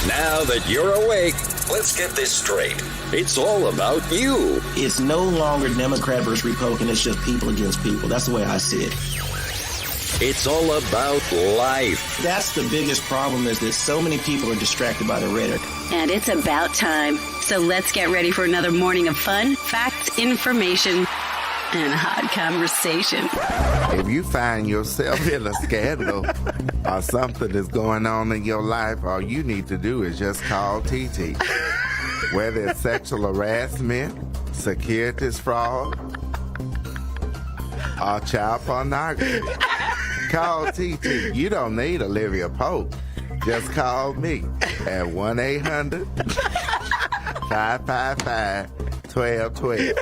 Now that you're awake, let's get this straight. It's all about you. It's no longer Democrat versus Republican. It's just people against people. That's the way I see it. It's all about life. That's the biggest problem, is that so many people are distracted by the rhetoric. And it's about time. So let's get ready for another morning of fun, facts, information, and hot conversation. If you find yourself in a scandal or something is going on in your life, all you need to do is just call TT. Whether it's sexual harassment, securities fraud, or child pornography, call TT. You don't need Olivia Pope. Just call me at 1-800-555-1212.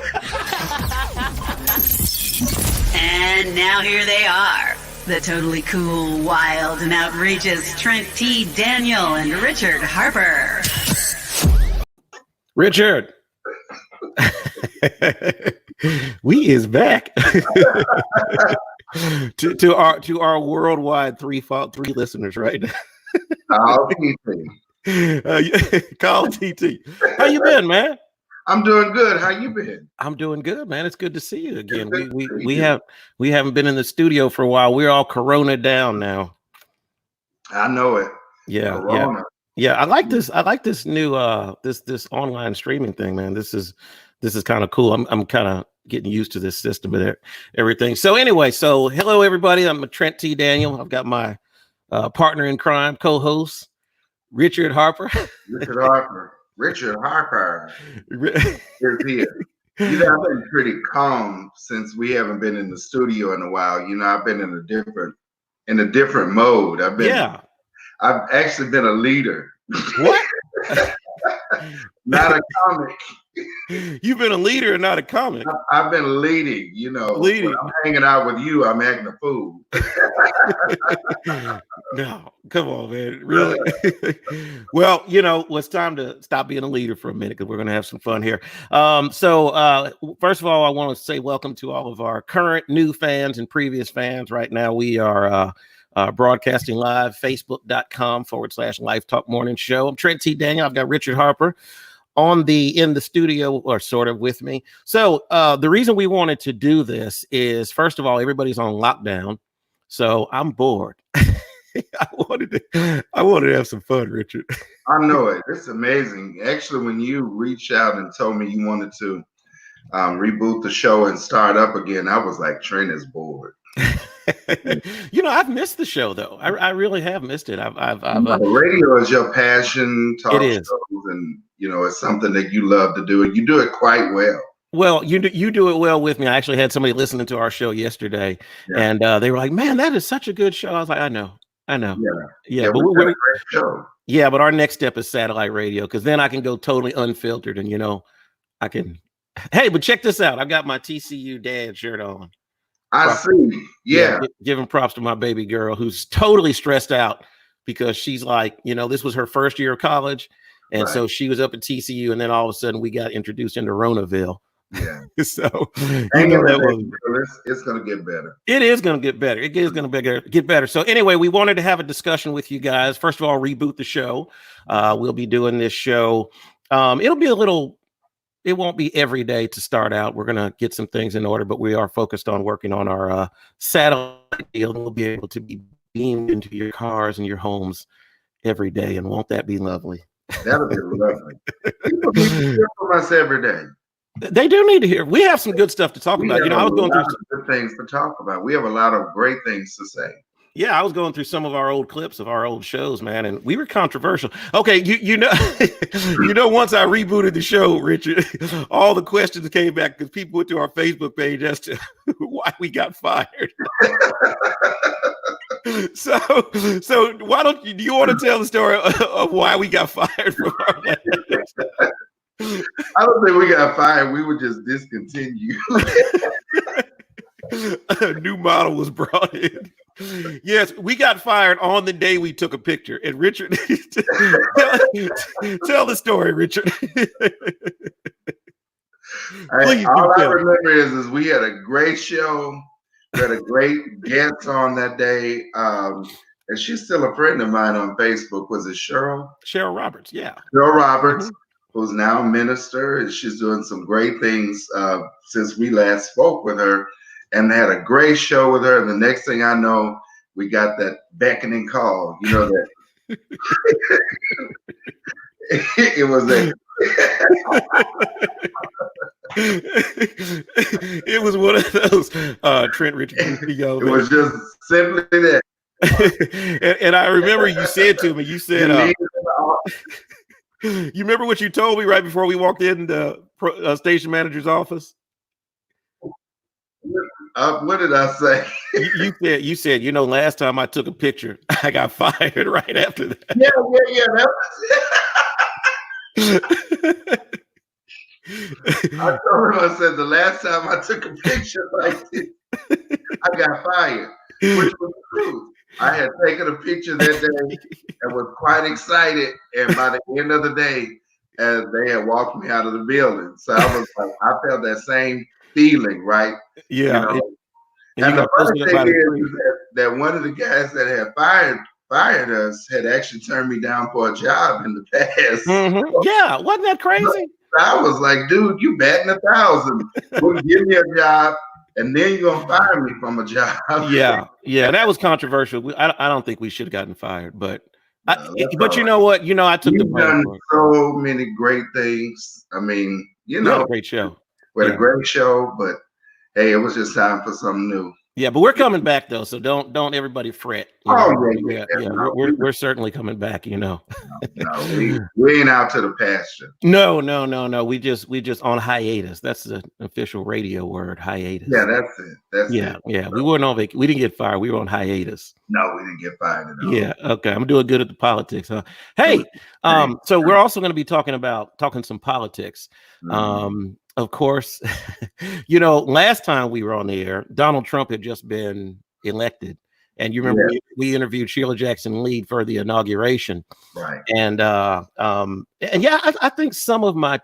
And now here they are, the totally cool, wild, and outrageous Trent T. Daniel and Richard Harper. Richard, we is back to our worldwide three listeners, right? Call TT. Call TT. How you been, man? I'm doing good. How you been? I'm doing good, man. It's good to see you again. We haven't been in the studio for a while. We're all Corona down now. I know it. Yeah, Corona. yeah. I like this. I like this new this online streaming thing, man. This is kind of cool. I'm kind of getting used to this system and everything. So anyway, hello everybody. I'm Trent T. Daniel. I've got my partner in crime, co-host Richard Harper. Richard Harper is here. You know, I've been pretty calm since we haven't been in the studio in a while. You know, I've been in a different mode. I've actually been a leader. What? Not a comic. You've been a leader and not a comic. I've been leading, you know. Leading. When I'm hanging out with you, I'm acting a fool. No, come on, man. Really? Well, you know, it's time to stop being a leader for a minute because we're going to have some fun here. First of all, I want to say welcome to all of our current, new fans and previous fans. Right now, we are broadcasting live, facebook.com/Life Talk Morning Show. I'm Trent T. Daniel. I've got Richard Harper in the studio, or sort of with me. So the reason we wanted to do this is, first of all, everybody's on lockdown, so I'm bored. I wanted to have some fun, Richard. I know it. It's amazing. Actually, when you reached out and told me you wanted to reboot the show and start up again, I was like, Trent is bored. You know, I've missed the show though. I really have missed it. Radio is your passion. Talk it is. Shows, and you know, it's something that you love to do, and you do it quite well. Well, you do it well with me. I actually had somebody listening to our show yesterday, and they were like, "Man, that is such a good show." I was like, "I know." Yeah, but we're a great show. Yeah, but our next step is satellite radio, because then I can go totally unfiltered, and you know, I can. Hey, but check this out. I've got my TCU dad shirt on. I see. Yeah. Giving props to my baby girl, who's totally stressed out because she's like, you know, this was her first year of college. And so she was up at TCU, and then all of a sudden we got introduced into Ronaville. Yeah. So it's going to get better. It is going to get better. It is going to get better. So anyway, we wanted to have a discussion with you guys. First of all, reboot the show. We'll be doing this show. It won't be every day to start out. We're going to get some things in order, but we are focused on working on our satellite deal. And we'll be able to be beamed into your cars and your homes every day. And won't that be lovely? That'll be lovely. People need to hear from us every day. They do need to hear. We have some good stuff to talk about. You know, I was going through some good things to talk about. We have a lot of great things to say. Yeah, I was going through some of our old clips of our old shows, man, and we were controversial. Okay, you know, once I rebooted the show, Richard, all the questions came back because people went to our Facebook page as to why we got fired. So why don't do you want to tell the story of why we got fired from our I don't think we got fired. We were just discontinued. A new model was brought in. Yes, we got fired on the day we took a picture. And Richard, tell the story, Richard. All I remember is we had a great show. We had a great guest on that day. and she's still a friend of mine on Facebook. Was it Cheryl? Cheryl Roberts, yeah. Cheryl Roberts, who's now a minister, and she's doing some great things since we last spoke with her, and they had a great show with her. And the next thing I know, we got that beckoning call. You know that it was a. It was one of those Trent Richard. It was just simply that. and I remember you said to me, you said, you remember what you told me right before we walked in the station manager's office? What did I say? You said, last time I took a picture, I got fired right after that. Yeah. That was I told him, I said, the last time I took a picture like this, I got fired, which was true. I had taken a picture that day and was quite excited. And by the end of the day, they had walked me out of the building. So I was like, I felt that same feeling, right? Yeah. And the funny thing is that one of the guys that had fired us had actually turned me down for a job in the past. Mm-hmm. Yeah, wasn't that crazy? I was like, dude, you batting 1,000. Well, give me a job, and then you're gonna fire me from a job. Yeah, that was controversial. I don't think we should have gotten fired, but but you know what? I took the blame. Done so many great things. I mean, a great show. We had a great show, but hey, it was just time for something new. Yeah, but we're coming back though, so don't everybody fret. We're certainly coming back. No, we ain't out to the pasture. No. We just on hiatus. That's the official radio word, hiatus. Yeah, that's it. It. Yeah. We weren't on vacation. We didn't get fired. We were on hiatus. No, we didn't get fired at all. Yeah. Okay. I'm doing good at the politics, huh? Hey, so we're also going to be talking some politics. Mm-hmm. Of course, last time we were on the air, Donald Trump had just been elected. And you remember we interviewed Sheila Jackson Lee for the inauguration. Right. And I think some of my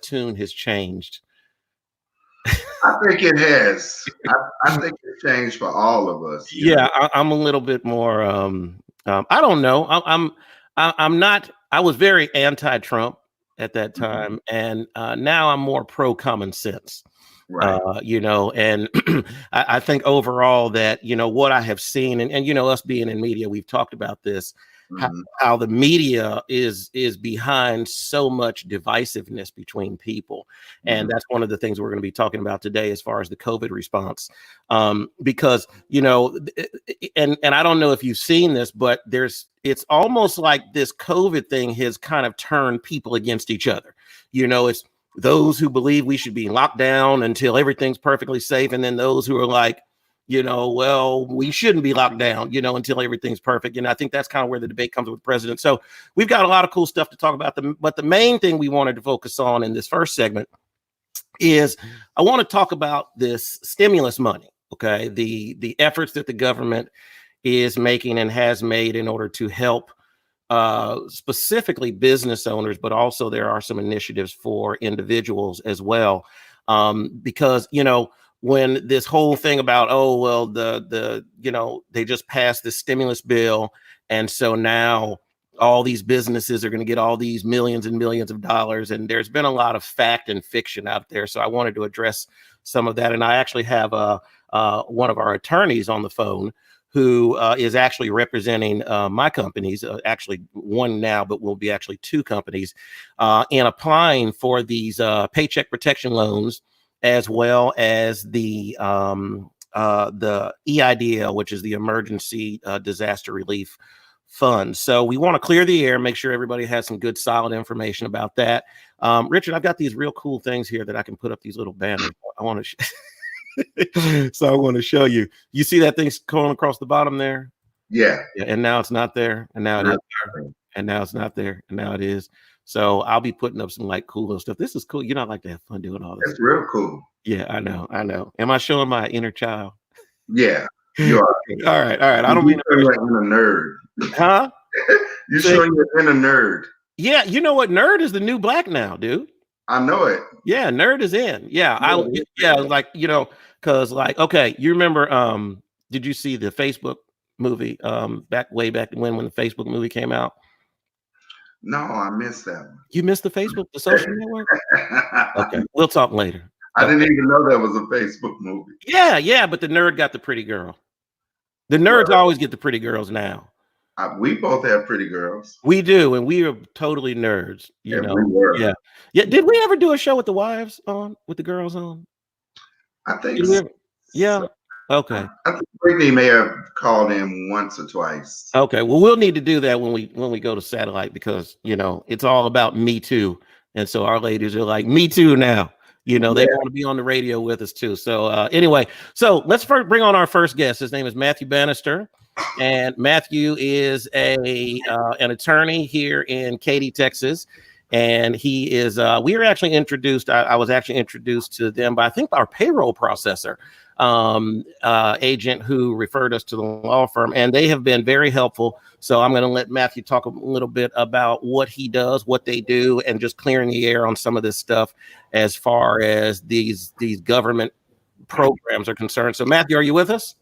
tune has changed. I think it has. I think it changed for all of us. I'm a little bit more I don't know. I'm not. I was very anti-Trump at that time, and now I'm more pro common sense. Right. And I think overall that what I have seen, and us being in media, we've talked about this, how the media is behind so much divisiveness between people, and that's one of the things we're going to be talking about today as far as the COVID response, because and I don't know if you've seen this, but it's almost like this COVID thing has kind of turned people against each other. It's those who believe we should be locked down until everything's perfectly safe, and then those who are like, well, we shouldn't be locked down, until everything's perfect. And I think that's kind of where the debate comes with the president. So we've got a lot of cool stuff to talk about. But the main thing we wanted to focus on in this first segment is I want to talk about this stimulus money. Okay, the efforts that the government is making and has made in order to help specifically business owners, but also there are some initiatives for individuals as well. Because, when this whole thing about, they just passed this stimulus bill, and so now all these businesses are going to get all these millions and millions of dollars, and there's been a lot of fact and fiction out there. So I wanted to address some of that, and I actually have one of our attorneys on the phone who is actually representing my companies, actually one now, but will be actually two companies, in applying for these paycheck protection loans, as well as the EIDL, which is the Emergency Disaster Relief Fund. So we want to clear the air, make sure everybody has some good, solid information about that. Richard, I've got these real cool things here that I can put up, these little banners. I want to so I want to show you. You see that thing going across the bottom there? Yeah. And now it's not there, and now it is there, and now it's not there, and now it is. So I'll be putting up some like cool little stuff. This is cool. I like to have fun doing all this. It's real cool. Yeah, I know. Am I showing my inner child? Yeah, you are. All right. I don't mean to be like a nerd. Huh? You're showing your inner nerd. Yeah, you know what? Nerd is the new black now, dude. I know it. Yeah, nerd is in. Yeah, like, because like, okay, you remember, did you see the Facebook movie way back when the Facebook movie came out? No, I missed that one. You missed the social network? Okay, we'll talk later. I didn't even know that was a Facebook movie. Yeah, but the nerd got the pretty girl. The nerds always get the pretty girls now. We both have pretty girls. We do, and we are totally nerds. You know, we were. Yeah. Did we ever do a show with the wives on, with the girls on? I think so. Yeah. Okay. I think Brittany may have called in once or twice. Okay. Well, we'll need to do that when we go to satellite, because it's all about Me Too, and so our ladies are like, Me Too now. They want to be on the radio with us too. So anyway, so let's first bring on our first guest. His name is Matthew Bannister, and Matthew is an attorney here in Katy, Texas. And he is, we were actually introduced, I was actually introduced to them by, I think, our payroll processor agent who referred us to the law firm, and they have been very helpful. So I'm going to let Matthew talk a little bit about what he does, what they do, and just clearing the air on some of this stuff as far as these government programs are concerned. So Matthew, are you with us?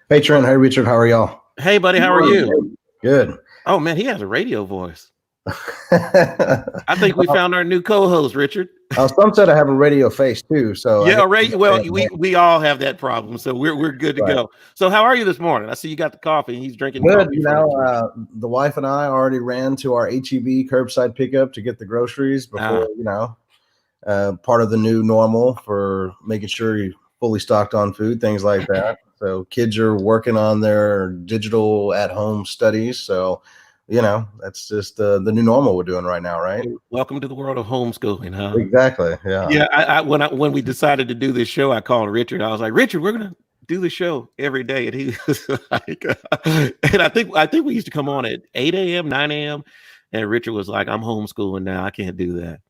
Hey, Trent. Hey, Richard. How are y'all? Hey, buddy. How are you? Good. Oh, man, he has a radio voice. I think we found our new co-host, Richard. Some said I have a radio face too. So yeah, right. Well, we all have that problem, so we're good to go. So, how are you this morning? I see you got the coffee. He's drinking. Good. The wife and I already ran to our HEB curbside pickup to get the groceries before part of the new normal for making sure you're fully stocked on food, things like that. So, kids are working on their digital at-home studies. So, that's just the new normal we're doing right now, right? Welcome to the world of homeschooling, huh? Exactly. Yeah. Yeah. When we decided to do this show, I called Richard. I was like, Richard, we're gonna do the show every day, and he was like, and I think we used to come on at 8 a.m., 9 a.m., and Richard was like, I'm homeschooling now. I can't do that.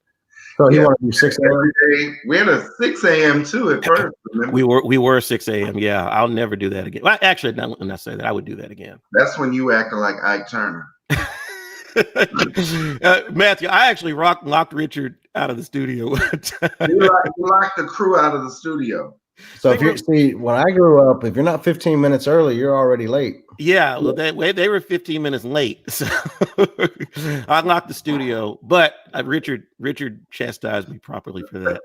So he wanted to do 6 a.m. We had a 6 a.m. too at first. We were 6 a.m. Yeah, I'll never do that again. Well, actually, not say that. I would do that again. That's when you acted like Ike Turner. Matthew, I actually locked Richard out of the studio. You locked the crew out of the studio. So when I grew up, if you're not 15 minutes early, you're already late. Yeah, well, they were 15 minutes late. So I locked the studio, but Richard chastised me properly for that.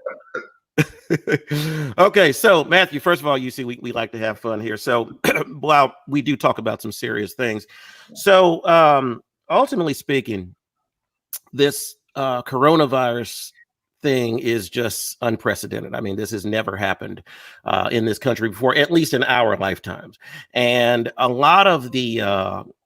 Okay, so Matthew, first of all, you see, we like to have fun here. So while we do talk about some serious things, so ultimately speaking, this coronavirus thing is just unprecedented. I mean, this has never happened in this country before, at least in our lifetimes. And a lot of the,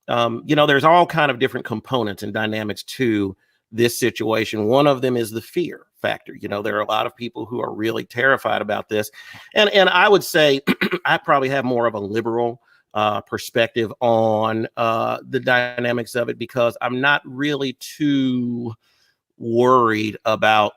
there's all kind of different components and dynamics to this situation. One of them is the fear factor. There are a lot of people who are really terrified about this. And I would say I probably have more of a liberal perspective on the dynamics of it, because I'm not really too worried about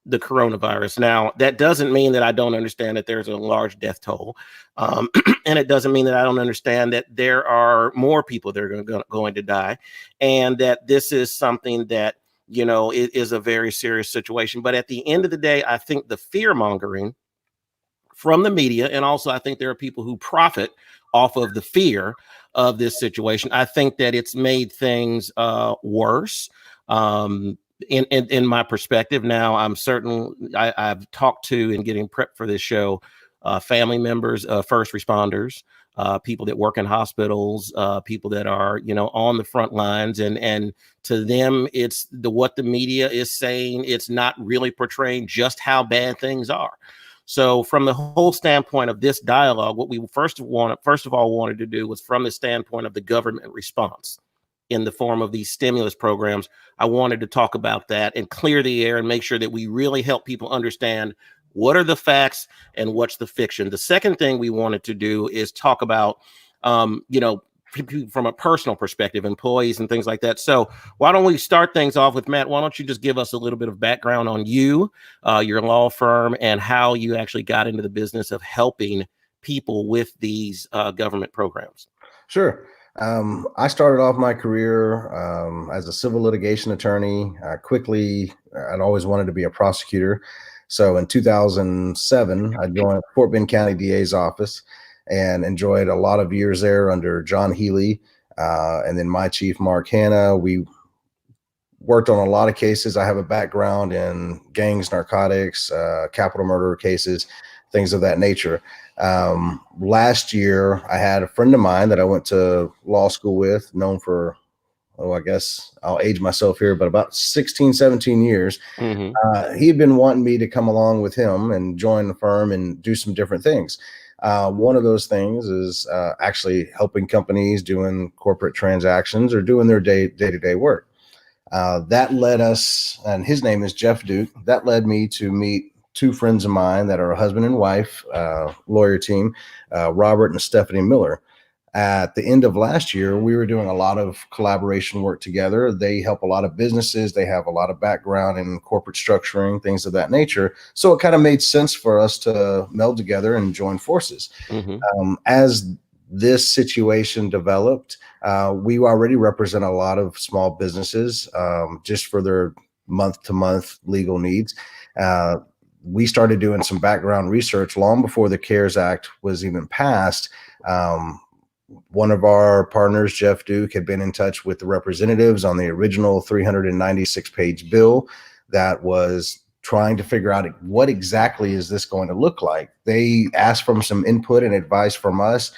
the coronavirus. Now, that doesn't mean that I don't understand that there's a large death toll. And it doesn't mean that I don't understand that there are more people that are going to die, and that this is something that, it is a very serious situation. But at the end of the day, I think the fear mongering from the media, and also I think there are people who profit off of the fear of this situation. I think that it's made things worse. In my perspective. Now, I'm certain I've talked to, in getting prepped for this show, family members, first responders, people that work in hospitals, people that are, on the front lines, and to them, it's what the media is saying. It's not really portraying just how bad things are. So from the whole standpoint of this dialogue, what we first of all wanted to do was from the standpoint of the government response in the form of these stimulus programs. I wanted to talk about that and clear the air and make sure that we really help people understand what are the facts and what's the fiction. The second thing we wanted to do is talk about, from a personal perspective, employees and things like that. So why don't we start things off with Matt? Why don't you just give us a little bit of background on you, your law firm, and how you actually got into the business of helping people with these government programs? Sure. I started off my career as a civil litigation attorney. I'd always wanted to be a prosecutor. So in 2007, I joined Fort Bend County DA's office. and enjoyed a lot of years there under John Healy. And then my chief, Mark Hanna. We worked on a lot of cases. I have a background in gangs, narcotics, capital murder cases, things of that nature. Last year, I had a friend of mine that I went to law school with, known for, I guess I'll age myself here, but about 16, 17 years. Mm-hmm. He had been wanting me to come along with him and join the firm and do some different things. One of those things is actually helping companies doing corporate transactions or doing their day-to-day work. That led us, and his name is Jeff Duke. That led me to meet two friends of mine that are a husband and wife, lawyer team, Robert and Stephanie Miller. At the end of last year, we were doing a lot of collaboration work together. They help a lot of businesses. They have a lot of background in corporate structuring, things of that nature. So it kind of made sense for us to meld together and join forces. Mm-hmm. As this situation developed, we already represent a lot of small businesses just for their month-to-month legal needs. We started doing some background research long before the CARES Act was even passed. One of our partners, Jeff Duke, had been in touch with the representatives on the original 396-page bill that was trying to figure out what exactly is this going to look like. They asked for some input and advice from us,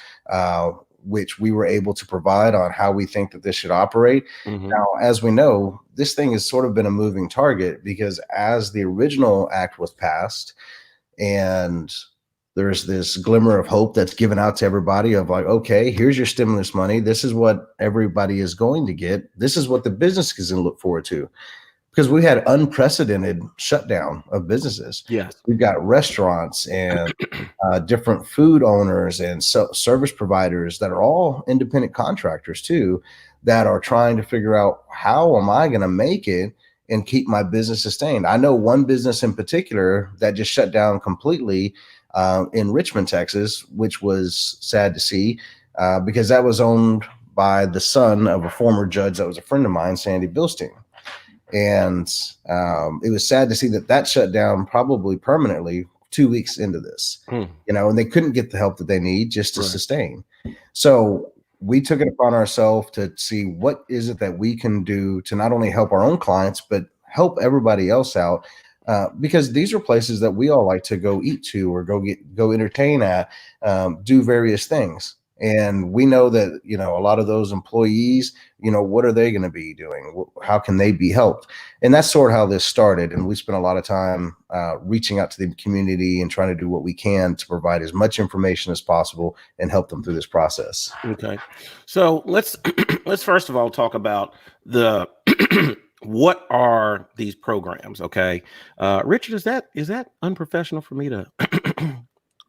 which we were able to provide on how we think that this should operate. Mm-hmm. Now, as we know, this thing has sort of been a moving target because as the original act was passed and there's this glimmer of hope that's given out to everybody of like, okay, here's your stimulus money. This is what everybody is going to get. This is what the business is going to look forward to. Because we had unprecedented shutdown of businesses. Yes. We've got restaurants and different food owners and service providers that are all independent contractors too, that are trying to figure out how am I going to make it and keep my business sustained. I know one business in particular that just shut down completely in Richmond, Texas, which was sad to see because that was owned by the son of a former judge that was a friend of mine, Sandy Bilstein. And it was sad to see that shut down probably permanently 2 weeks into this, and they couldn't get the help that they need just to sustain. So we took it upon ourselves to see what is it that we can do to not only help our own clients, but help everybody else out. Because these are places that we all like to go eat to or go entertain at, do various things. And we know that, a lot of those employees, what are they going to be doing? How can they be helped? And that's sort of how this started. And we spent a lot of time reaching out to the community and trying to do what we can to provide as much information as possible and help them through this process. Okay. So let's first of all talk about the what are these programs? Okay. Richard, is that unprofessional for me to,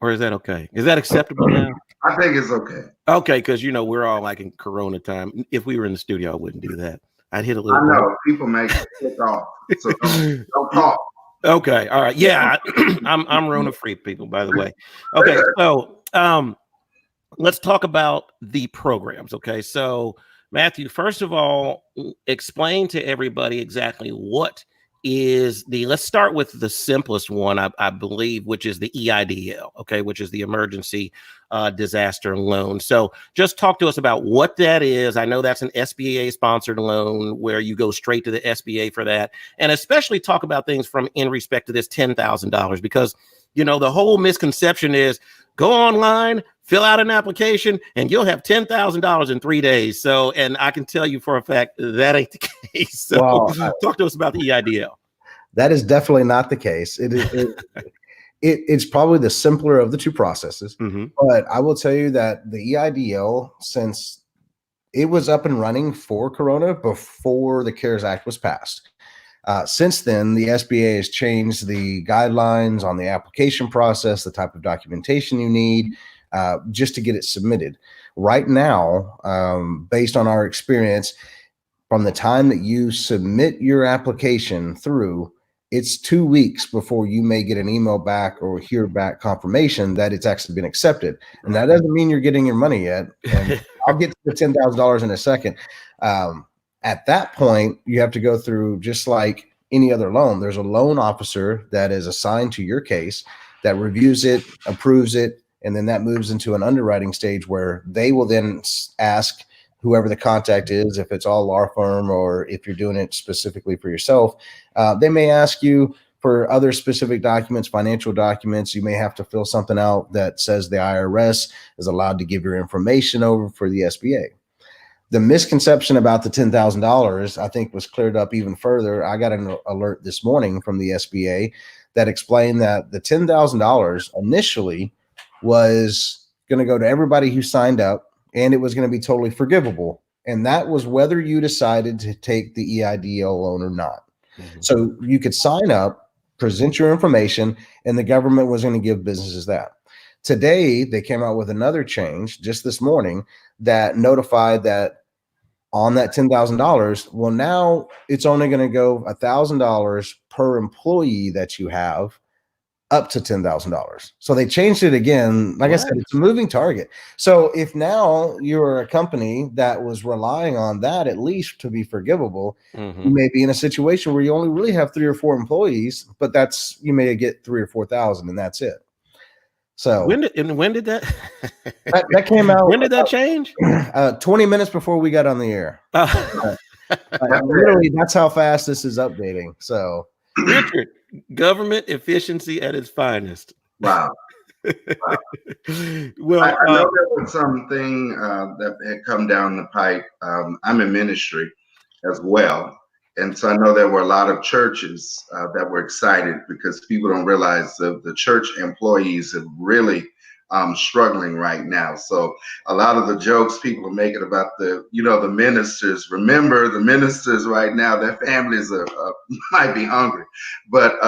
or is that okay? Is that acceptable now? I think it's okay. Okay. Cause we're all like in Corona time. If we were in the studio, I wouldn't do that. I'd hit a little. I know people make it kick off. So don't talk. Okay. All right. Yeah. I'm Rona free, people, by the way. Okay. So, let's talk about the programs. Okay. So, Matthew, first of all, explain to everybody exactly what is let's start with the simplest one, I believe, which is the EIDL, okay, which is the emergency disaster loan. So just talk to us about what that is. I know that's an SBA sponsored loan where you go straight to the SBA for that. And especially talk about things in respect to this $10,000, because, the whole misconception is go online, fill out an application, and you'll have $10,000 in 3 days. So, and I can tell you for a fact that ain't the case. So, talk to us about the EIDL. That is definitely not the case. It's probably the simpler of the two processes. Mm-hmm. But I will tell you that the EIDL, since it was up and running for Corona before the CARES Act was passed, since then, the SBA has changed the guidelines on the application process, the type of documentation you need, just to get it submitted. Right now, based on our experience, from the time that you submit your application through, it's 2 weeks before you may get an email back or hear back confirmation that it's actually been accepted. And that doesn't mean you're getting your money yet. And I'll get to the $10,000 in a second. At that point, you have to go through just like any other loan. There's a loan officer that is assigned to your case that reviews it, approves it, And then that moves into an underwriting stage where they will then ask whoever the contact is, if it's all law firm or if you're doing it specifically for yourself, they may ask you for other specific documents, financial documents. You may have to fill something out that says the IRS is allowed to give your information over for the SBA. The misconception about the $10,000, I think, was cleared up even further. I got an alert this morning from the SBA that explained that the $10,000 initially was going to go to everybody who signed up, and it was going to be totally forgivable. And that was whether you decided to take the EIDL loan or not. Mm-hmm. So you could sign up, present your information, and the government was going to give businesses that. Today, they came out with another change just this morning that notified that on that $10,000, well, now it's only going to go $1,000 per employee that you have, up to $10,000. So they changed it again. Like I said, it's a moving target. So if now you're a company that was relying on that at least to be forgivable, you may be in a situation where you only really have 3 or 4 employees, but you may get 3 or 4,000 and that's it. So when did that that came out? When did that change? 20 minutes before we got on the air. Literally, that's how fast this is updating. So Richard, government efficiency at its finest. Wow. Well, I know there was something that had come down the pipe. I'm in ministry as well. And so I know there were a lot of churches that were excited because people don't realize the church employees are really struggling right now. So a lot of the jokes people are making about the ministers, remember the ministers right now, their families might be hungry. But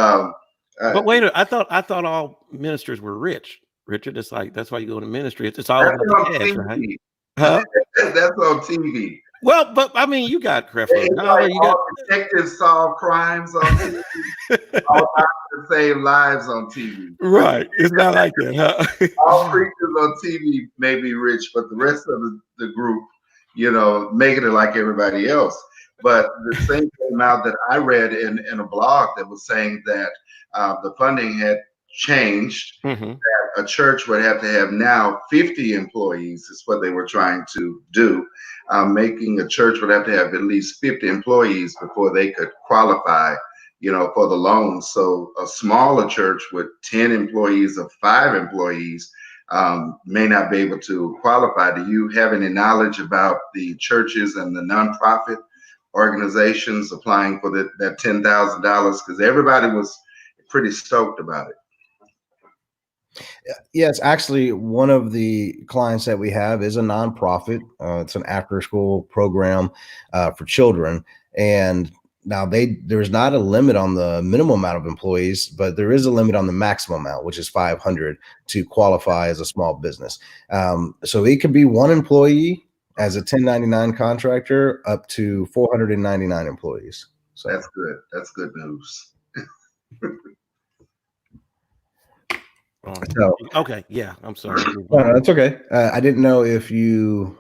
wait, I thought all ministers were rich. Richard, it's like, that's why you go to ministry. It's all about the cash, right? Huh? That's on TV. Well, but I mean, you got Creflo. Like you got detectives solve crimes on TV. All doctors save lives on TV. Right. It's not like that, huh? All preachers on TV may be rich, but the rest of the group, making it like everybody else. But the same came out that I read in a blog that was saying that the funding had changed, that a church would have to have now 50 employees is what they were trying to do. Making a church would have to have at least 50 employees before they could qualify, for the loan. So a smaller church with 10 employees or 5 employees may not be able to qualify. Do you have any knowledge about the churches and the nonprofit organizations applying for that $10,000? Because everybody was pretty stoked about it. Yes, actually, one of the clients that we have is a nonprofit. It's an after-school program for children, and now there's not a limit on the minimum amount of employees, but there is a limit on the maximum amount, which is 500 to qualify as a small business. So it could be 1 employee as a 1099 contractor up to 499 employees. So that's good. That's good news. So, okay, yeah, I'm sorry. No, that's okay. I didn't know if you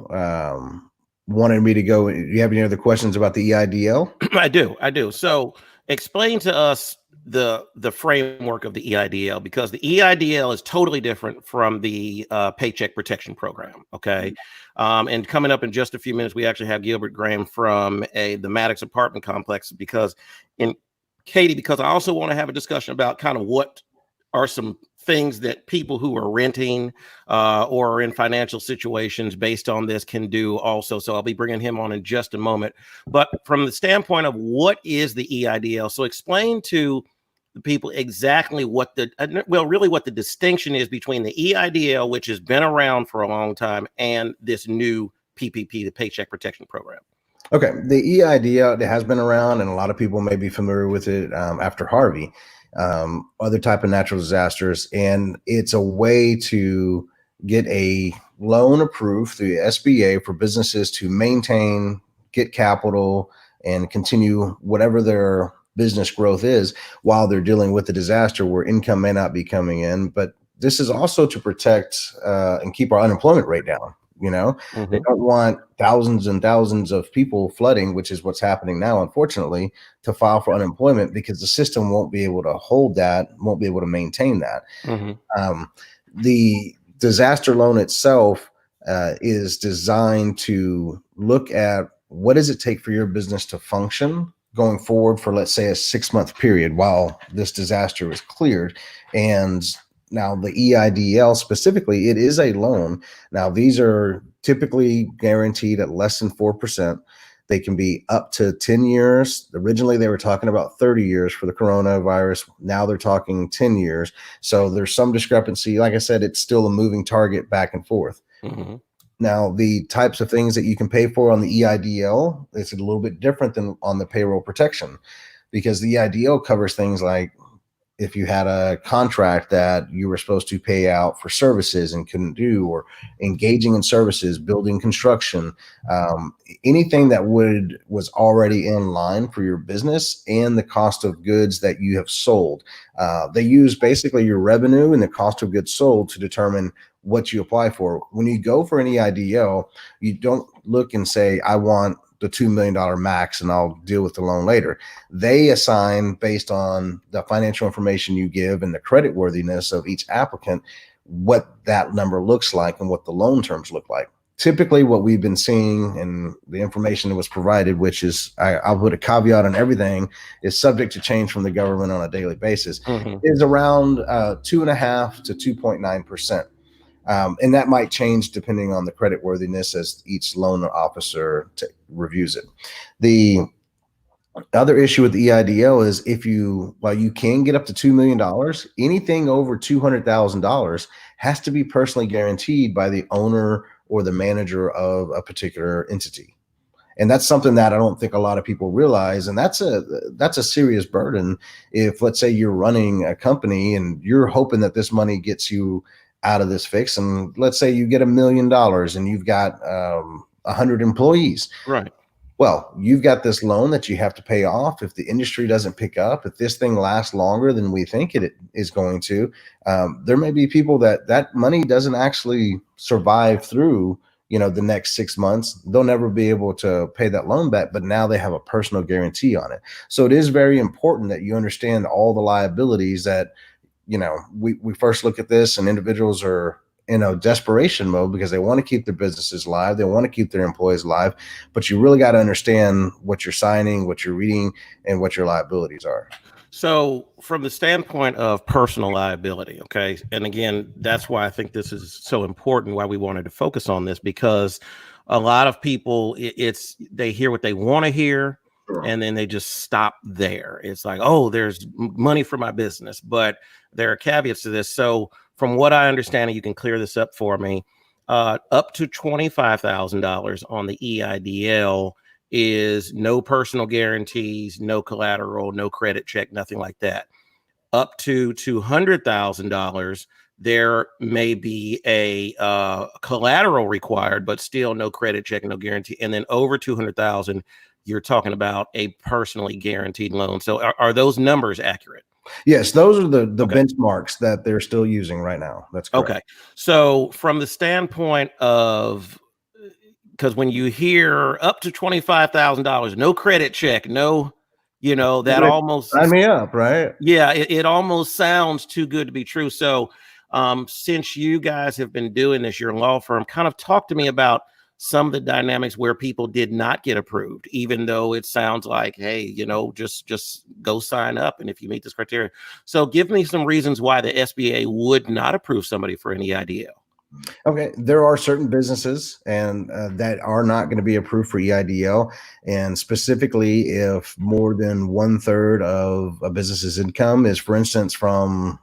wanted me to go. Do you have any other questions about the EIDL? I do. So explain to us the framework of the EIDL, because the EIDL is totally different from the Paycheck Protection Program, okay? And coming up in just a few minutes, we actually have Gilbert Graham from the Maddox apartment complex, because I also want to have a discussion about kind of what are some things that people who are renting or are in financial situations based on this can do also. So I'll be bringing him on in just a moment. But from the standpoint of what is the EIDL, so explain to the people exactly what the distinction is between the EIDL, which has been around for a long time, and this new PPP, the Paycheck Protection Program. Okay, the EIDL, it has been around, and a lot of people may be familiar with it after Harvey. Other type of natural disasters, and it's a way to get a loan approved through the SBA for businesses to maintain, get capital, and continue whatever their business growth is while they're dealing with the disaster where income may not be coming in. But this is also to protect and keep our unemployment rate down. They don't want thousands and thousands of people flooding, which is what's happening now, unfortunately, to file for unemployment, because the system won't be able to hold that, won't be able to maintain that. The disaster loan itself is designed to look at what does it take for your business to function going forward for, let's say, a 6-month period while this disaster is cleared. And now the EIDL specifically, it is a loan. Now these are typically guaranteed at less than 4%. They can be up to 10 years. Originally, they were talking about 30 years for the coronavirus. Now they're talking 10 years. So there's some discrepancy. Like I said, it's still a moving target back and forth. Mm-hmm. Now, the types of things that you can pay for on the EIDL is a little bit different than on the payroll protection, because the EIDL covers things like if you had a contract that you were supposed to pay out for services and couldn't do, or engaging in services, building construction, anything that was already in line for your business and the cost of goods that you have sold. They use basically your revenue and the cost of goods sold to determine what you apply for. When you go for an EIDL, you don't look and say, I want the $2 million max and I'll deal with the loan later. They assign based on the financial information you give and the credit worthiness of each applicant, what that number looks like and what the loan terms look like. Typically what we've been seeing and the information that was provided, which is, I'll put a caveat on everything, is subject to change from the government on a daily basis, is around 2.5% to 2.9%. And that might change depending on the credit worthiness as each loan officer reviews it. The other issue with the EIDL is while you can get up to $2 million, anything over $200,000 has to be personally guaranteed by the owner or the manager of a particular entity. And that's something that I don't think a lot of people realize. And that's a serious burden. If, let's say, you're running a company and you're hoping that this money gets you out of this fix, and let's say you get $1 million and you've got 100 employees. Right. Well, you've got this loan that you have to pay off. If the industry doesn't pick up, if this thing lasts longer than we think it is going to, there may be people that money doesn't actually survive through, the next 6 months. They'll never be able to pay that loan back, but now they have a personal guarantee on it. So it is very important that you understand all the liabilities that, we first look at this, and individuals are in a desperation mode because they want to keep their businesses alive. They want to keep their employees alive, but you really got to understand what you're signing, what you're reading, and what your liabilities are. So from the standpoint of personal liability, okay, and again, that's why I think this is so important, why we wanted to focus on this, because a lot of people, they hear what they want to hear, and then they just stop there. It's like, oh, there's money for my business, but there are caveats to this. So from what I understand, and you can clear this up for me, up to $25,000 on the EIDL is no personal guarantees, no collateral, no credit check, nothing like that. Up to $200,000, there may be a collateral required, but still no credit check, no guarantee. And then over $200,000, you're talking about a personally guaranteed loan. So are those numbers accurate? Yes, those are the benchmarks that they're still using right now. That's correct. Okay. So from the standpoint of, because when you hear up to $25,000, no credit check, no, that almost sign me up, right? Yeah, it almost sounds too good to be true. So since you guys have been doing this, your law firm, kind of talk to me about some of the dynamics where people did not get approved, even though it sounds like, hey, just go sign up, and if you meet this criteria. So give me some reasons why the SBA would not approve somebody for an EIDL. Okay, there are certain businesses and that are not going to be approved for EIDL, and specifically if more than 1/3 of a business's income is, for instance, from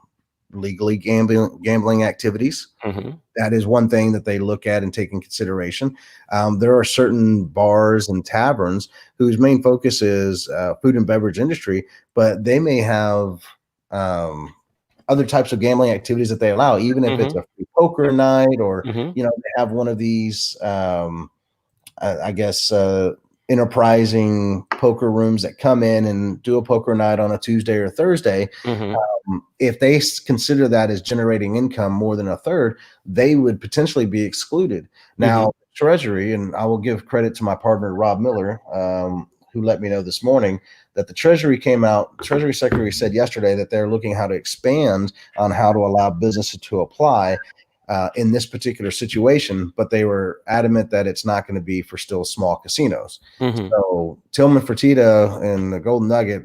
legally gambling activities. Mm-hmm. That is one thing that they look at and take in consideration. There are certain bars and taverns whose main focus is food and beverage industry, but they may have other types of gambling activities that they allow, even if it's a free poker night or, they have one of these, enterprising poker rooms that come in and do a poker night on a Tuesday or Thursday. If they consider that as generating income more than 1/3, they would potentially be excluded. Now, Treasury, and I will give credit to my partner, Rob Miller, who let me know this morning that the Treasury Treasury Secretary said yesterday that they're looking how to expand on how to allow businesses to apply. in this particular situation, but they were adamant that it's not going to be for still small casinos. Mhm. So Tillman Fertitta and the Golden Nugget,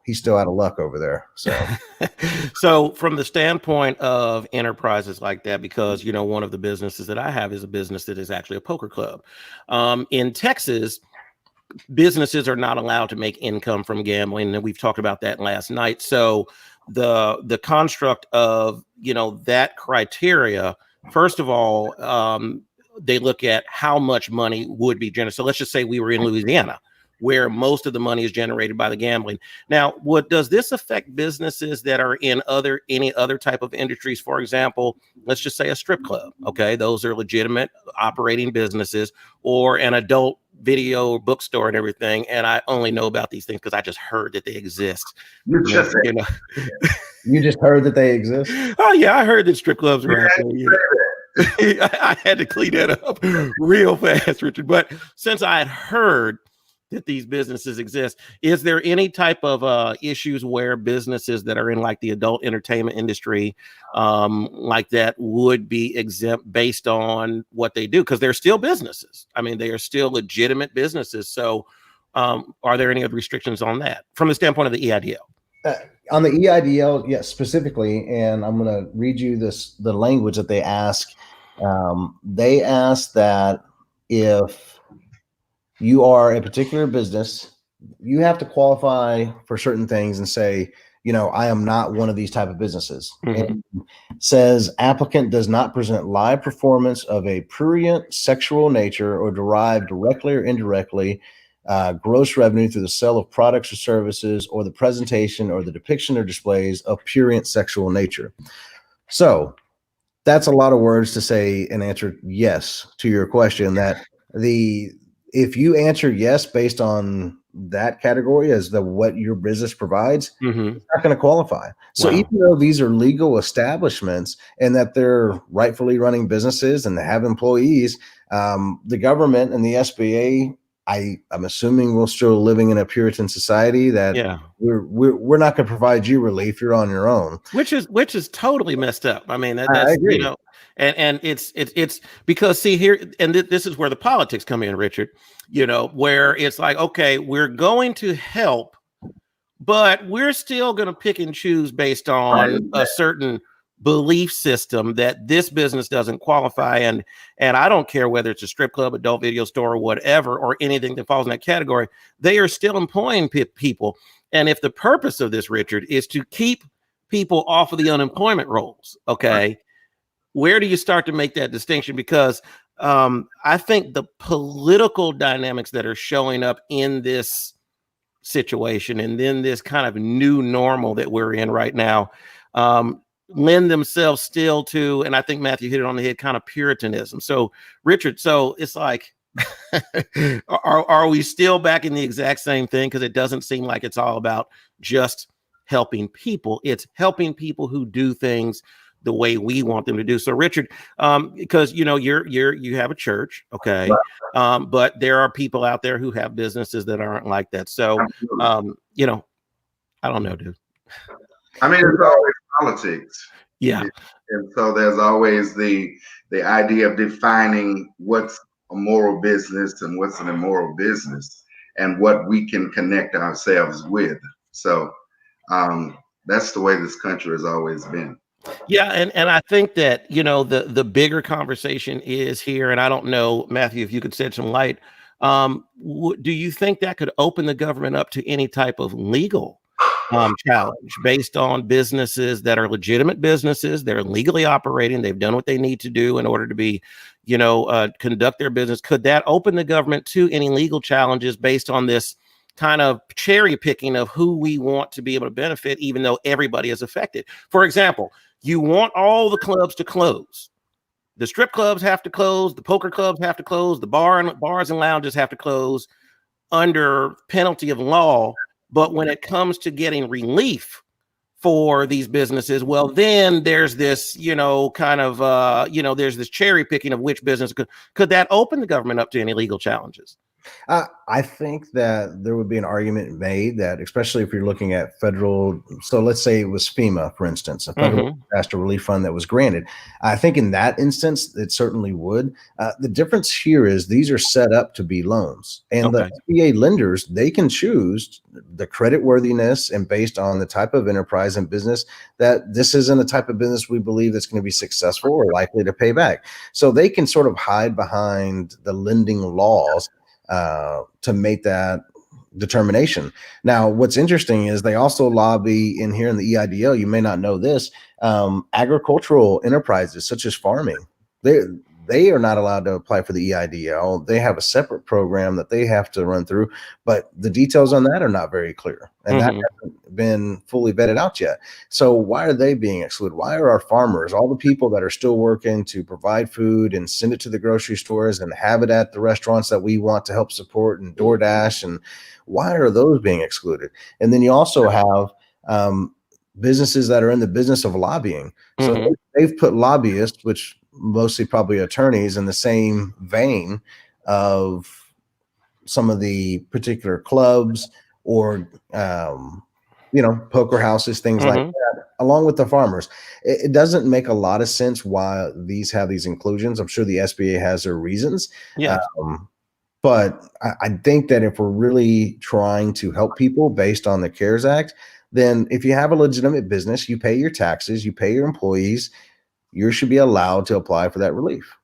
he's still out of luck over there. So, so from the standpoint of enterprises like that, because, one of the businesses that I have is a business that is actually a poker club. In Texas, businesses are not allowed to make income from gambling, and we've talked about that last night. So the construct of that criteria, first of all, they look at how much money would be generated. So let's just say we were in Louisiana, where most of the money is generated by the gambling. Now, does this affect businesses that are in any other type of industries? For example, let's just say a strip club. Okay, those are legitimate operating businesses, or an adult video bookstore and everything. And I only know about these things because I just heard that they exist. You just heard that they exist? Oh yeah, I heard that strip clubs are out there. I had to clean that up real fast, Richard. But since I had heard that these businesses exist, is there any type of issues where businesses that are in like the adult entertainment industry like that would be exempt based on what they do? Because they're still businesses. I mean, they are still legitimate businesses. So are there any other restrictions on that from the standpoint of the EIDL? On the EIDL, yes, specifically, and I'm going to read you the language that they ask. They ask that if you are a particular business, you have to qualify for certain things and say, I am not one of these type of businesses. Mm-hmm. It says applicant does not present live performance of a prurient sexual nature or derive directly or indirectly gross revenue through the sale of products or services or the presentation or the depiction or displays of prurient sexual nature. So that's a lot of words to say and answer yes to your question. That if you answer yes based on that category as what your business provides, Mm-hmm. it's not going to qualify. So Wow. even though these are legal establishments and that they're rightfully running businesses and they have employees, the government and the SBA, I'm assuming we're still living in a Puritan society that we're not going to provide you relief. You're on your own, which is totally messed up. I mean, I that's agree. And it's because see here, and this is where the politics come in, Richard, where it's like, okay, we're going to help, but we're still going to pick and choose based on a certain belief system that this business doesn't qualify. And I don't care whether it's a strip club, adult video store, or whatever, or anything that falls in that category, they are still employing people. And if the purpose of this, Richard, is to keep people off of the unemployment rolls, okay, where do you start to make that distinction? Because I think the political dynamics that are showing up in this situation and then this kind of new normal that we're in right now lend themselves still to, and I think Matthew hit it on the head, kind of Puritanism. So Richard, so it's like, are we still back in the exact same thing? Because it doesn't seem like it's all about just helping people. It's helping people who do things the way we want them to do. So Richard, because you have a church, okay, but there are people out there who have businesses that aren't like that. So I don't know, dude. I mean, it's always politics. Yeah. And so there's always the idea of defining what's a moral business and what's an immoral business and what we can connect ourselves with. So that's the way this country has always been. Yeah, and I think that the bigger conversation is here, and I don't know, Matthew, if you could shed some light. Do you think that could open the government up to any type of legal challenge based on businesses that are legitimate businesses? They're legally operating. They've done what they need to do in order to be, conduct their business. Could that open the government to any legal challenges based on this kind of cherry picking of who we want to be able to benefit, even though everybody is affected? For example, you want all the clubs to close. The strip clubs have to close. The poker clubs have to close. The bars and lounges have to close under penalty of law. But when it comes to getting relief for these businesses, well, then there's this, there's this cherry picking of which business could that open the government up to any legal challenges? I think that there would be an argument made that, especially if you're looking at federal, so let's say it was FEMA, for instance, a federal disaster relief fund that was granted. I think in that instance, it certainly would. The difference here is these are set up to be loans, and the SBA lenders, they can choose the credit worthiness and based on the type of enterprise and business that this isn't a type of business we believe that's going to be successful or likely to pay back. So they can sort of hide behind the lending laws to make that determination. Now, what's interesting is they also lobby in here in the EIDL. You may not know this. Agricultural enterprises such as farming, they are not allowed to apply for the EIDL. They have a separate program that they have to run through, but the details on that are not very clear, and that hasn't been fully vetted out yet. So why are they being excluded? Why are our farmers, all the people that are still working to provide food and send it to the grocery stores and have it at the restaurants that we want to help support and DoorDash, and why are those being excluded? And then you also have businesses that are in the business of lobbying. So they've put lobbyists, which mostly probably attorneys, in the same vein of some of the particular clubs or poker houses, things like that, along with the farmers. It doesn't make a lot of sense why these have these inclusions. I'm sure the SBA has their reasons. But I think that if we're really trying to help people based on the CARES Act, then if you have a legitimate business, you pay your taxes, you pay your employees, you should be allowed to apply for that relief.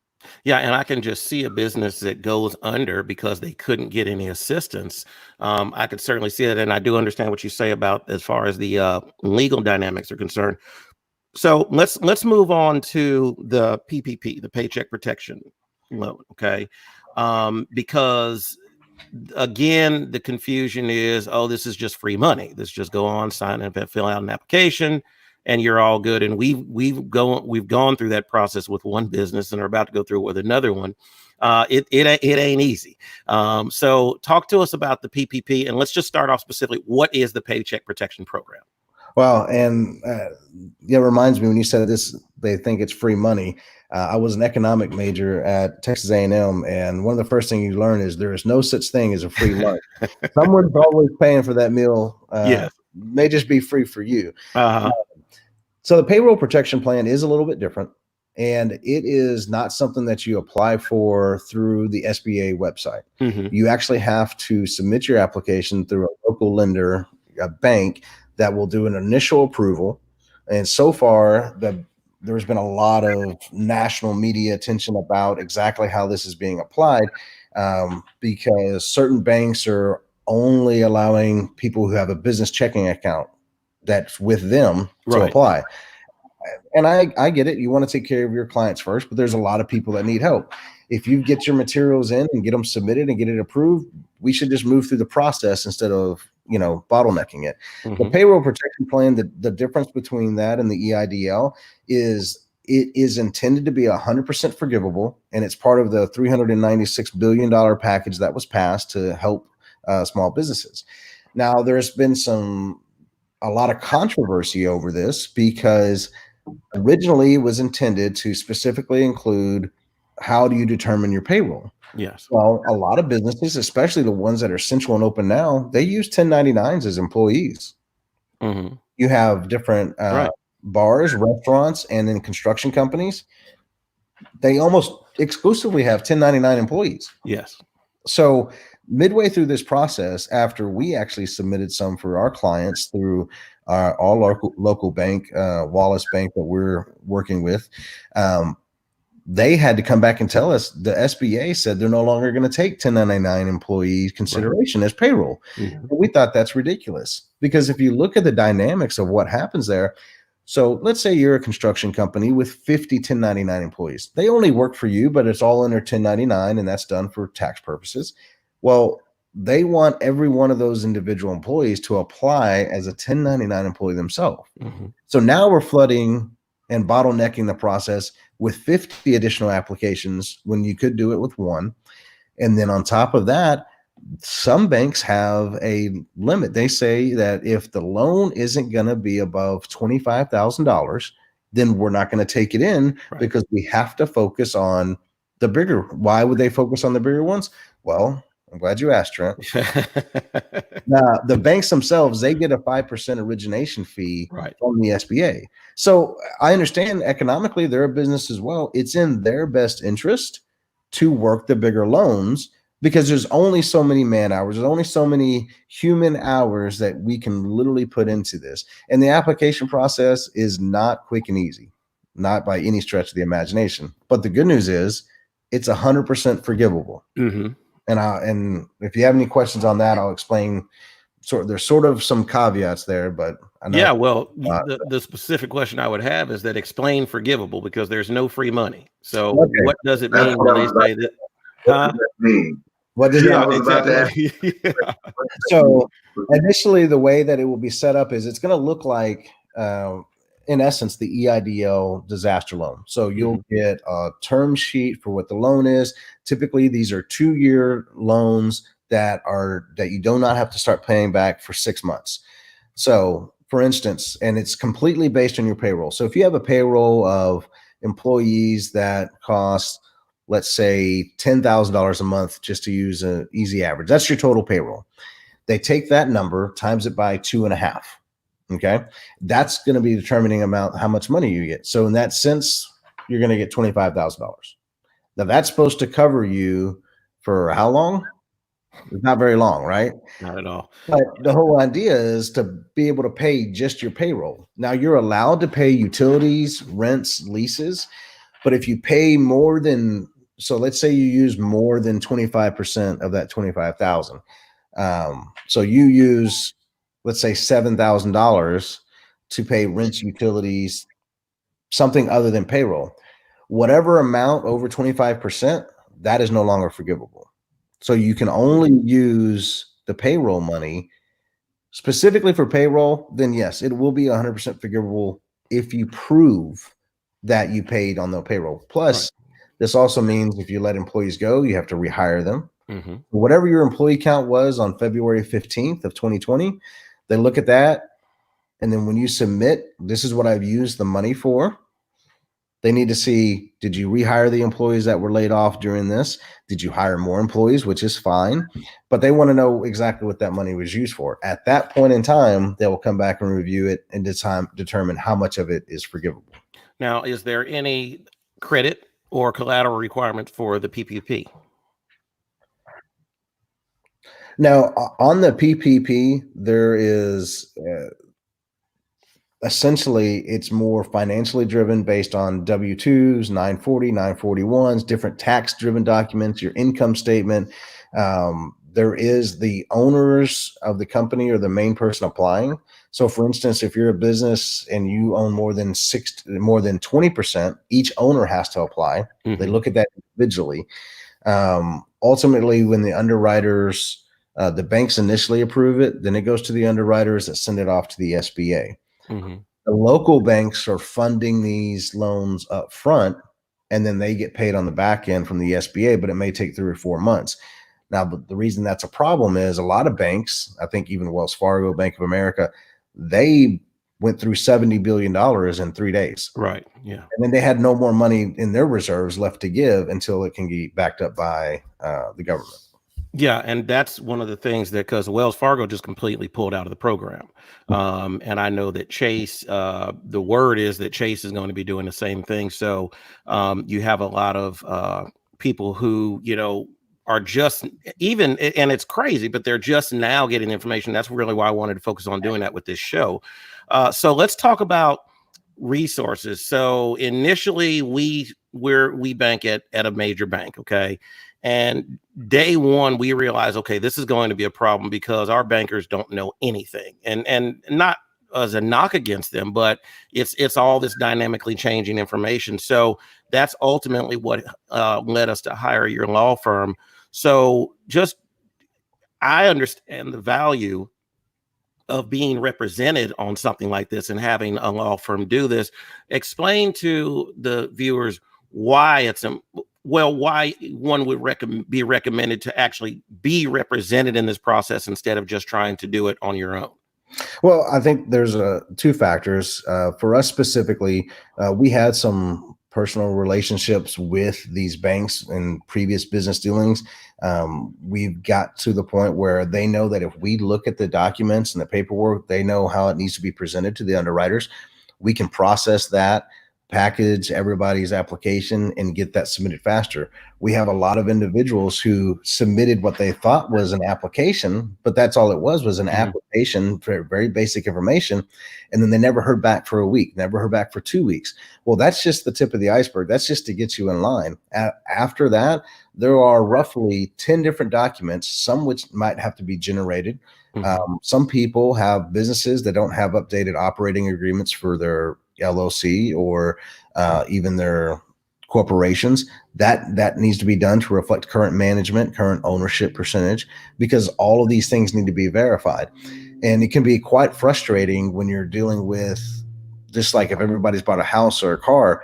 Yeah, and I can just see a business that goes under because they couldn't get any assistance. I could certainly see it, and I do understand what you say about as far as the legal dynamics are concerned. So let's move on to the PPP, the Paycheck Protection Loan, okay? Because again, the confusion is, oh, this is just free money. Let's just go on, sign up, fill out an application, and you're all good. And we've gone through that process with one business and are about to go through it with another one. It ain't easy. So talk to us about the PPP, and let's just start off specifically. What is the Paycheck Protection Program? Well, and it reminds me when you said this, they think it's free money. I was an economic major at Texas A&M, and one of the first things you learn is there is no such thing as a free lunch. Someone's always paying for that meal. May just be free for you. So the payroll protection plan is a little bit different, and it is not something that you apply for through the SBA website. You actually have to submit your application through a local lender, a bank that will do an initial approval. And so far, there's been a lot of national media attention about exactly how this is being applied, because certain banks are only allowing people who have a business checking account that's with them to apply. And I get it. You want to take care of your clients first, but there's a lot of people that need help. If you get your materials in and get them submitted and get it approved, we should just move through the process instead of, bottlenecking it. The payroll protection plan, the difference between that and the EIDL is it is intended to be 100% forgivable, and it's part of the $396 billion package that was passed to help small businesses. Now, there's been a lot of controversy over this because originally it was intended to specifically include how do you determine your payroll. Yes. Well, a lot of businesses, especially the ones that are central and open now, they use 1099s as employees. You have different bars, restaurants, and then construction companies. They almost exclusively have 1099 employees. Yes. So midway through this process, after we actually submitted some for our clients through our local bank, Wallace Bank, that we're working with, they had to come back and tell us the SBA said they're no longer going to take 1099 employee consideration as payroll. We thought that's ridiculous, because if you look at the dynamics of what happens there, so let's say you're a construction company with 50 1099 employees. They only work for you, but it's all under 1099, and that's done for tax purposes. Well, they want every one of those individual employees to apply as a 1099 employee themselves. So now we're flooding and bottlenecking the process with 50 additional applications when you could do it with one. And then on top of that, some banks have a limit. They say that if the loan isn't going to be above $25,000, then we're not going to take it in, because we have to focus on the bigger. Why would they focus on the bigger ones? Well, I'm glad you asked, Trent. Now, the banks themselves, they get a 5% origination fee from the SBA. So I understand economically they're a business as well. It's in their best interest to work the bigger loans because there's only so many man hours. There's only so many human hours that we can literally put into this. And the application process is not quick and easy, not by any stretch of the imagination. But the good news is it's 100% forgivable. Mm-hmm. And if you have any questions on that, I'll explain. There's sort of some caveats there, but I know. Yeah, well, the specific question I would have is that explain forgivable because there's no free money. So what does it mean when they say that? What does that mean? What does exactly. Yeah. So initially, the way that it will be set up is it's going to look like, in essence, the EIDL disaster loan. So you'll get a term sheet for what the loan is. Typically, these are 2-year loans that you do not have to start paying back for 6 months. So, for instance, and it's completely based on your payroll. So if you have a payroll of employees that cost, let's say, $10,000 a month, just to use an easy average, that's your total payroll. They take that number, times it by 2.5. Okay, that's going to be determining how much money you get. So in that sense, you're going to get $25,000. Now that's supposed to cover you for how long? It's not very long, right? Not at all. But the whole idea is to be able to pay just your payroll. Now you're allowed to pay utilities, rents, leases, but if you pay more than, so let's say you use more than 25% of that 25,000. So you use, let's say, $7,000 to pay rents, utilities, something other than payroll. Whatever amount over 25%, that is no longer forgivable. So you can only use the payroll money specifically for payroll. Then yes, it will be 100% forgivable if you prove that you paid on the payroll. Plus, this also means if you let employees go, you have to rehire them. Mm-hmm. Whatever your employee count was on February 15th of 2020, they look at that. And then when you submit, this is what I've used the money for. They need to see, did you rehire the employees that were laid off during this? Did you hire more employees, which is fine. But they want to know exactly what that money was used for. At that point in time, they will come back and review it and determine how much of it is forgivable. Now, is there any credit or collateral requirement for the PPP? Now, on the PPP, there is essentially it's more financially driven based on W-2s, 940, 941s, different tax-driven documents, your income statement. There is the owners of the company or the main person applying. So, for instance, if you're a business and you own more than 20%, each owner has to apply. Mm-hmm. They look at that individually. Ultimately, when the underwriters, the banks initially approve it, then it goes to the underwriters that send it off to the SBA. Mm-hmm. The local banks are funding these loans up front, and then they get paid on the back end from the SBA, but it may take 3 or 4 months. Now, but the reason that's a problem is a lot of banks, I think even Wells Fargo, Bank of America, they went through $70 billion in 3 days. Right. Yeah. And then they had no more money in their reserves left to give until it can get backed up by the government. Yeah, and that's one of the things that, because Wells Fargo just completely pulled out of the program. And I know that Chase, the word is that Chase is going to be doing the same thing. So you have a lot of people who, are just even, and it's crazy, but they're just now getting information. That's really why I wanted to focus on doing that with this show. So let's talk about resources. So initially we bank at a major bank. Okay. And day one, we realized, okay, this is going to be a problem because our bankers don't know anything, and not as a knock against them, but it's all this dynamically changing information. So that's ultimately what led us to hire your law firm. So I understand the value of being represented on something like this and having a law firm do this. Explain to the viewers why why one would be recommended to actually be represented in this process instead of just trying to do it on your own. Well, I think there's 2 factors. For us specifically, we had some personal relationships with these banks and previous business dealings, we've got to the point where they know that if we look at the documents and the paperwork, they know how it needs to be presented to the underwriters. We can process that, package everybody's application, and get that submitted faster. We have a lot of individuals who submitted what they thought was an application, but that's all it was an application for very basic information. And then they never heard back for a week, never heard back for 2 weeks. Well, that's just the tip of the iceberg. That's just to get you in line. After that, there are roughly 10 different documents, some which might have to be generated. Some people have businesses that don't have updated operating agreements for their LLC or even their corporations. That needs to be done to reflect current management, current ownership percentage, because all of these things need to be verified. And it can be quite frustrating when you're dealing with, just like if everybody's bought a house or a car,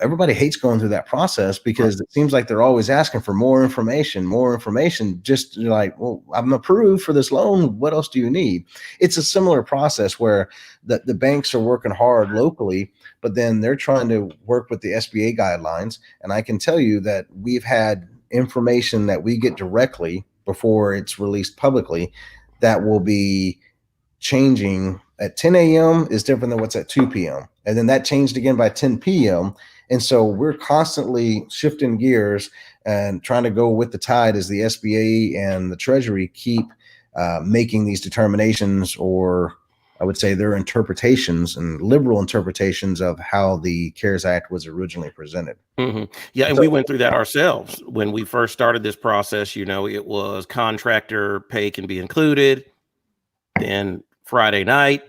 everybody hates going through that process because it seems like they're always asking for more information. Just like, well, I'm approved for this loan. What else do you need? It's a similar process where the banks are working hard locally, but then they're trying to work with the SBA guidelines. And I can tell you that we've had information that we get directly before it's released publicly that will be changing at 10 a.m. is different than what's at 2 p.m. And then that changed again by 10 p.m. And so we're constantly shifting gears and trying to go with the tide as the SBA and the Treasury keep making these determinations, or I would say their interpretations and liberal interpretations of how the CARES Act was originally presented. Yeah, and we went through that ourselves when we first started this process. You know, it was contractor pay can be included. Then Friday night,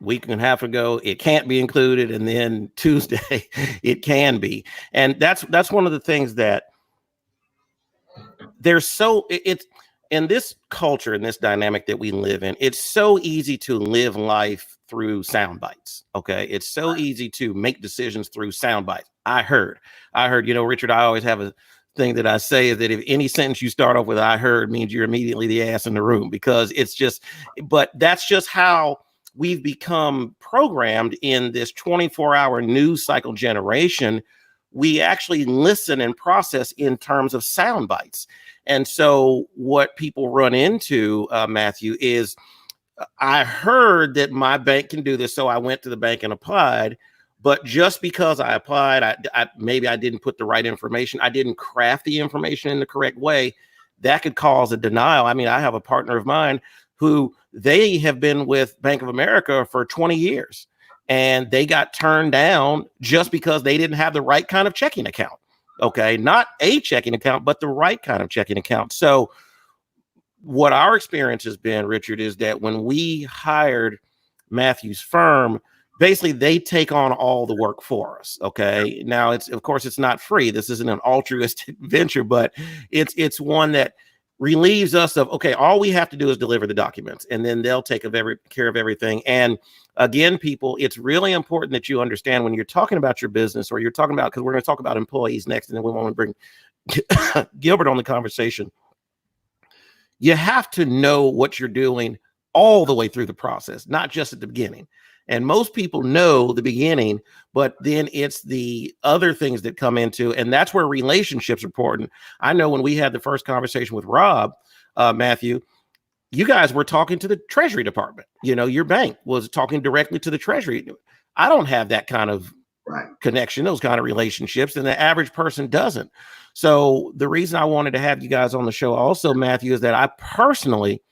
week and a half ago, it can't be included, and then Tuesday it can be. And that's one of the things that it's in this culture, in this dynamic that we live in, it's so easy to live life through sound bites. Okay, it's so easy to make decisions through sound bites. I heard, you know, Richard, I always have a thing that I say is that if any sentence you start off with "I heard" means you're immediately the ass in the room, because it's just, but that's just how we've become programmed in this 24-hour news cycle generation. We actually listen and process in terms of sound bites. And so what people run into, Matthew, is I heard that my bank can do this, so I went to the bank and applied. But just because I applied, maybe I didn't put the right information, I didn't craft the information in the correct way, that could cause a denial. I mean, I have a partner of mine who they have been with Bank of America for 20 years, and they got turned down just because they didn't have the right kind of checking account. Okay, not a checking account, but the right kind of checking account. So what our experience has been, Richard, is that when we hired Matthew's firm, basically they take on all the work for us. Okay, now of course it's not free. This isn't an altruistic venture, but it's one that relieves us of, okay, all we have to do is deliver the documents, and then they'll take care of everything. And again, people, it's really important that you understand when you're talking about your business, or you're talking about, because we're going to talk about employees next, and then we want to bring Gilbert on the conversation. You have to know what you're doing all the way through the process, not just at the beginning. And most people know the beginning, but then it's the other things that come into, and that's where relationships are important. I know when we had the first conversation with Rob, Matthew, you guys were talking to the Treasury Department. You know, your bank was talking directly to the Treasury. I don't have that kind of connection, those kind of relationships, and the average person doesn't. So the reason I wanted to have you guys on the show also, Matthew, is that I personally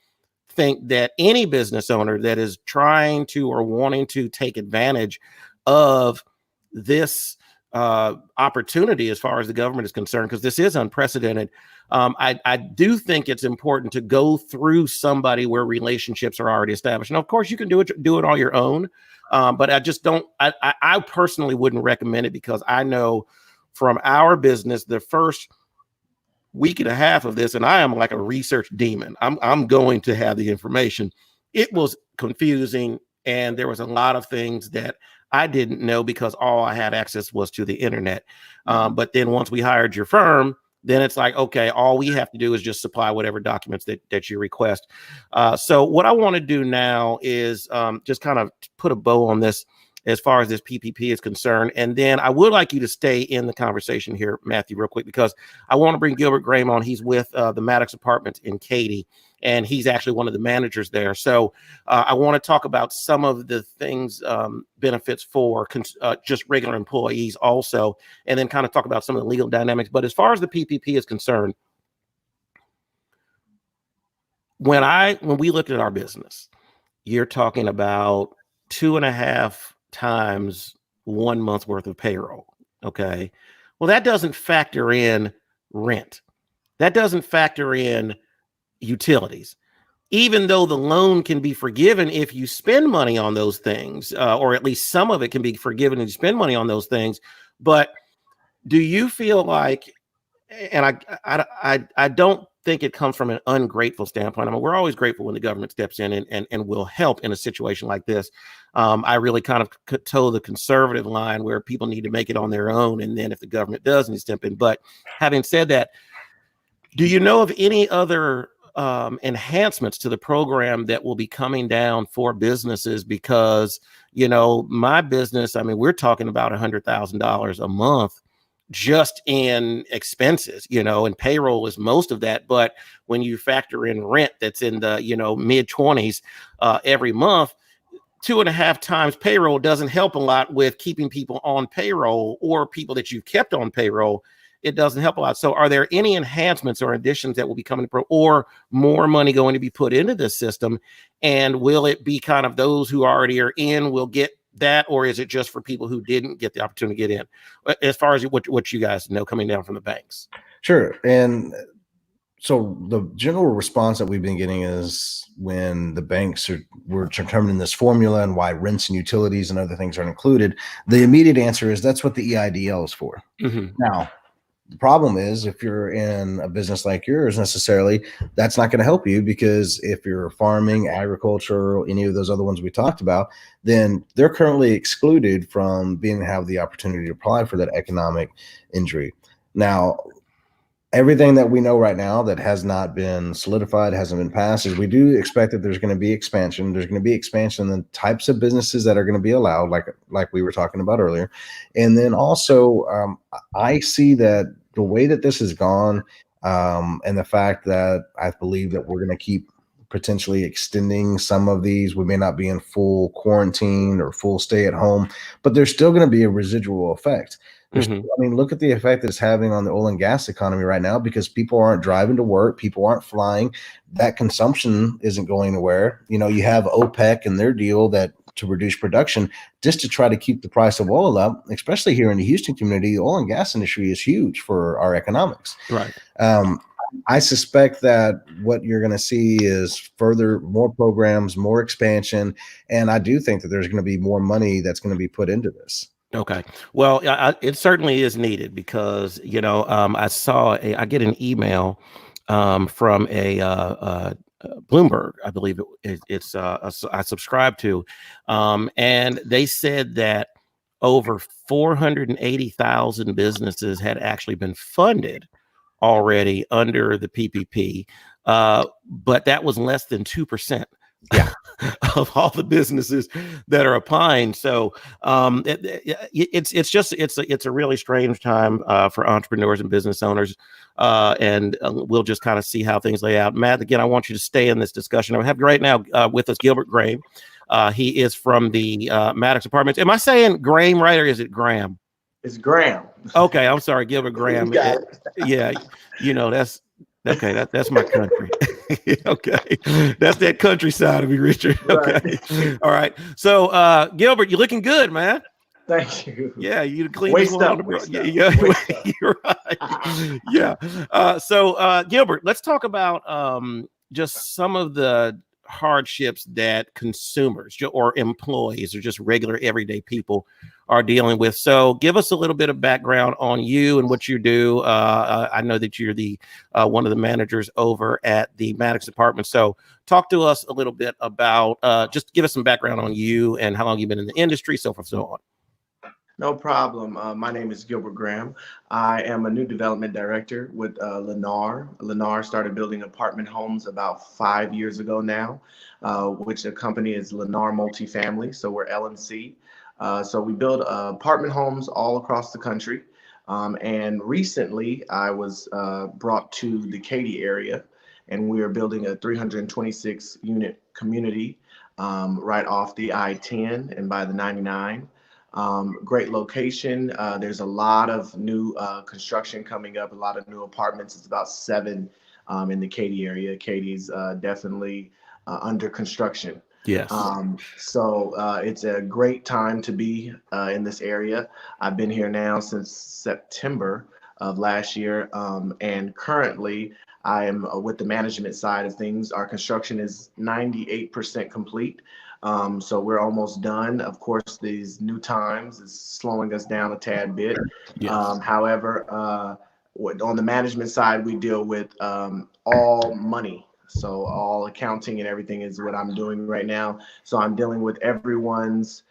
think that any business owner that is trying to or wanting to take advantage of this opportunity as far as the government is concerned, because this is unprecedented, I do think it's important to go through somebody where relationships are already established. And of course, you can do it on your own, but I just don't. I personally wouldn't recommend it, because I know from our business, the first week and a half of this, and I am like a research demon. I'm going to have the information. It was confusing, and there was a lot of things that I didn't know because all I had access was to the internet. But then once we hired your firm, then it's like, okay, all we have to do is just supply whatever documents that you request. So what I want to do now is just kind of put a bow on this as far as this PPP is concerned. And then I would like you to stay in the conversation here, Matthew, real quick, because I want to bring Gilbert Graham on. He's with the Maddox Apartments in Katy, and he's actually one of the managers there. So I want to talk about some of the things, benefits for just regular employees also, and then kind of talk about some of the legal dynamics. But as far as the PPP is concerned, when we looked at our business, you're talking about 2.5 times 1 month's worth of payroll. Okay. Well, that doesn't factor in rent. That doesn't factor in utilities, even though the loan can be forgiven if you spend money on those things, or at least some of it can be forgiven if you spend money on those things. But do you feel like, and I don't think it comes from an ungrateful standpoint. I mean, we're always grateful when the government steps in and will help in a situation like this. I really kind of toe the conservative line where people need to make it on their own, and then if the government doesn't, step in. But having said that, do you know of any other enhancements to the program that will be coming down for businesses? Because, you know, my business, I mean, we're talking about $100,000 a month just in expenses, you know, and payroll is most of that. But when you factor in rent that's in the, you know, mid 20s every month, 2.5 times payroll doesn't help a lot with keeping people on payroll, or people that you've kept on payroll. It doesn't help a lot. So are there any enhancements or additions that will be coming to or more money going to be put into this system? And will it be kind of those who already are in will get that, or is it just for people who didn't get the opportunity to get in, as far as what you guys know coming down from the banks? Sure. And so the general response that we've been getting is when the banks were determining this formula and why rents and utilities and other things aren't included, the immediate answer is that's what the EIDL is for. Mm-hmm. Now, the problem is if you're in a business like yours, necessarily, that's not going to help you, because if you're farming, agriculture, or any of those other ones we talked about, then they're currently excluded from being have the opportunity to apply for that economic injury. Now, everything that we know right now that has not been solidified, hasn't been passed, is we do expect that there's going to be expansion. There's going to be expansion in the types of businesses that are going to be allowed, like we were talking about earlier. And then also, I see that the way that this has gone, and the fact that I believe that we're going to keep potentially extending some of these. We may not be in full quarantine or full stay at home, but there's still going to be a residual effect. Mm-hmm. I mean, look at the effect that it's having on the oil and gas economy right now, because people aren't driving to work, people aren't flying. That consumption isn't going anywhere. You know, you have OPEC and their deal that to reduce production just to try to keep the price of oil up, especially here in the Houston community. The oil and gas industry is huge for our economics. Right. I suspect that what you're going to see is more programs, more expansion. And I do think that there's going to be more money that's going to be put into this. Okay. Well, it certainly is needed, because, you know, I get an email from a Bloomberg, I believe I subscribe to, and they said that over 480,000 businesses had actually been funded already under the PPP, but that was less than 2%. Yeah. Of all the businesses that are applying. So it's a really strange time for entrepreneurs and business owners, and we'll just kind of see how things lay out. Matt, again, I want you to stay in this discussion. I have right now with us Gilbert Graham. He is from the Maddox Apartments. Am I saying Graham right, or is it Graham? It's Graham. Okay, I'm sorry, Gilbert Graham. Yeah, you know, that's okay. That's my country. Okay, that's that countryside of me, Richard. Okay, right. All right. So, Gilbert, you're looking good, man. Thank you. Yeah, you clean. Waste up. Yeah, you're right. Yeah. So, Gilbert, let's talk about just some of the hardships that consumers or employees or just regular everyday people are dealing with. So give us a little bit of background on you and what you do. I know that you're the one of the managers over at the Maddox Apartments. So talk to us a little bit about, just give us some background on you and how long you've been in the industry, so forth, so on. No problem. My name is Gilbert Graham. I am a new development director with Lennar. Lennar started building apartment homes about 5 years ago now, which the company is Lennar Multifamily. So we're LNC. So we build apartment homes all across the country. And recently, I was brought to the Katy area, and we are building a 326 unit community right off the I-10 and by the 99. Great location. There's a lot of new construction coming up, a lot of new apartments. It's about 7 in the Katy area. Katy's definitely under construction. Yes. So it's a great time to be in this area. I've been here now since September of last year, and currently I am with the management side of things. Our construction is 98% complete. So we're almost done. Of course, these new times is slowing us down a tad bit. Yes. However, on the management side, we deal with all money. So all accounting and everything is what I'm doing right now. So I'm dealing with everyone's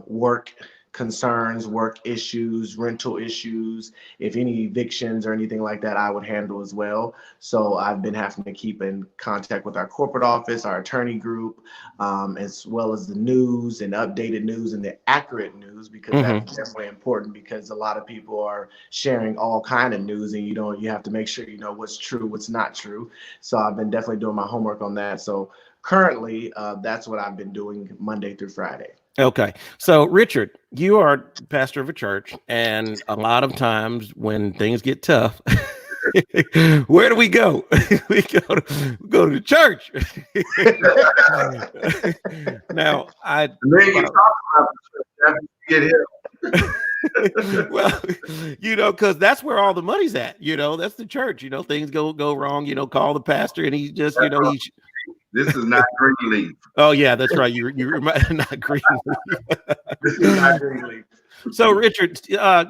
work concerns, work issues, rental issues. If any evictions or anything like that, I would handle as well. So I've been having to keep in contact with our corporate office, our attorney group, as well as the news and updated news and the accurate news, because that's definitely important, because a lot of people are sharing all kind of news, and you have to make sure you know what's true, what's not true. So I've been definitely doing my homework on that. So currently, that's what I've been doing Monday through Friday. Okay. So, Richard, you are pastor of a church, and a lot of times when things get tough, where do we go? We go to the church. Now, get here. well, because that's where all the money's at. That's the church. Things go wrong. Call the pastor, and he just, This is not Greenleaf. Oh yeah, that's right. You're not Greenleaf. This is not Greenleaf. So, Richard,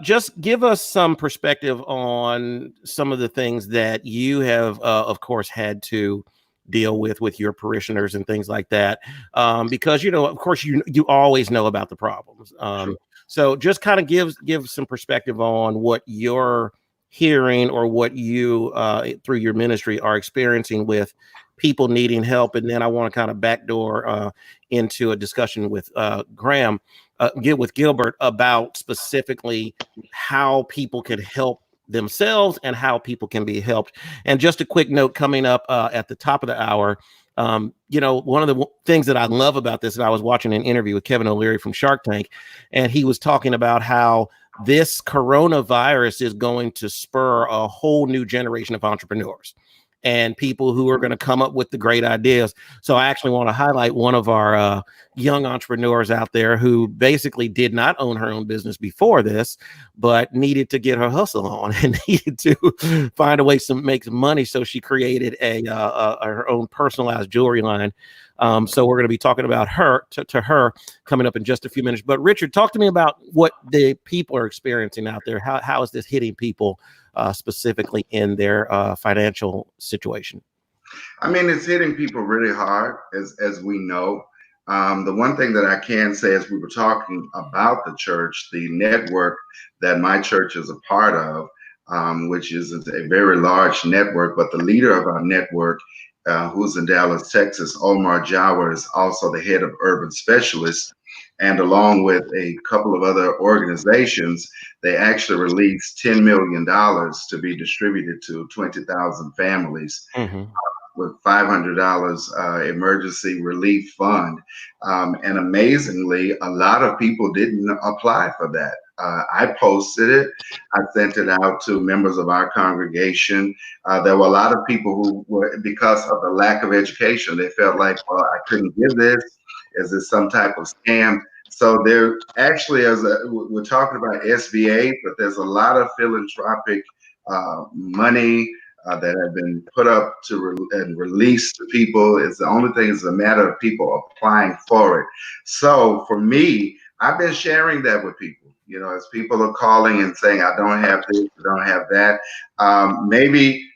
just give us some perspective on some of the things that you have, of course, had to deal with your parishioners and things like that, because of course, you always know about the problems. Sure. So, just kind of give some perspective on what you're hearing or what you, through your ministry, are experiencing with people needing help. And then I want to kind of backdoor into a discussion with Gilbert about specifically how people can help themselves and how people can be helped. And just a quick note coming up at the top of the hour. One of the things that I love about this, and I was watching an interview with Kevin O'Leary from Shark Tank, and he was talking about how this coronavirus is going to spur a whole new generation of entrepreneurs and people who are going to come up with the great ideas. So I actually want to highlight one of our young entrepreneurs out there who basically did not own her own business before this, but needed to get her hustle on and needed to find a way to make some money. So she created her own personalized jewelry line. So we're going to be talking about her to her coming up in just a few minutes. But Richard, talk to me about what the people are experiencing out there. How is this hitting people specifically in their financial situation? I mean, it's hitting people really hard, as we know. The one thing that I can say, as we were talking about the church, the network that my church is a part of, which is a very large network, but the leader of our network, who's in Dallas, Texas, Omar Jawar, is also the head of urban specialists. And along with a couple of other organizations, they actually released $10 million to be distributed to 20,000 families. With $500 emergency relief fund. And amazingly, a lot of people didn't apply for that. I posted it. I sent it out to members of our congregation. There were a lot of people who were, because of the lack of education, they felt like, well, I couldn't give this. Is this some type of scam? So there actually, we're talking about SBA, but there's a lot of philanthropic money that have been put up and released to people. It's the only thing is a matter of people applying for it. So for me, I've been sharing that with people, as people are calling and saying, I don't have this, I don't have that. Maybe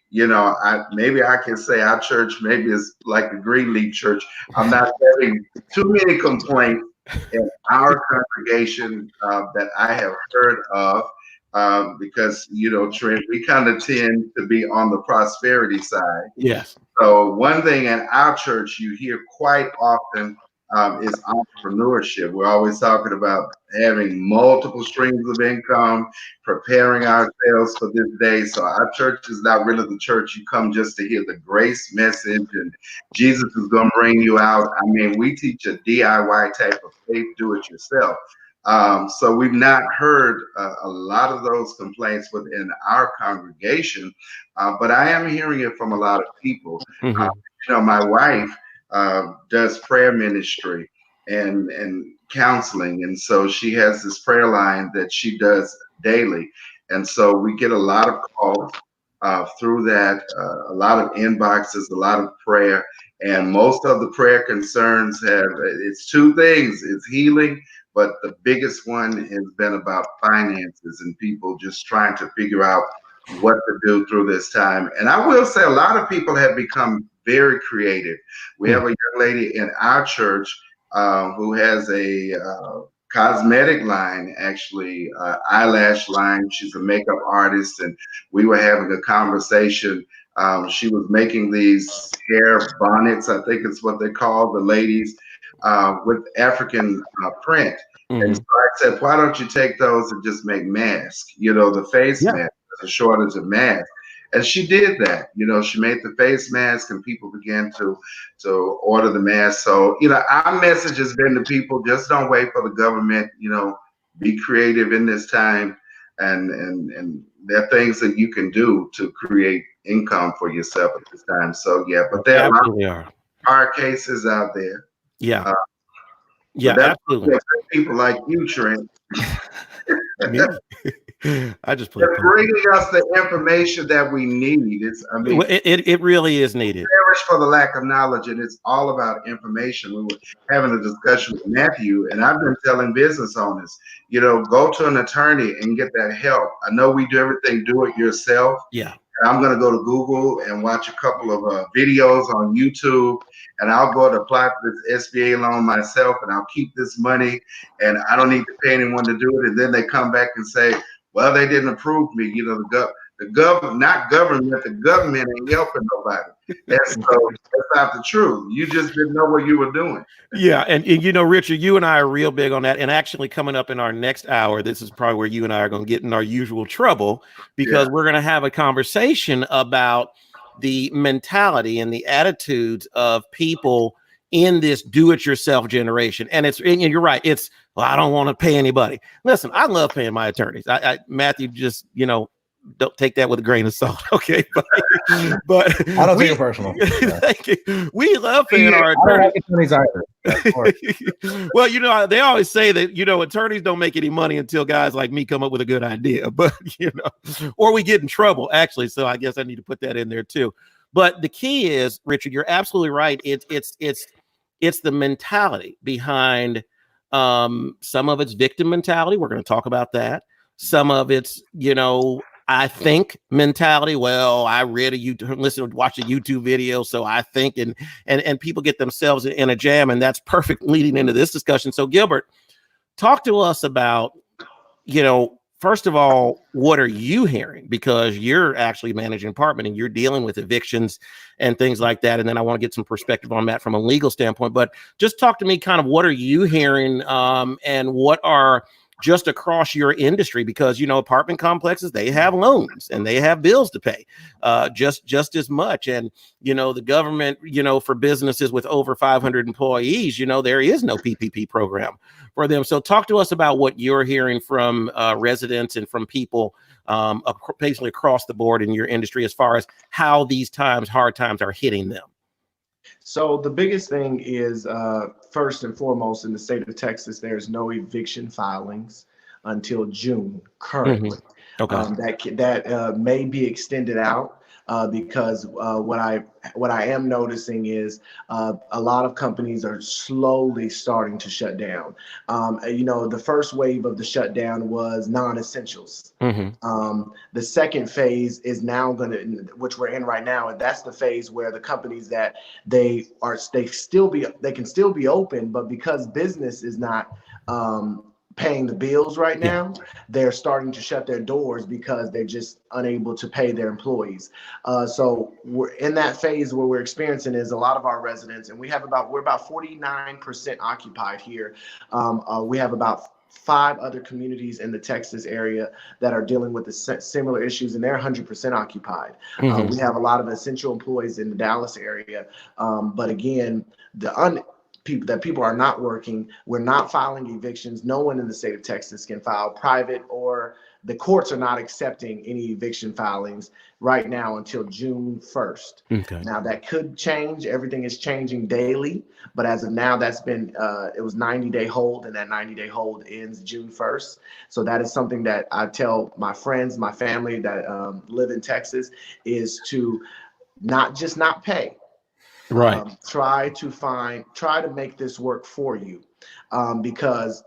I can say our church maybe is like the Greenleaf Church. I'm not having too many complaints in our congregation that I have heard of. Because Trent, we kind of tend to be on the prosperity side. Yes. So one thing in our church you hear quite often is entrepreneurship. We're always talking about having multiple streams of income, preparing ourselves for this day. So our church is not really the church you come just to hear the grace message and Jesus is going to bring you out. I mean, we teach a DIY type of faith, do it yourself. So we've not heard a lot of those complaints within our congregation, but I am hearing it from a lot of people. My wife does prayer ministry and counseling, and so she has this prayer line that she does daily, and so we get a lot of calls through that, a lot of inboxes, a lot of prayer, and most of the prayer concerns it's two things: it's healing. But the biggest one has been about finances and people just trying to figure out what to do through this time. And I will say a lot of people have become very creative. We have a young lady in our church who has a cosmetic line, actually, eyelash line. She's a makeup artist, and we were having a conversation. She was making these hair bonnets, I think it's what they call the ladies, with African print. And so I said, why don't you take those and just make masks? The face mask, there's a shortage of masks. And she did that. She made the face mask and people began to order the mask. So, our message has been to people, just don't wait for the government, be creative in this time. And there are things that you can do to create income for yourself at this time. So, yeah, but there absolutely are hard cases out there. Yeah. Absolutely. People like you, Trent. I just play. They're bringing us the information that we need. It really is needed. Perish for the lack of knowledge, and it's all about information. We were having a discussion with Matthew, and I've been telling business owners, go to an attorney and get that help. I know we do everything, do it yourself. Yeah. I'm going to go to Google and watch a couple of videos on YouTube, and I'll go to apply for this SBA loan myself, and I'll keep this money, and I don't need to pay anyone to do it. And then they come back and say, well, they didn't approve me. The government ain't helping nobody. That's not the truth. You just didn't know what you were doing. Yeah, and Richard, you and I are real big on that. And actually, coming up in our next hour, this is probably where you and I are going to get in our usual trouble, because we're going to have a conversation about the mentality and the attitudes of people in this do-it-yourself generation. And you're right. It's, well, I don't want to pay anybody. Listen, I love paying my attorneys. Matthew, just don't take that with a grain of salt, okay? But I don't take it personal. Thank you. We love paying our attorneys. Well, they always say that attorneys don't make any money until guys like me come up with a good idea, but or we get in trouble, actually. So I guess I need to put that in there too. But the key is, Richard, you're absolutely right. It's the mentality behind some of it's victim mentality. We're going to talk about that. Some of it's I think mentality. Well, I read watch a YouTube video, so I think, and people get themselves in a jam, and that's perfect leading into this discussion. So, Gilbert, talk to us about, first of all, what are you hearing? Because you're actually managing an apartment and you're dealing with evictions and things like that. And then I want to get some perspective on that from a legal standpoint. But just talk to me kind of what are you hearing and what are just across your industry, because apartment complexes, they have loans and they have bills to pay just as much. And the government, for businesses with over 500 employees, there is no PPP program for them. So talk to us about what you're hearing from residents and from people basically across the board in your industry as far as how these hard times are hitting them. So the biggest thing is, first and foremost, in the state of Texas, there's no eviction filings until June currently. Okay. That may be extended out because what I am noticing is a lot of companies are slowly starting to shut down. The first wave of the shutdown was non-essentials. The second phase is now which we're in right now, and that's the phase where the companies that they can still be open, but because business is not paying the bills right now, they're starting to shut their doors because they're just unable to pay their employees. So we're in that phase where we're experiencing is a lot of our residents, and we're about 49% occupied here. We have about 5 other communities in the Texas area that are dealing with the similar issues, and they're 100% occupied. We have a lot of essential employees in the Dallas area, but again, people are not working. We're not filing evictions. No one in the state of Texas can file private, or the courts are not accepting any eviction filings right now until June 1st. Okay. Now that could change. Everything is changing daily, but as of now, that's been it was 90-day hold, and that 90-day hold ends June 1st. So that is something that I tell my friends, my family that live in Texas, is to not pay. Right. Try to make this work for you, because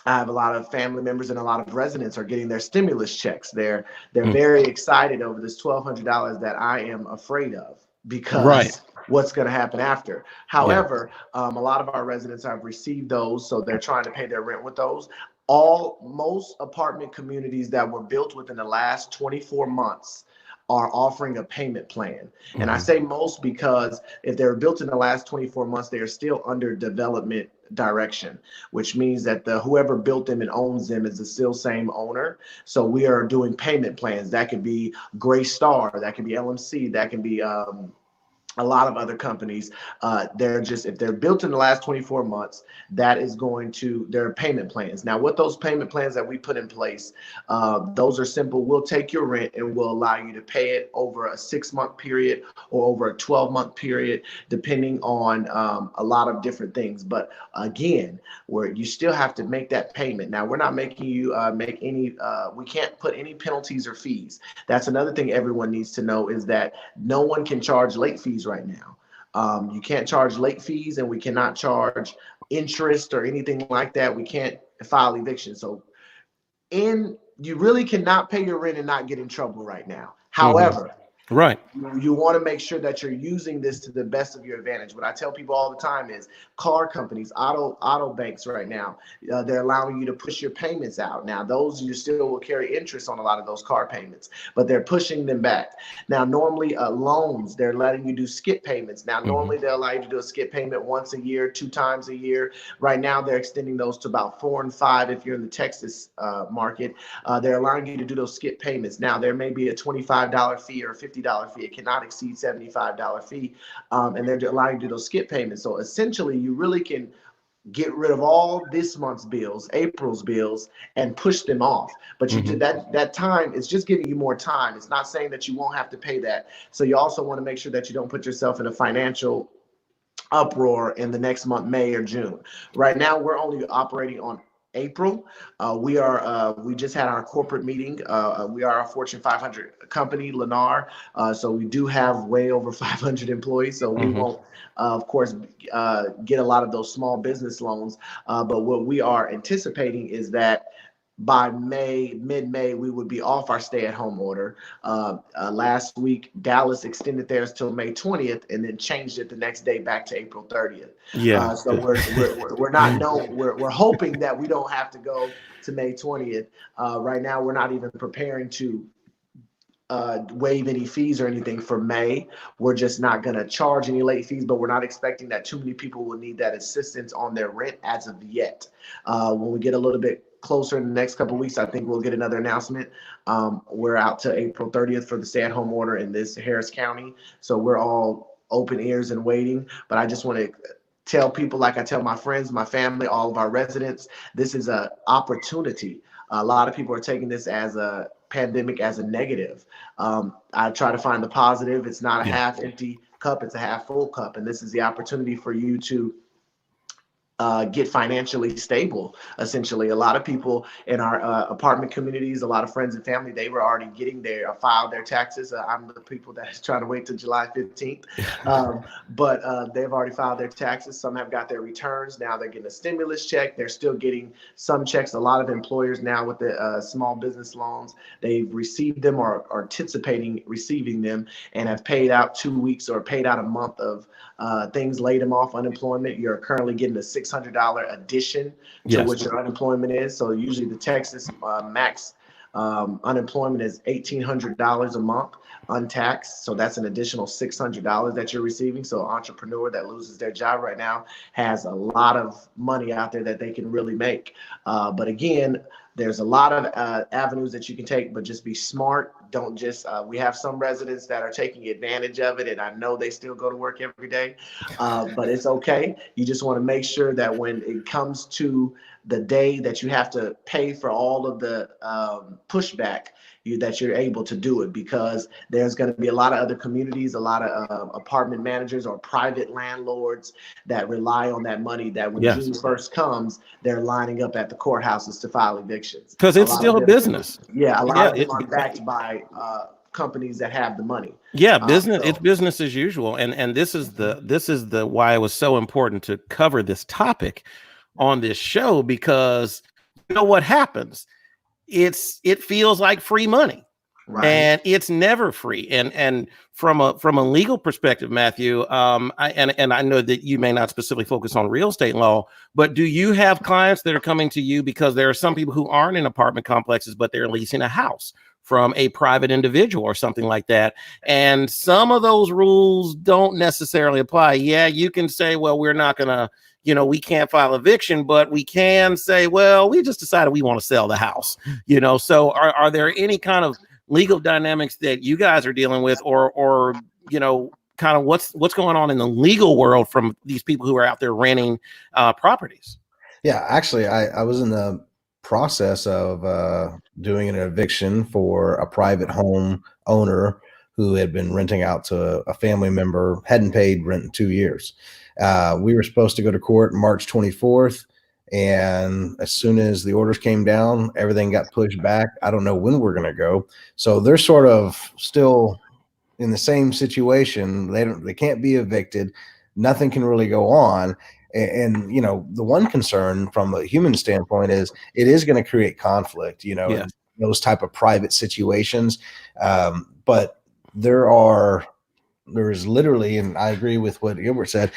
I have a lot of family members and a lot of residents are getting their stimulus checks. They're very excited over this $1,200 that I am afraid of, because what's going to happen after. However, a lot of our residents have received those, so they're trying to pay their rent with those. Most apartment communities that were built within the last 24 months are offering a payment plan. And I say most because if they're built in the last 24 months, they are still under development direction, which means that whoever built them and owns them is the still same owner. So we are doing payment plans. That could be Gray Star, that could be LMC, that can be a lot of other companies. If they're built in the last 24 months, that is their payment plans. Now, what those payment plans that we put in place, those are simple. We'll take your rent and we'll allow you to pay it over a 6-month period or over a 12-month period, depending on a lot of different things. But again, where you still have to make that payment. Now, we're not making you make any, we can't put any penalties or fees. That's another thing everyone needs to know, is that no one can charge late fees right now. You can't charge late fees, and we cannot charge interest or anything like that. We can't file eviction. So you really cannot pay your rent and not get in trouble right now. However, you want to make sure that you're using this to the best of your advantage. What I tell people all the time is car companies, auto banks right now, they're allowing you to push your payments out. Now, those you still will carry interest on a lot of those car payments, but they're pushing them back. Now, normally loans, they're letting you do skip payments. Now, normally they'll allow you to do a skip payment once a year, 2 times a year. Right now, they're extending those to about 4 and 5 if you're in the Texas market. They're allowing you to do those skip payments. Now, there may be a $25 fee or a $50 fee. It cannot exceed $75 fee, and they're allowing you to do those skip payments. So essentially, you really can get rid of all this month's bills, April's bills, and push them off. But you did that time, it's just giving you more time. It's not saying that you won't have to pay that. So you also want to make sure that you don't put yourself in a financial uproar in the next month, May or June. Right now, we're only operating on April. We just had our corporate meeting. We are a Fortune 500 company, Lennar. So we do have way over 500 employees. So we won't, of course, get a lot of those small business loans. But what we are anticipating is that by mid-May, we would be off our stay-at-home order. Last week, Dallas extended theirs till May 20th and then changed it the next day back to April 30th. Yeah. So we're hoping that we don't have to go to May 20th. Right now, we're not even preparing to waive any fees or anything for May. We're just not going to charge any late fees, but we're not expecting that too many people will need that assistance on their rent as of yet. When we get a little bit closer in the next couple of weeks, I think we'll get another announcement. We're out to April 30th for the stay-at-home order in this Harris County. So we're all open ears and waiting. But I just want to tell people, like I tell my friends, my family, all of our residents, this is an opportunity. A lot of people are taking this as a pandemic as a negative. I try to find the positive. It's not a half empty cup, it's a half full cup. And this is the opportunity for you to get financially stable. Essentially, a lot of people in our apartment communities, a lot of friends and family, they were already getting filed their taxes. I'm the people that's trying to wait till July 15th, but they've already filed their taxes. Some have got their returns. Now they're getting a stimulus check. They're still getting some checks. A lot of employers now with the small business loans, they've received them or are anticipating receiving them and have paid out 2 weeks or paid out a month of things, laid them off unemployment. You're currently getting a 6 $600 addition to Yes. what your unemployment is. So usually the Texas max unemployment is $1,800 a month untaxed. So that's an additional $600 that you're receiving. So an entrepreneur that loses their job right now has a lot of money out there that they can really make. But again, there's a lot of avenues that you can take, but just be smart. Don't just, we have some residents that are taking advantage of it, and I know they still go to work every day, but it's okay. You just want to make sure that when it comes to the day that you have to pay for all of the pushback, that you're able to do it, because there's going to be a lot of other communities, a lot of apartment managers or private landlords that rely on that money, that when June 1st comes, they're lining up at the courthouses to file evictions. Because it's still a business. Yeah, a lot of them are backed by companies that have the money. Yeah, business. It's business as usual, and this is the why it was so important to cover this topic on this show, because you know what happens. It feels like free money, right? And it's never free. And from a legal perspective, Matthew, I know that you may not specifically focus on real estate law, but do you have clients that are coming to you because there are some people who aren't in apartment complexes, but they're leasing a house from a private individual or something like that, and some of those rules don't necessarily apply? Yeah, you can say, well, we're not gonna, we can't file eviction, but we can say, well, we just decided we want to sell the house, So are there any kind of legal dynamics that you guys are dealing with, or kind of what's going on in the legal world from these people who are out there renting properties? Yeah, actually, I was in the process of doing an eviction for a private home owner who had been renting out to a family member, hadn't paid rent in 2 years. We were supposed to go to court March 24th. And as soon as the orders came down, everything got pushed back. I don't know when we're going to go. So they're sort of still in the same situation. They can't be evicted. Nothing can really go on. And the one concern from a human standpoint is it is going to create conflict, in those type of private situations. But there is literally, and I agree with what Gilbert said,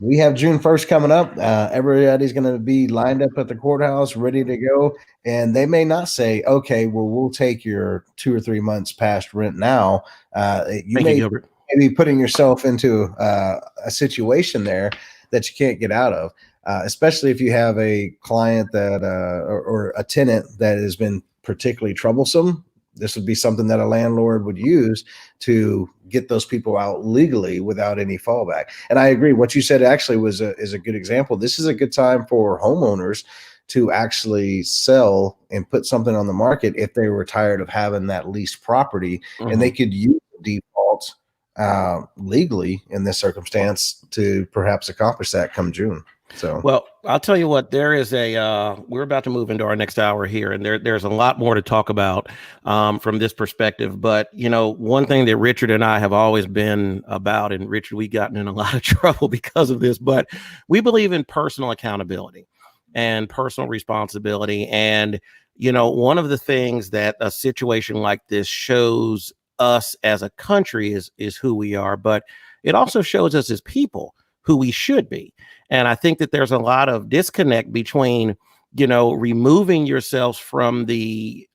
we have June 1st coming up. Everybody's going to be lined up at the courthouse, ready to go. And they may not say, okay, well, we'll take your 2 or 3 months past rent now. You may be putting yourself into a situation there that you can't get out of, especially if you have a client that or a tenant that has been particularly troublesome. This would be something that a landlord would use to get those people out legally without any fallback. And I agree. What you said actually is a good example. This is a good time for homeowners to actually sell and put something on the market if they were tired of having that leased property, and they could use the default legally in this circumstance to perhaps accomplish that come June. So, well, I'll tell you what, there is we're about to move into our next hour here, and there's a lot more to talk about from this perspective. But, one thing that Richard and I have always been about, and Richard, we've gotten in a lot of trouble because of this, but we believe in personal accountability and personal responsibility. And, one of the things that a situation like this shows us as a country is who we are, but it also shows us as people who we should be. And I think that there's a lot of disconnect between, removing yourselves from the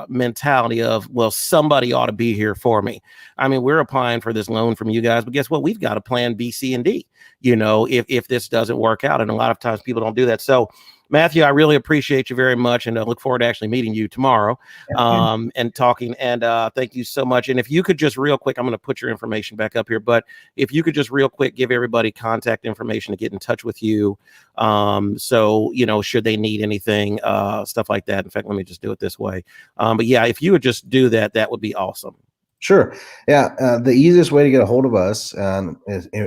mentality of, well, somebody ought to be here for me. I mean, we're applying for this loan from you guys, but guess what? We've got a plan B, C, and D, if this doesn't work out. And a lot of times people don't do that. So Matthew, I really appreciate you very much, and I look forward to actually meeting you tomorrow and talking. And thank you so much. And if you could just real quick, I'm going to put your information back up here, but if you could just real quick give everybody contact information to get in touch with you. So, should they need anything, stuff like that. In fact, let me just do it this way. But yeah, if you would just do that, that would be awesome. Sure. Yeah. The easiest way to get a hold of us,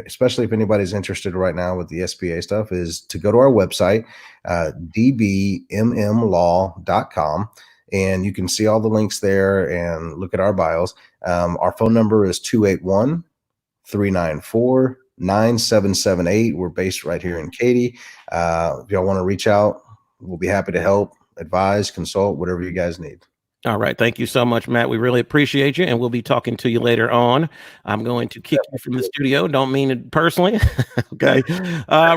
especially if anybody's interested right now with the SBA stuff, is to go to our website, dbmmlaw.com, and you can see all the links there and look at our bios. Our phone number is 281-394-9778. We're based right here in Katy. If y'all want to reach out, we'll be happy to help, advise, consult, whatever you guys need. All right. Thank you so much, Matt. We really appreciate you, and we'll be talking to you later on. I'm going to kick you from the studio. Don't mean it personally. Okay.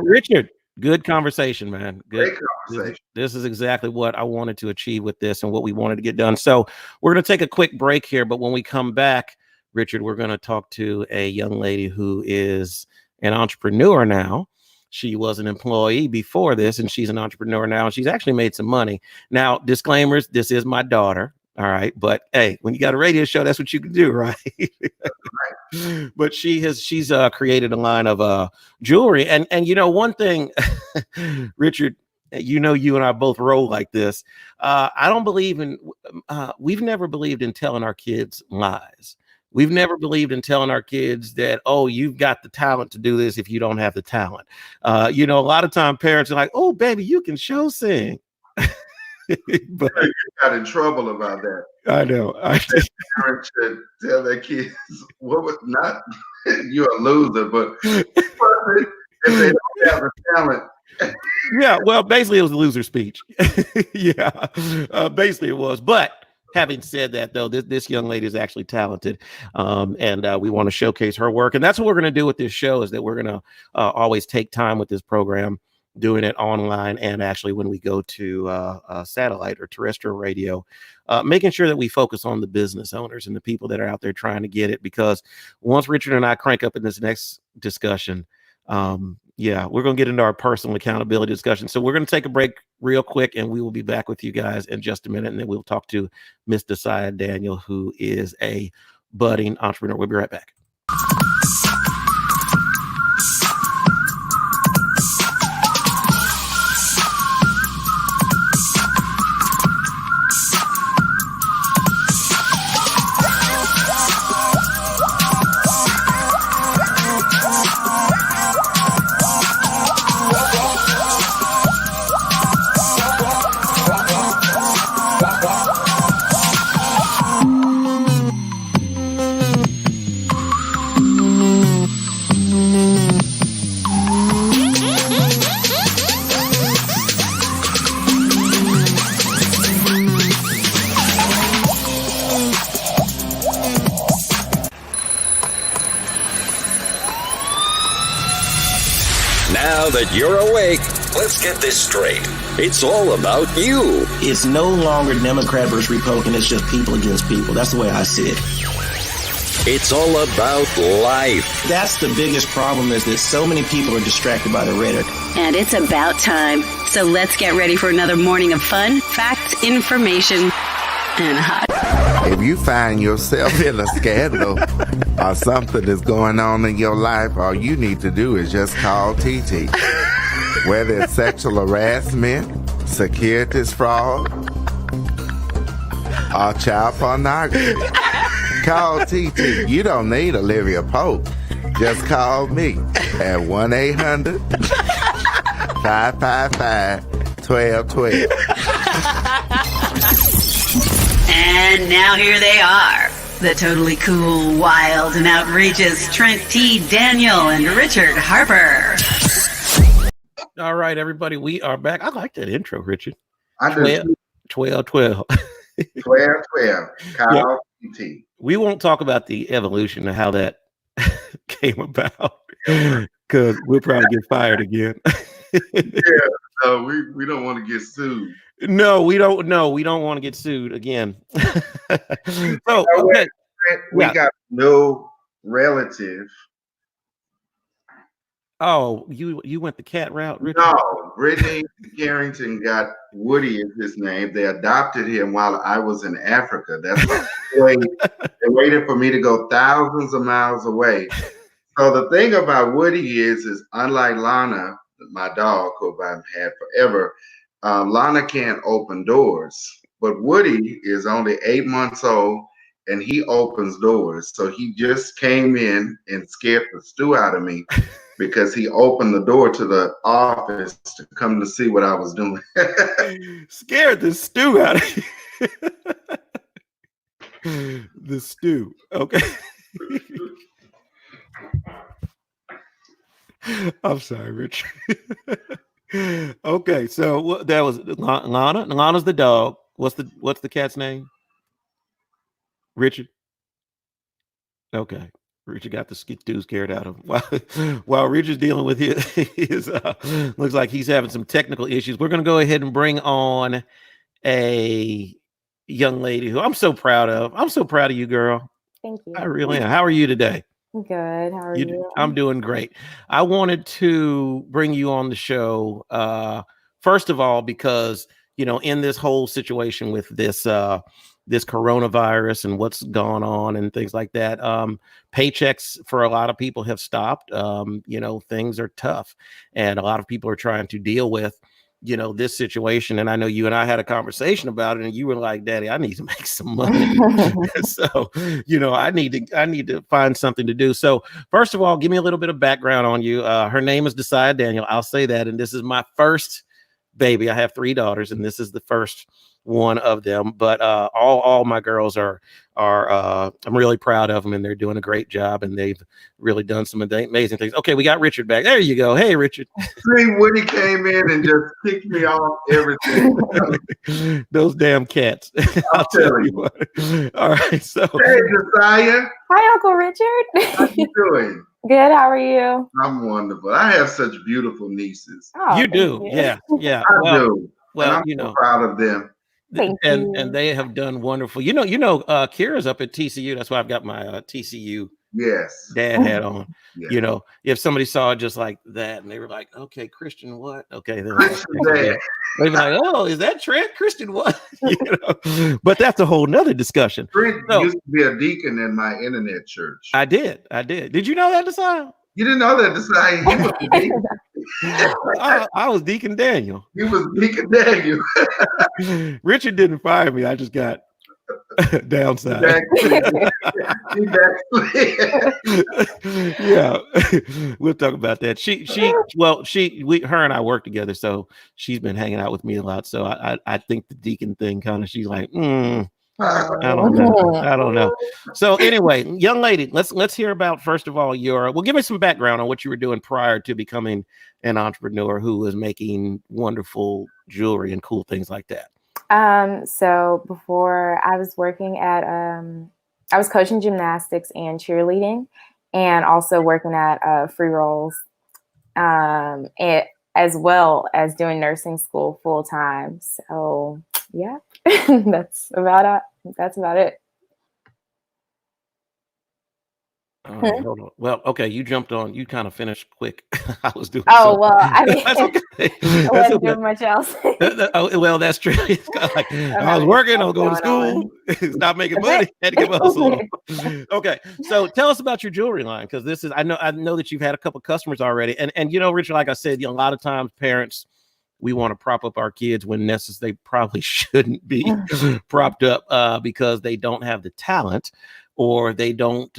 Richard, Good conversation, man. Good. Great conversation. This is exactly what I wanted to achieve with this and what we wanted to get done. So we're going to take a quick break here, but when we come back, Richard, we're going to talk to a young lady who is an entrepreneur now. She was an employee before this, and she's an entrepreneur now, and she's actually made some money. Now, disclaimers, this is my daughter. All right. But hey, when you got a radio show, that's what you can do, right? But she's created a line of jewelry. And you know, one thing, Richard, you know, you and I both roll like this. I don't believe in we've never believed in telling our kids lies. We've never believed in telling our kids that, oh, you've got the talent to do this if you don't have the talent. You know, a lot of time parents are like, oh, baby, you can show sing. But you got in trouble about that. I know. Parents should tell their kids what was not you're a loser, but if they don't have the talent. Yeah, well, basically it was a loser speech. Yeah, basically it was. But having said that, though, this young lady is actually talented, and we want to showcase her work. And that's what we're going to do with this show, is that we're going to always take time with this program, doing it online and actually when we go to satellite or terrestrial radio, making sure that we focus on the business owners and the people that are out there trying to get it. Because once Richard and I crank up in this next discussion, yeah, we're going to get into our personal accountability discussion. So we're going to take a break real quick, and we will be back with you guys in just a minute. And then we'll talk to Miss Desire Daniel, who is a budding entrepreneur. We'll be right back. Now that you're awake, let's get this straight. It's all about you. It's no longer Democrat versus Republican. It's just people against people. That's the way I see it. It's all about life. That's the biggest problem, is that so many people are distracted by the rhetoric. And it's about time. So let's get ready for another morning of fun, facts, information, and hot. If you find yourself in a scandal or something is going on in your life, all you need to do is just call TT. Whether it's sexual harassment, securities fraud, or child pornography, call TT. You don't need Olivia Pope. Just call me at 1-800-555-1212. And now here they are, the totally cool, wild, and outrageous Trent T. Daniel and Richard Harper. All right, everybody, we are back. I like that intro, Richard. I do. 12. 12. Kyle T. We won't talk about the evolution of how that came about, because we'll probably get fired again. Yeah, we don't want to get sued. No, we don't. No, we don't want to get sued again. So, okay. We got no relative. Oh, you went the cat route, Richard? No, Brittany Carrington got Woody is his name. They adopted him while I was in Africa. That's why they waited for me to go thousands of miles away. So the thing about Woody is unlike Lana, my dog, who I've had forever, Lana can't open doors, but Woody is only 8 months old and he opens doors. So he just came in and scared the stew out of me because he opened the door to the office to come to see what I was doing. Scared the stew out of you. The stew. Okay. I'm sorry, Richard. Okay, so that was Lana. Lana's the dog. What's the cat's name? Richard. Okay. Richard got the stew scared out of him. While Richard's dealing with his looks like he's having some technical issues. We're going to go ahead and bring on a young lady who I'm so proud of. I'm so proud of you, girl. Thank you. I really am. How are you today? Good. How are you? I'm doing great. I wanted to bring you on the show, first of all, because, you know, in this whole situation with this this coronavirus and what's gone on and things like that, paychecks for a lot of people have stopped. You know, things are tough, and a lot of people are trying to deal with, you know, this situation. And I know you and I had a conversation about it, and you were like, Daddy, I need to make some money. So, you know, I need to find something to do. So first of all, give me a little bit of background on you. Her name is Desire Daniel. I'll say that. And this is my first baby. I have 3 daughters, and this is the first one of them. But all my girls are I'm really proud of them, and they're doing a great job, and they've really done some amazing things. Okay, we got Richard back. There you go. Hey, Richard. See, Woody came in and just kicked me off everything. Those damn cats. I'll tell you what. All right. So hey, Josiah. Hi, Uncle Richard. How you doing? Good. How are you? I'm wonderful. I have such beautiful nieces. Oh, you do. you. Yeah. Yeah. I do. Well, and I'm you so know, proud of them. Thank you. and they have done wonderful. You know, Kira's up at TCU. That's why I've got my TCU Yes. dad hat on. Yes. You know, if somebody saw it just like that and they were like, okay, Christian what? Okay, then Christian dad. they'd be like, oh, is that Trent? Christian what? You know, but that's a whole nother discussion. Trent So, used to be a deacon in my internet church. I did. Did you know that, Desire? You didn't know that, Desire. He was a deacon. I was Deacon Daniel. He was Deacon Daniel. Richard didn't fire me. I just got downside. Yeah, we'll talk about that. Her and I work together, so she's been hanging out with me a lot. So I think the deacon thing kind of, she's like, I don't know. So anyway, young lady, let's hear about, first of all, give me some background on what you were doing prior to becoming an entrepreneur who was making wonderful jewelry and cool things like that. So before I was working at, I was coaching gymnastics and cheerleading, and also working at free rolls, as well as doing nursing school full time. So yeah, that's about it. Hold on. Well, okay, you jumped on. You kind of finished quick. I was doing. Oh, well, I mean, that's okay. I wasn't doing much else. Well, that's true. It's kind of like I was working. I was going to school. Stop making money. Had to give a hustle. Okay, so tell us about your jewelry line, because this is. I know that you've had a couple of customers already, and you know, Richard, like I said, you know, a lot of times parents, we want to prop up our kids when they probably shouldn't be propped up because they don't have the talent, or they don't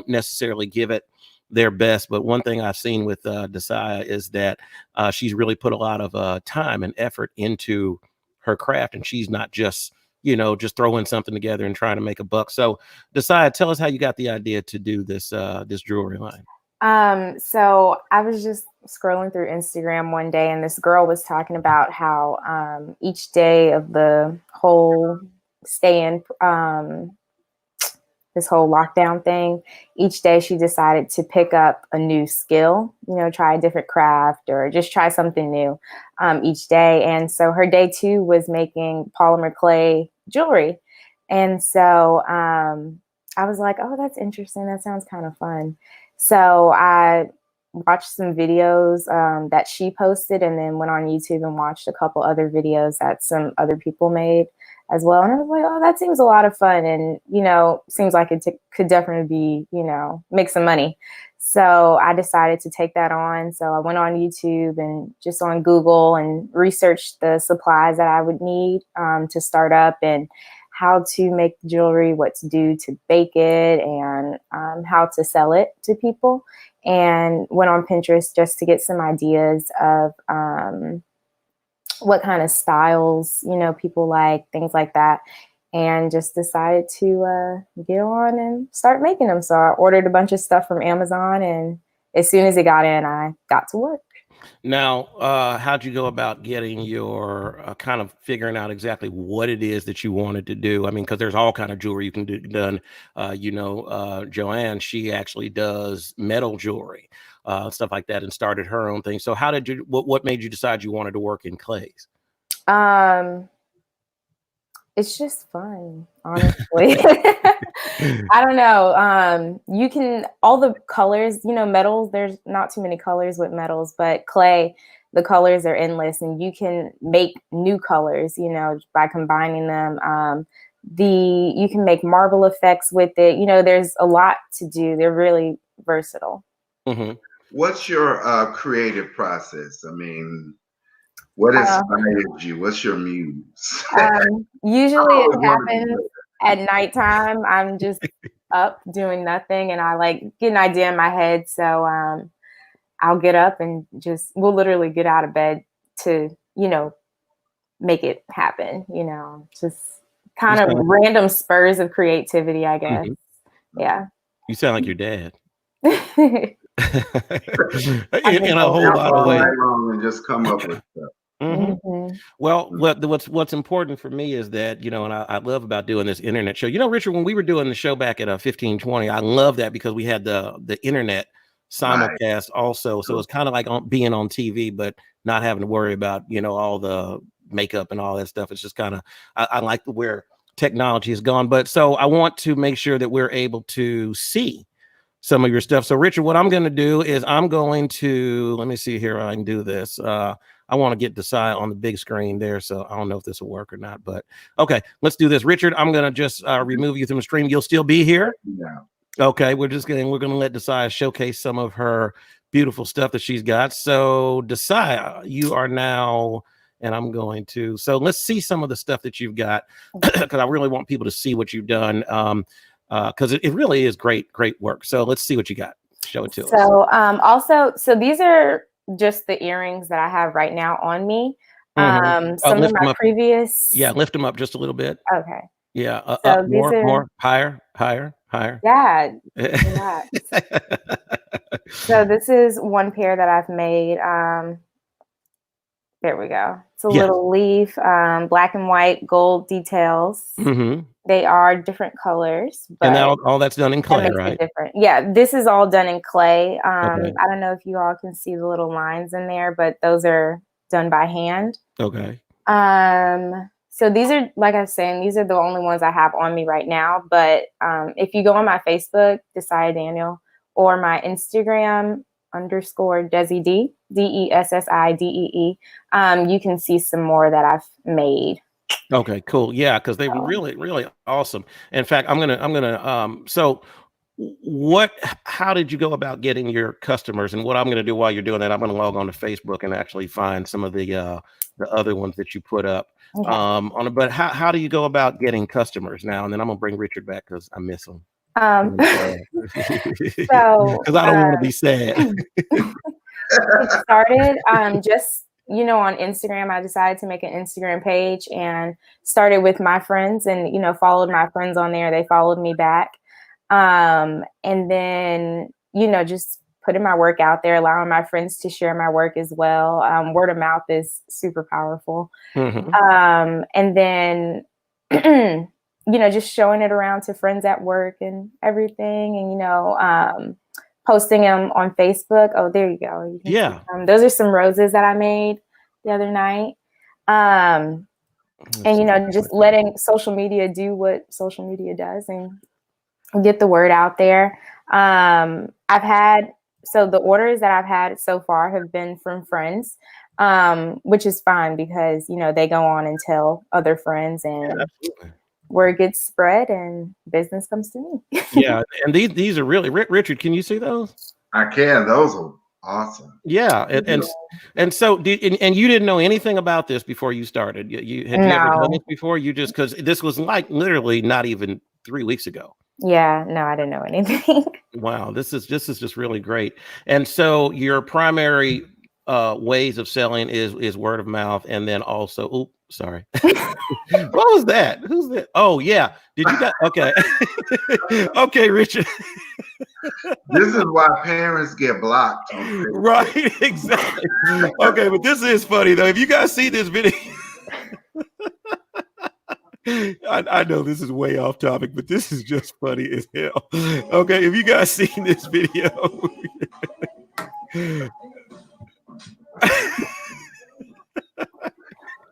necessarily give it their best. But one thing I've seen with Desire is that she's really put a lot of time and effort into her craft, and she's not just throwing something together and trying to make a buck. So Desire, tell us how you got the idea to do this jewelry line. So I was just scrolling through Instagram one day, and this girl was talking about how each day of the whole this whole lockdown thing, each day she decided to pick up a new skill, try a different craft or just try something new each day. And so her day 2 was making polymer clay jewelry. And so I was like, oh, that's interesting. That sounds kind of fun. So I watched some videos that she posted, and then went on YouTube and watched a couple other videos that some other people made as well. And I was like, oh, that seems a lot of fun. And, seems like it could definitely be, make some money. So I decided to take that on. So I went on YouTube and just on Google and researched the supplies that I would need to start up, and how to make jewelry, what to do to bake it, and how to sell it to people. And went on Pinterest just to get some ideas of what kind of styles, people like, things like that. And just decided to get on and start making them. So I ordered a bunch of stuff from Amazon, and as soon as it got in, I got to work. Now, how'd you go about getting your kind of figuring out exactly what it is that you wanted to do? I mean, because there's all kind of jewelry you can do done. Joanne, she actually does metal jewelry, stuff like that, and started her own thing. So, how did you? What made you decide you wanted to work in clays? It's just fun, honestly. I don't know. You can, all the colors, metals, there's not too many colors with metals, but clay, the colors are endless, and you can make new colors, by combining them. You can make marble effects with it. There's a lot to do. They're really versatile. Mm-hmm. What's your creative process? I mean, what inspires you? What's your muse? Usually it happens at nighttime. I'm just up doing nothing, and I like get an idea in my head. So I'll get up and we'll literally get out of bed to, make it happen, just kind of random spurs of creativity, I guess. Mm-hmm. Yeah. You sound like your dad. in a whole lot of ways. And just come up with stuff. Mm-hmm. Mm-hmm. Well, what's important for me is that, and I love about doing this internet show. Richard, when we were doing the show back at 1520, I love that because we had the internet simulcast also. So it's kind of like being on TV, but not having to worry about, all the makeup and all that stuff. It's just kind of, I like where technology has gone. But so I want to make sure that we're able to see some of your stuff. So Richard, what I'm going to do is let me see here. I can do this. I want to get Desai on the big screen there, so I don't know if this will work or not, but okay, let's do this. Richard, I'm going to just remove you from the stream. You'll still be here? Yeah. Okay, we're going to let Desai showcase some of her beautiful stuff that she's got. So Desai, you are now, and so let's see some of the stuff that you've got, because I really want people to see what you've done, because it really is great work. So let's see what you got. Show it to us. So these are just the earrings that I have right now on me. Mm-hmm. Some of my previous. Yeah, lift them up just a little bit. Okay. Yeah, up more, higher. Yeah. So this is one pair that I've made. There we go. It's a little leaf, black and white, gold details. Mm-hmm. They are different colors. But and all that's done in clay, right? Different. Yeah, this is all done in clay. Okay. I don't know if you all can see the little lines in there, but those are done by hand. Okay. So these are, like I was saying, these are the only ones I have on me right now. But if you go on my Facebook, Desai Daniel, or my Instagram _Desi D, DESSIDEE, you can see some more that I've made. Okay, cool. Yeah, because they were really, really awesome. In fact, I'm gonna so how did you go about getting your customers? And what I'm gonna do while you're doing that, I'm gonna log on to Facebook and actually find some of the other ones that you put up. Okay. But how do you go about getting customers now? And then I'm gonna bring Richard back because I miss him. So because I don't want to be sad. It started just on Instagram. I decided to make an Instagram page and started with my friends and followed my friends on there. They followed me back, and then just putting my work out there, allowing my friends to share my work as well. Word of mouth is super powerful. Mm-hmm. And then just showing it around to friends at work and everything, and posting them on Facebook. Oh, there you go. Those are some roses that I made the other night. And just letting social media do what social media does and get the word out there. The orders that I've had so far have been from friends, which is fine because they go on and tell other friends, and word gets spread and business comes to me. Yeah, and these are really Richard. Can you see those? I can. Those are awesome. Yeah, and so you didn't know anything about this before you started. You ever done this before? You just because this was like literally not even 3 weeks ago. Yeah, no, I didn't know anything. Wow, this is just really great. And so your primary ways of selling is word of mouth, and then also sorry. What was that? Who's that? Oh yeah. Did you got okay. Okay, Richard. This is why parents get blocked on Facebook. Right, exactly. Okay, but this is funny though. If you guys see this video, I know this is way off topic, but this is just funny as hell. Okay, if you guys seen this video.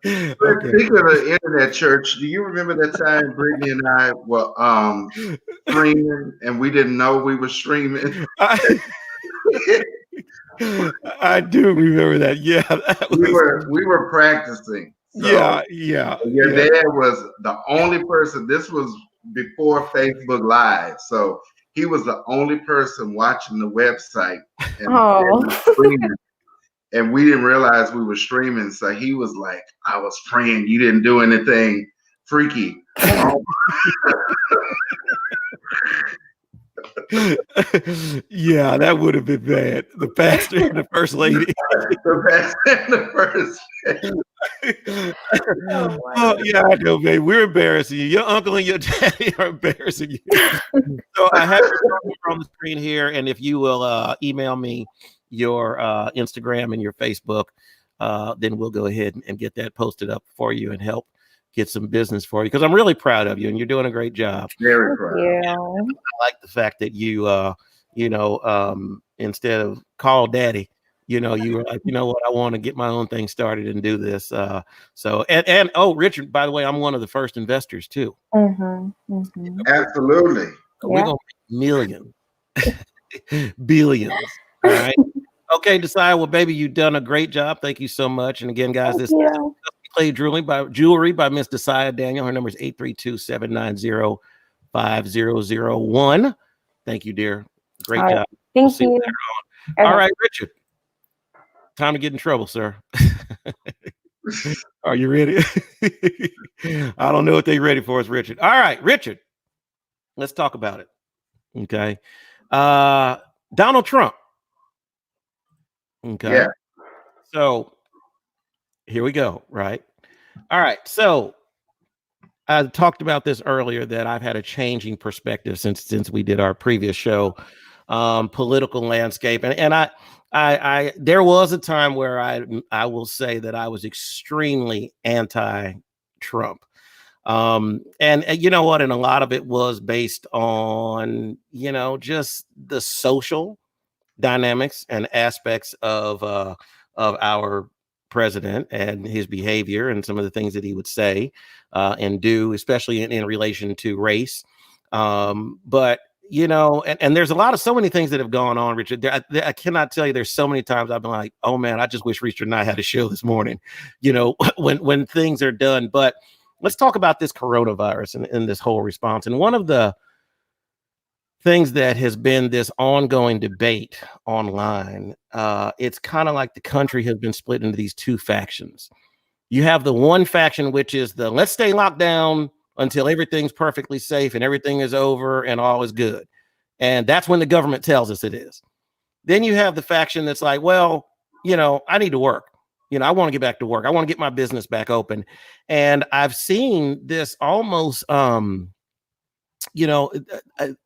Okay. Speaking of the internet church, do you remember that time Brittany and I were streaming and we didn't know we were streaming? I do remember that. Yeah, we were practicing. So yeah. Your dad was the only person. This was before Facebook Live, so he was the only person watching the website. And we didn't realize we were streaming, so he was like, "I was praying you didn't do anything freaky." Yeah, that would have been bad. The pastor and the first lady. The pastor and the first lady. Oh, yeah, I know, babe. We're embarrassing you. Your uncle and your daddy are embarrassing you. So I have your phone number on the screen here, and if you will email me your Instagram and your Facebook, then we'll go ahead and get that posted up for you and help get some business for you, because I'm really proud of you and you're doing a great job. Very proud. Yeah. I like the fact that you instead of call daddy, you were like, you know what, I want to get my own thing started and do this. So oh, Richard, by the way, I'm one of the first investors too. Absolutely. We're gonna make millions, billions. All right. Okay, Desire. Well, baby, you've done a great job. Thank you so much. And again, guys, this is Play Jewelry by Miss Desire Daniel. Her number is 832-790-5001. Thank you, dear. Great job. Thank you. All right, Richard. Time to get in trouble, sir. Are you ready? I don't know what they're ready for us, Richard. All right, Richard. Let's talk about it. Okay. Donald Trump. Okay. Yeah. So here we go. Right. All right. So I talked about this earlier, that I've had a changing perspective since we did our previous show, political landscape. And I there was a time where I will say that I was extremely anti-Trump. And you know what? And a lot of it was based on, just the social dynamics and aspects of our president and his behavior and some of the things that he would say and do, especially in relation to race. But and there's so many things that have gone on, Richard. I cannot tell you. There's so many times I've been like, oh man, I just wish Richard and I had a show this morning. When things are done. But let's talk about this coronavirus and this whole response. And one of the things that has been this ongoing debate online, it's kind of like the country has been split into these two factions. You have the one faction, which is the let's stay locked down until everything's perfectly safe and everything is over and all is good. And that's when the government tells us it is. Then you have the faction that's like, well, I need to work. I want to get back to work. I want to get my business back open. And I've seen this almost,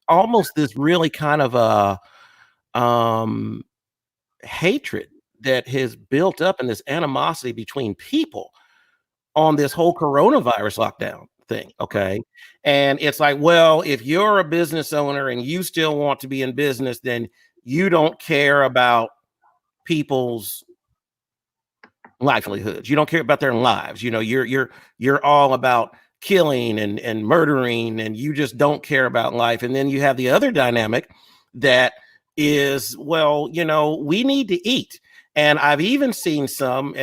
almost this really kind of a hatred that has built up and this animosity between people on this whole coronavirus lockdown thing. Okay. And it's like, well, if you're a business owner and you still want to be in business, then you don't care about people's livelihoods. You don't care about their lives. You're all about killing and murdering, and you just don't care about life. And then you have the other dynamic that is, well, we need to eat. And I've even seen some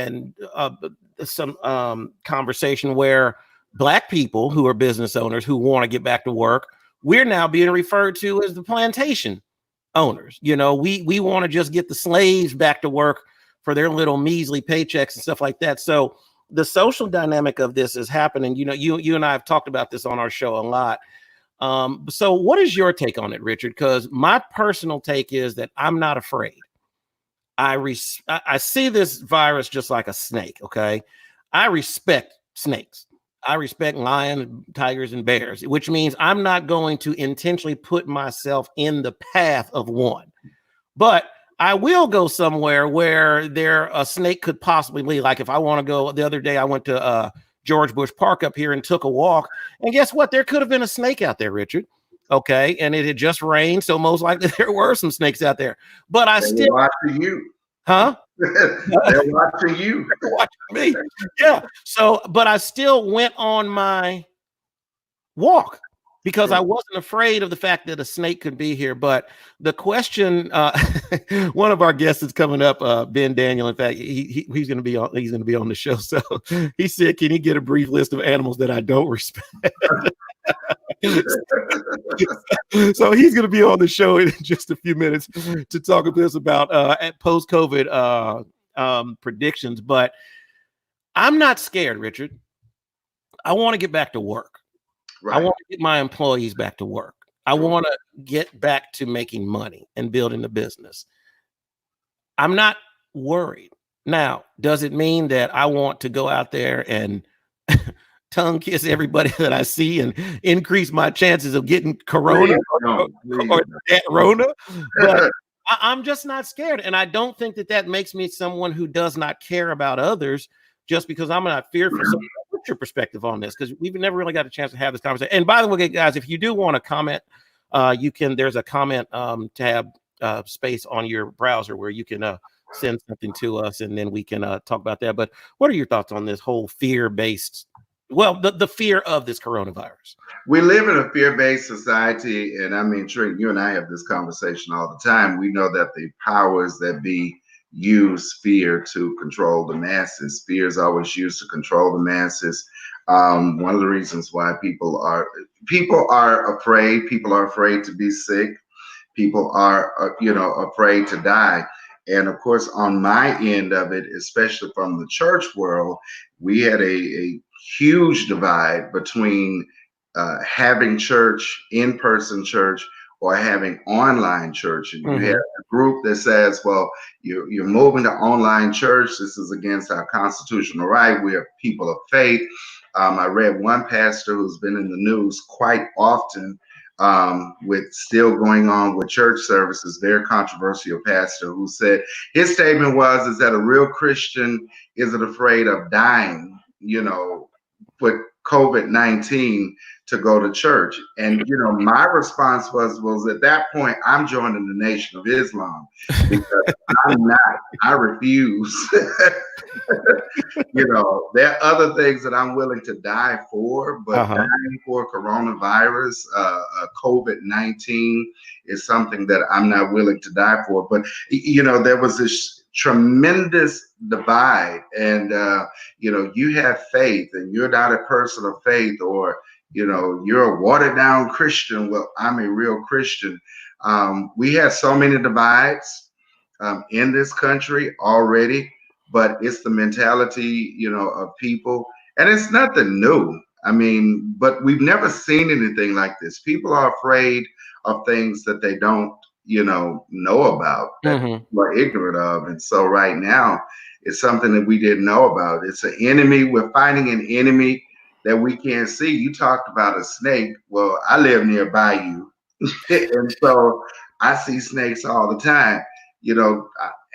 conversation where Black people who are business owners who want to get back to work, we're now being referred to as the plantation owners. We want to just get the slaves back to work for their little measly paychecks and stuff like that. So the social dynamic of this is happening. You and I have talked about this on our show a lot. So what is your take on it, Richard? Because my personal take is that I'm not afraid. I see this virus just like a snake. Okay. I respect snakes. I respect lions, tigers, and bears, which means I'm not going to intentionally put myself in the path of one. But I will go somewhere where a snake could possibly be. Like if I want to go, the other day I went to George Bush Park up here and took a walk. And guess what? There could have been a snake out there, Richard. Okay. And it had just rained. So most likely there were some snakes out there. But I still watching you. Huh? They're watching you. They're watching me. Yeah. So, but I still went on my walk because I wasn't afraid of the fact that a snake could be here. But the question, one of our guests is coming up, Ben Daniel. In fact, he's going to be on the show. So he said, "Can he get a brief list of animals that I don't respect?" So he's going to be on the show in just a few minutes to talk with us about post-COVID predictions. But I'm not scared, Richard. I want to get back to work. Right. I want to get my employees back to work. I want to get back to making money and building the business. I'm not worried. Now, does it mean that I want to go out there and tongue kiss everybody that I see and increase my chances of getting corona or Rona? But I'm just not scared. And I don't think that makes me someone who does not care about others just because I'm not fearful. So what's your perspective on this? Because we've never really got a chance to have this conversation. And by the way, guys, if you do want to comment, there's a comment tab space on your browser where you can send something to us and then we can talk about that. But what are your thoughts on this whole fear-based, the fear of this coronavirus? We live in a fear-based society. And I mean, Trent, you and I have this conversation all the time. We know that the powers that be use fear to control the masses. Fear is always used to control the masses. One of the reasons why people are afraid. People are afraid to be sick. People are, afraid to die. And of course, on my end of it, especially from the church world, we had a huge divide between having church, in-person church, or having online church. And you have a group that says, well, you're moving to online church. This is against our constitutional right. We are people of faith. I read one pastor who's been in the news quite often with still going on with church services, very controversial pastor, who said his statement is that a real Christian isn't afraid of dying, with COVID-19 to go to church. And, my response was at that point, I'm joining the Nation of Islam because I refuse. There are other things that I'm willing to die for, but dying for coronavirus, COVID-19 is something that I'm not willing to die for. But, there was this tremendous divide, and you have faith and you're not a person of faith, or you're a watered down Christian. Well, I'm a real Christian. We have so many divides in this country already, but it's the mentality of people, and it's nothing new. I mean, but we've never seen anything like this. People are afraid of things that they don't know about, that we're ignorant of. And so right now it's something that we didn't know about. It's an enemy. We're fighting an enemy that we can't see. You talked about a snake. Well, I live nearby you. And so I see snakes all the time.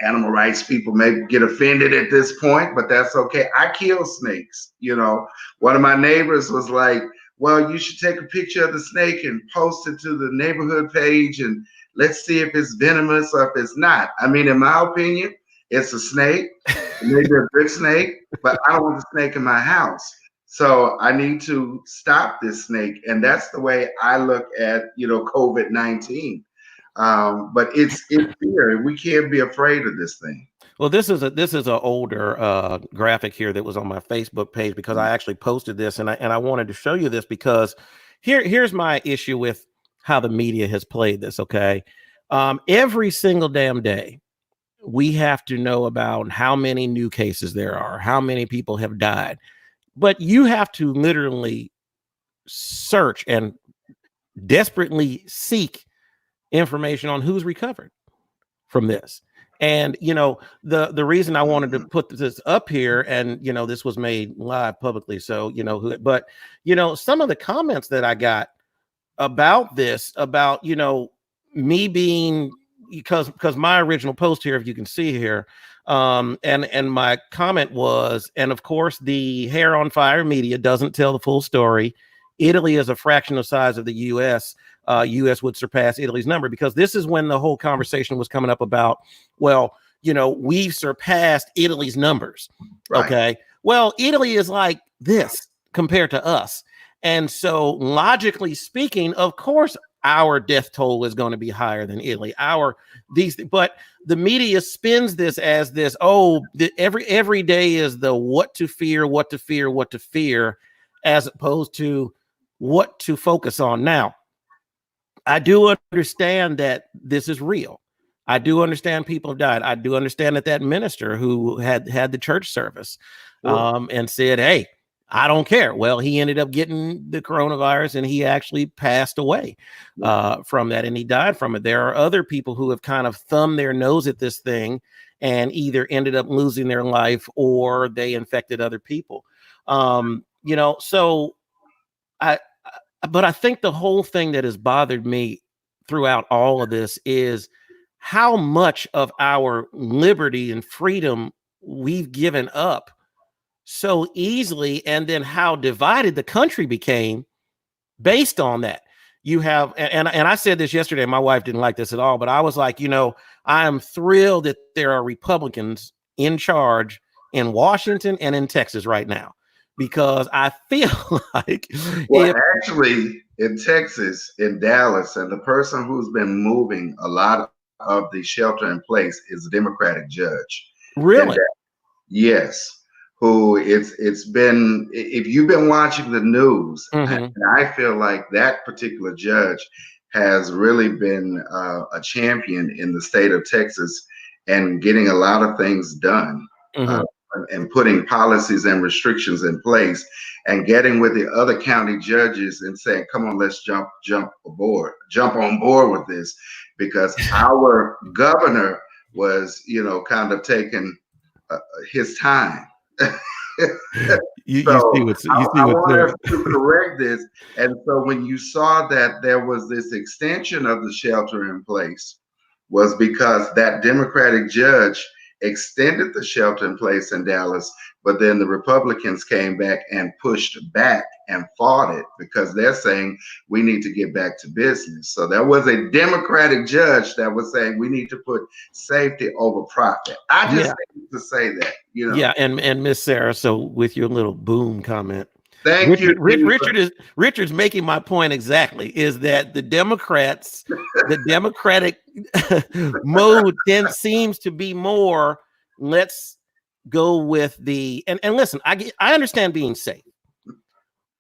Animal rights people may get offended at this point, but that's okay. I kill snakes. One of my neighbors was like, well, you should take a picture of the snake and post it to the neighborhood page and let's see if it's venomous or if it's not. I mean, in my opinion, it's a snake, maybe a big snake, but I don't want the snake in my house. So I need to stop this snake. And that's the way I look at, COVID-19. But it's fear. We can't be afraid of this thing. Well, this is an older graphic here that was on my Facebook page because I actually posted this, and I wanted to show you this because here's my issue with how the media has played this. Okay, every single damn day we have to know about how many new cases there are, how many people have died, but you have to literally search and desperately seek information on who's recovered from this. And the reason I wanted to put this up here, and this was made live publicly, so but some of the comments that I got about this, about me being, because my original post here, if you can see here, and my comment was, and of course the hair on fire media doesn't tell the full story. Italy is a fraction of size of the US. US would surpass Italy's number, because this is when the whole conversation was coming up about, well, we've surpassed Italy's numbers. Right. Okay. Well, Italy is like this compared to us. And so logically speaking, of course, our death toll is going to be higher than Italy. But the media spins this as this, every day is the what to fear, as opposed to what to focus on. Now, I do understand that this is real. I do understand people have died. I do understand that minister who had the church service and said, hey, I don't care. Well, he ended up getting the coronavirus, and he actually passed away from that, and he died from it. There are other people who have kind of thumbed their nose at this thing and either ended up losing their life or they infected other people. But I think the whole thing that has bothered me throughout all of this is how much of our liberty and freedom we've given up so easily, and then how divided the country became based on that. You have, and I said this yesterday, my wife didn't like this at all, but I was like, I am thrilled that there are Republicans in charge in Washington and in Texas right now, because I feel like actually in Texas, in Dallas, and the person who's been moving a lot of the shelter in place is a Democratic judge. Really? Yes. Who it's been, if you've been watching the news, and I feel like that particular judge has really been a champion in the state of Texas and getting a lot of things done. And putting policies and restrictions in place, and getting with the other county judges and saying, come on, let's jump on board with this, because our governor was, kind of taking his time. You see what's I want us to correct this. And so when you saw that there was this extension of the shelter in place, was because that Democratic judge extended the shelter in place in Dallas, but then the Republicans came back and pushed back and fought it, because they're saying we need to get back to business. So there was a Democratic judge that was saying we need to put safety over profit. I just need to say that, Yeah, and Miss Sarah, so with your little boom comment. Thank you. Richard's making my point exactly, is that the Democrats, the Democratic mode seems to be more, let's go with the, and listen, I understand being safe,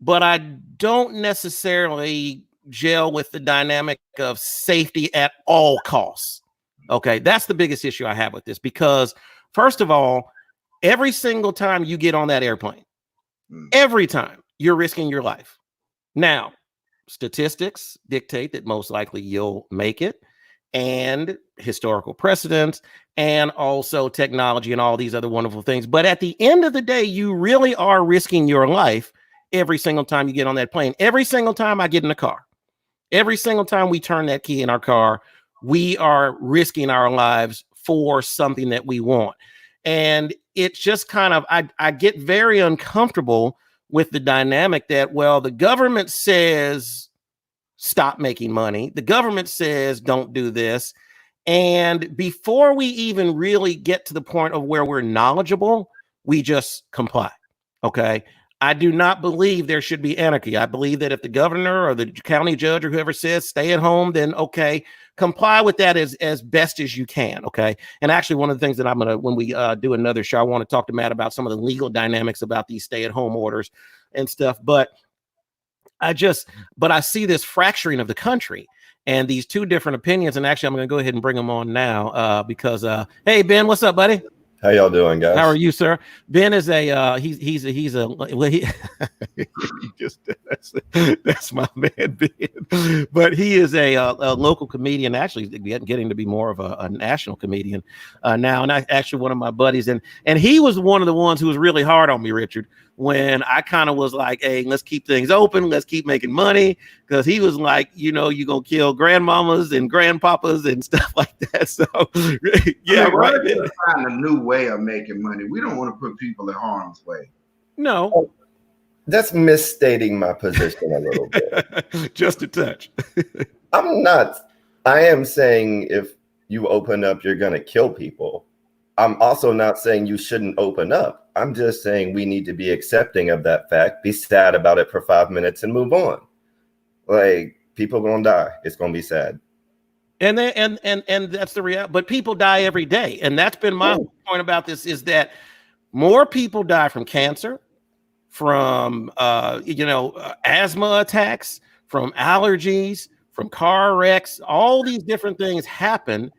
but I don't necessarily gel with the dynamic of safety at all costs. Okay, that's the biggest issue I have with this, because first of all, every single time you get on that airplane, every time you're risking your life. Now, statistics dictate that most likely you'll make it, and historical precedents, and also technology and all these other wonderful things. But at the end of the day, you really are risking your life every single time you get on that plane. Every single time I get in the car, every single time we turn that key in our car, we are risking our lives for something that we want. And it's just kind of, I get very uncomfortable with the dynamic that, well, the government says stop making money. The government says don't do this. And before we even really get to the point of where we're knowledgeable, we just comply. Okay. I do not believe there should be anarchy. I believe that if the governor or the county judge or whoever says stay at home, then okay, comply with that as best as you can. Okay. And actually, one of the things that I'm going to, when we do another show, I want to talk to Matt about some of the legal dynamics about these stay at home orders and stuff. But I see this fracturing of the country and these two different opinions. And actually, I'm going to go ahead and bring them on now because, hey, Ben, what's up, buddy? How y'all doing, guys? How are you, sir? Ben is a That's my man, Ben. But he is a local comedian, actually getting to be more of a national comedian now. And I actually one of my buddies, and he was one of the ones who was really hard on me, Richard, when I kind of was like, hey, let's keep things open, let's keep making money, because he was like, you're gonna kill grandmamas and grandpapas and stuff like that. So yeah, right. We're find a new way of making money. We don't want to put people in harm's way. No. That's misstating my position a little bit. Just a touch. I am saying if you open up, you're going to kill people. I'm also not saying you shouldn't open up. I'm just saying we need to be accepting of that fact, be sad about it for 5 minutes and move on. Like, people are going to die. It's going to be sad. And that's the reality. But people die every day. And that's been my point about this, is that more people die from cancer, from asthma attacks, from allergies, from car wrecks. All these different things happen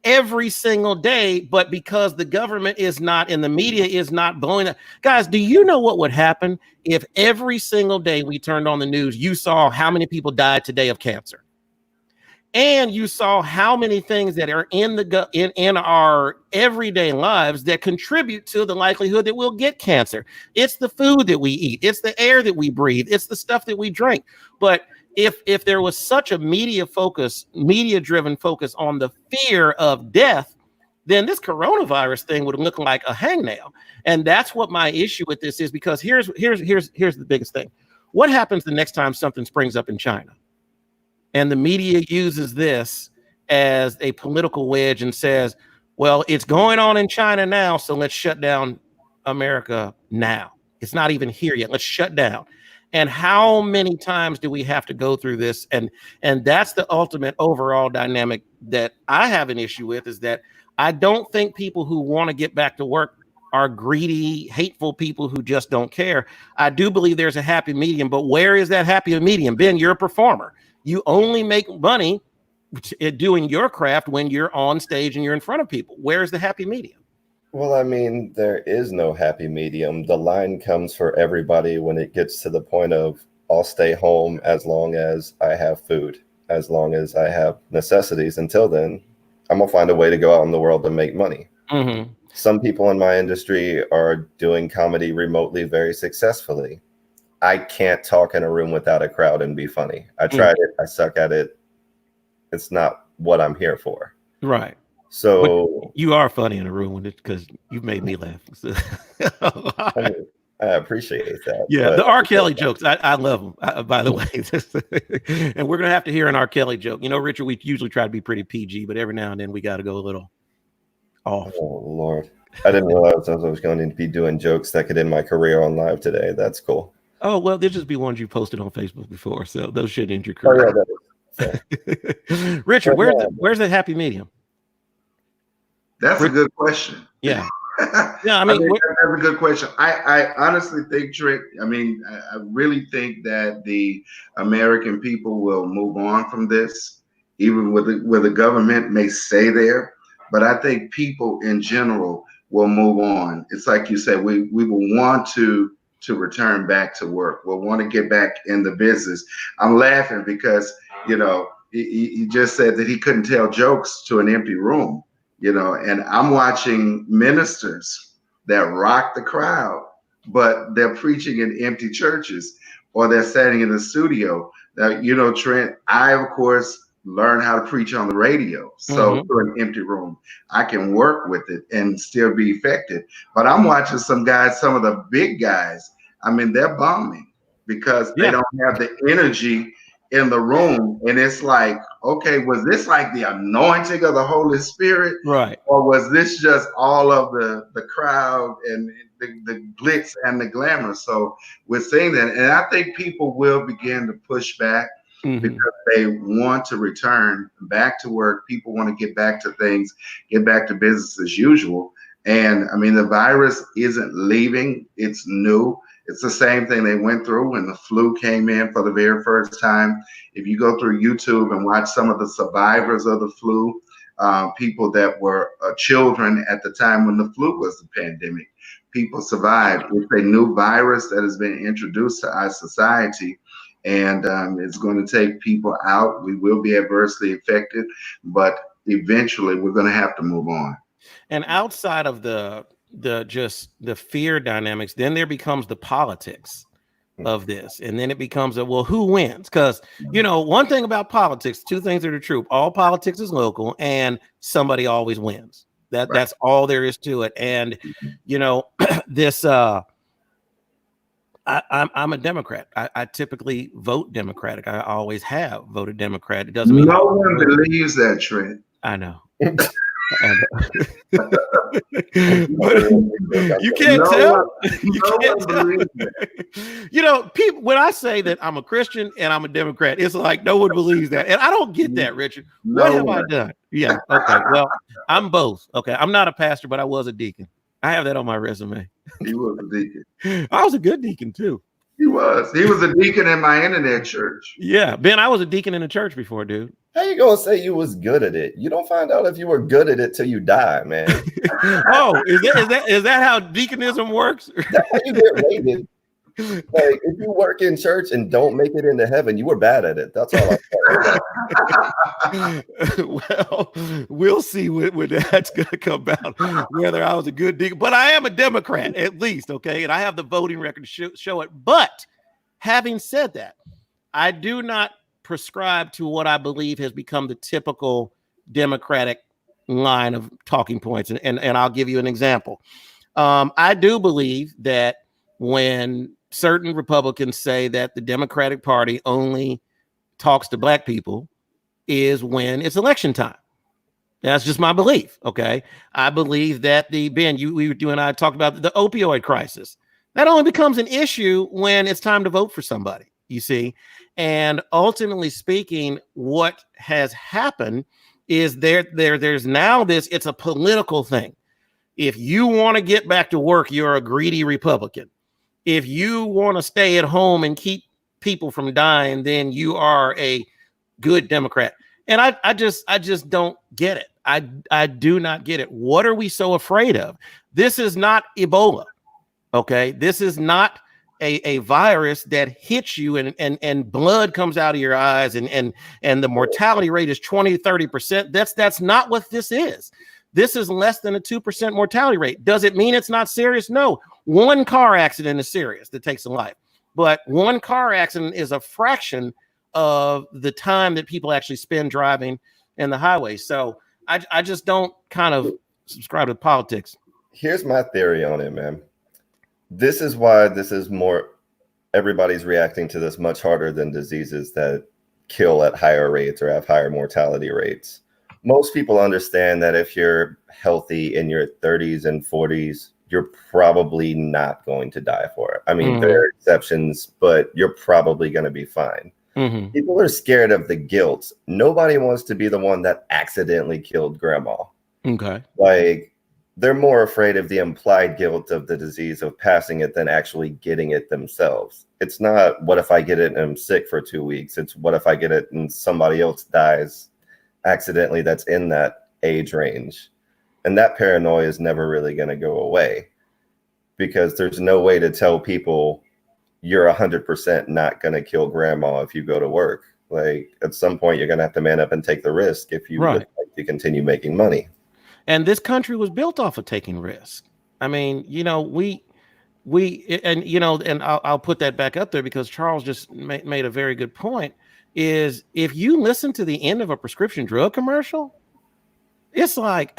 every single day, but because the government is not, and the media is not blowing up. Guys, do you know what would happen if every single day we turned on the news, you saw how many people died today of cancer? And you saw how many things that are in our everyday lives that contribute to the likelihood that we'll get cancer. It's the food that we eat. It's the air that we breathe. It's the stuff that we drink. But if there was such a media-driven focus on the fear of death, then this coronavirus thing would look like a hangnail. And that's what my issue with this is, because here's the biggest thing. What happens the next time something springs up in China? And the media uses this as a political wedge and says, well, it's going on in China now, so let's shut down America now. It's not even here yet. Let's shut down. And how many times do we have to go through this? And that's the ultimate overall dynamic that I have an issue with, is that I don't think people who want to get back to work are greedy, hateful people who just don't care. I do believe there's a happy medium, but where is that happy medium? Ben, you're a performer. You only make money doing your craft when you're on stage and you're in front of people. Where's the happy medium? Well, I mean, there is no happy medium. The line comes for everybody when it gets to the point of, I'll stay home as long as I have food, as long as I have necessities. Until then, I'm going to find a way to go out in the world to make money. Mm-hmm. Some people in my industry are doing comedy remotely very successfully. I can't talk in a room without a crowd and be funny. I tried it. I suck at it. It's not what I'm here for. Right. So but you are funny in a room because you've made me laugh. I appreciate that. Yeah, the R. Kelly jokes, I love them, by the way. And we're going to have to hear an R. Kelly joke. Richard, we usually try to be pretty PG, but every now and then we got to go a little off. Oh, Lord. I didn't realize I was going to be doing jokes that could end my career on live today. That's cool. Oh, well, there'll just be ones you posted on Facebook before, so those should end your career. Oh, yeah, Richard, where's the happy medium? That's a good question. Yeah. Yeah, I mean that's a good question. I honestly think, Trick, I really think that the American people will move on from this, even where the government may stay there. But I think people in general will move on. It's like you said, we will want to return back to work. We'll want to get back in the business. I'm laughing because, he just said that he couldn't tell jokes to an empty room, and I'm watching ministers that rock the crowd, but they're preaching in empty churches, or they're standing in the studio. Now, Trent, I, of course, learn how to preach on the radio. So to an empty room, I can work with it and still be effective. But I'm watching some of the big guys, they're bombing because they don't have the energy in the room. And it's like, okay, was this like the anointing of the Holy Spirit? Right. Or was this just all of the crowd and the glitz and the glamour? So we're seeing that. And I think people will begin to push back. Because they want to return back to work. People want to get back to things, get back to business as usual. And the virus isn't leaving. It's new. It's the same thing they went through when the flu came in for the very first time. If you go through YouTube and watch some of the survivors of the flu, people that were children at the time when the flu was the pandemic, people survive. It's a new virus that has been introduced to our society, and it's going to take people out. We will be adversely affected, but eventually we're going to have to move on. And outside of the just the fear dynamics, then there becomes the politics of this, and then it becomes well, who wins? Because one thing about politics, two things that are true: all politics is local, and somebody always wins. That's all there is to it. And this I'm a Democrat. I typically vote Democratic. I always have voted Democrat. It doesn't mean no one believes that, Trent. I know. You can't tell. People, when I say that I'm a Christian and I'm a Democrat, it's like no one believes that. And I don't get that, Richard. What have I done? Yeah. Okay. Well, I'm both. Okay. I'm not a pastor, but I was a deacon. I have that on my resume. He was a deacon. I was a good deacon too. He was a deacon in my internet church. Yeah, Ben, I was a deacon in the church before, dude. How you gonna say you was good at it? You don't find out if you were good at it till you die, man. Oh, is that how deaconism works? That's how you get rated. Like if you work in church and don't make it into heaven, you were bad at it. That's all I'm saying. Well, we'll see when that's gonna come out, whether I was a good deacon, but I am a Democrat at least, okay, and I have the voting record to show it. But having said that, I do not prescribe to what I believe has become the typical Democratic line of talking points, and I'll give you an example. I do believe that when certain Republicans say that the Democratic Party only talks to black people is when it's election time. That's just my belief. Okay. I believe that Ben, you and I talked about the opioid crisis. That only becomes an issue when it's time to vote for somebody, you see. And ultimately speaking, what has happened is there's now it's a political thing. If you want to get back to work, you're a greedy Republican. If you want to stay at home and keep people from dying, then you are a good Democrat. And I just don't get it. I do not get it. What are we so afraid of? This is not Ebola. Okay. This is not a virus that hits you and blood comes out of your eyes and the mortality rate is 20-30%. That's not what this is. This is less than a 2% mortality rate. Does it mean it's not serious? No. One car accident is serious that takes a life, but one car accident is a fraction of the time that people actually spend driving in the highway. So I just don't kind of subscribe to politics. Here's my theory on it, man. This is why this is more, everybody's reacting to this much harder than diseases that kill at higher rates or have higher mortality rates. Most people understand that if you're healthy in your 30s and 40s, you're probably not going to die for it. I mean, there are exceptions, but you're probably going to be fine. Mm-hmm. People are scared of the guilt. Nobody wants to be the one that accidentally killed grandma. Okay. Like, they're more afraid of the implied guilt of the disease of passing it than actually getting it themselves. It's not, what if I get it and I'm sick for 2 weeks? It's what if I get it and somebody else dies accidentally that's in that age range. And that paranoia is never really going to go away, because there's no way to tell people you're 100% not going to kill grandma if you go to work. Like, at some point, you're going to have to man up and take the risk if you would like to continue making money. And this country was built off of taking risk. I mean, and I'll put that back up there because Charles just made a very good point. Is if you listen to the end of a prescription drug commercial, it's like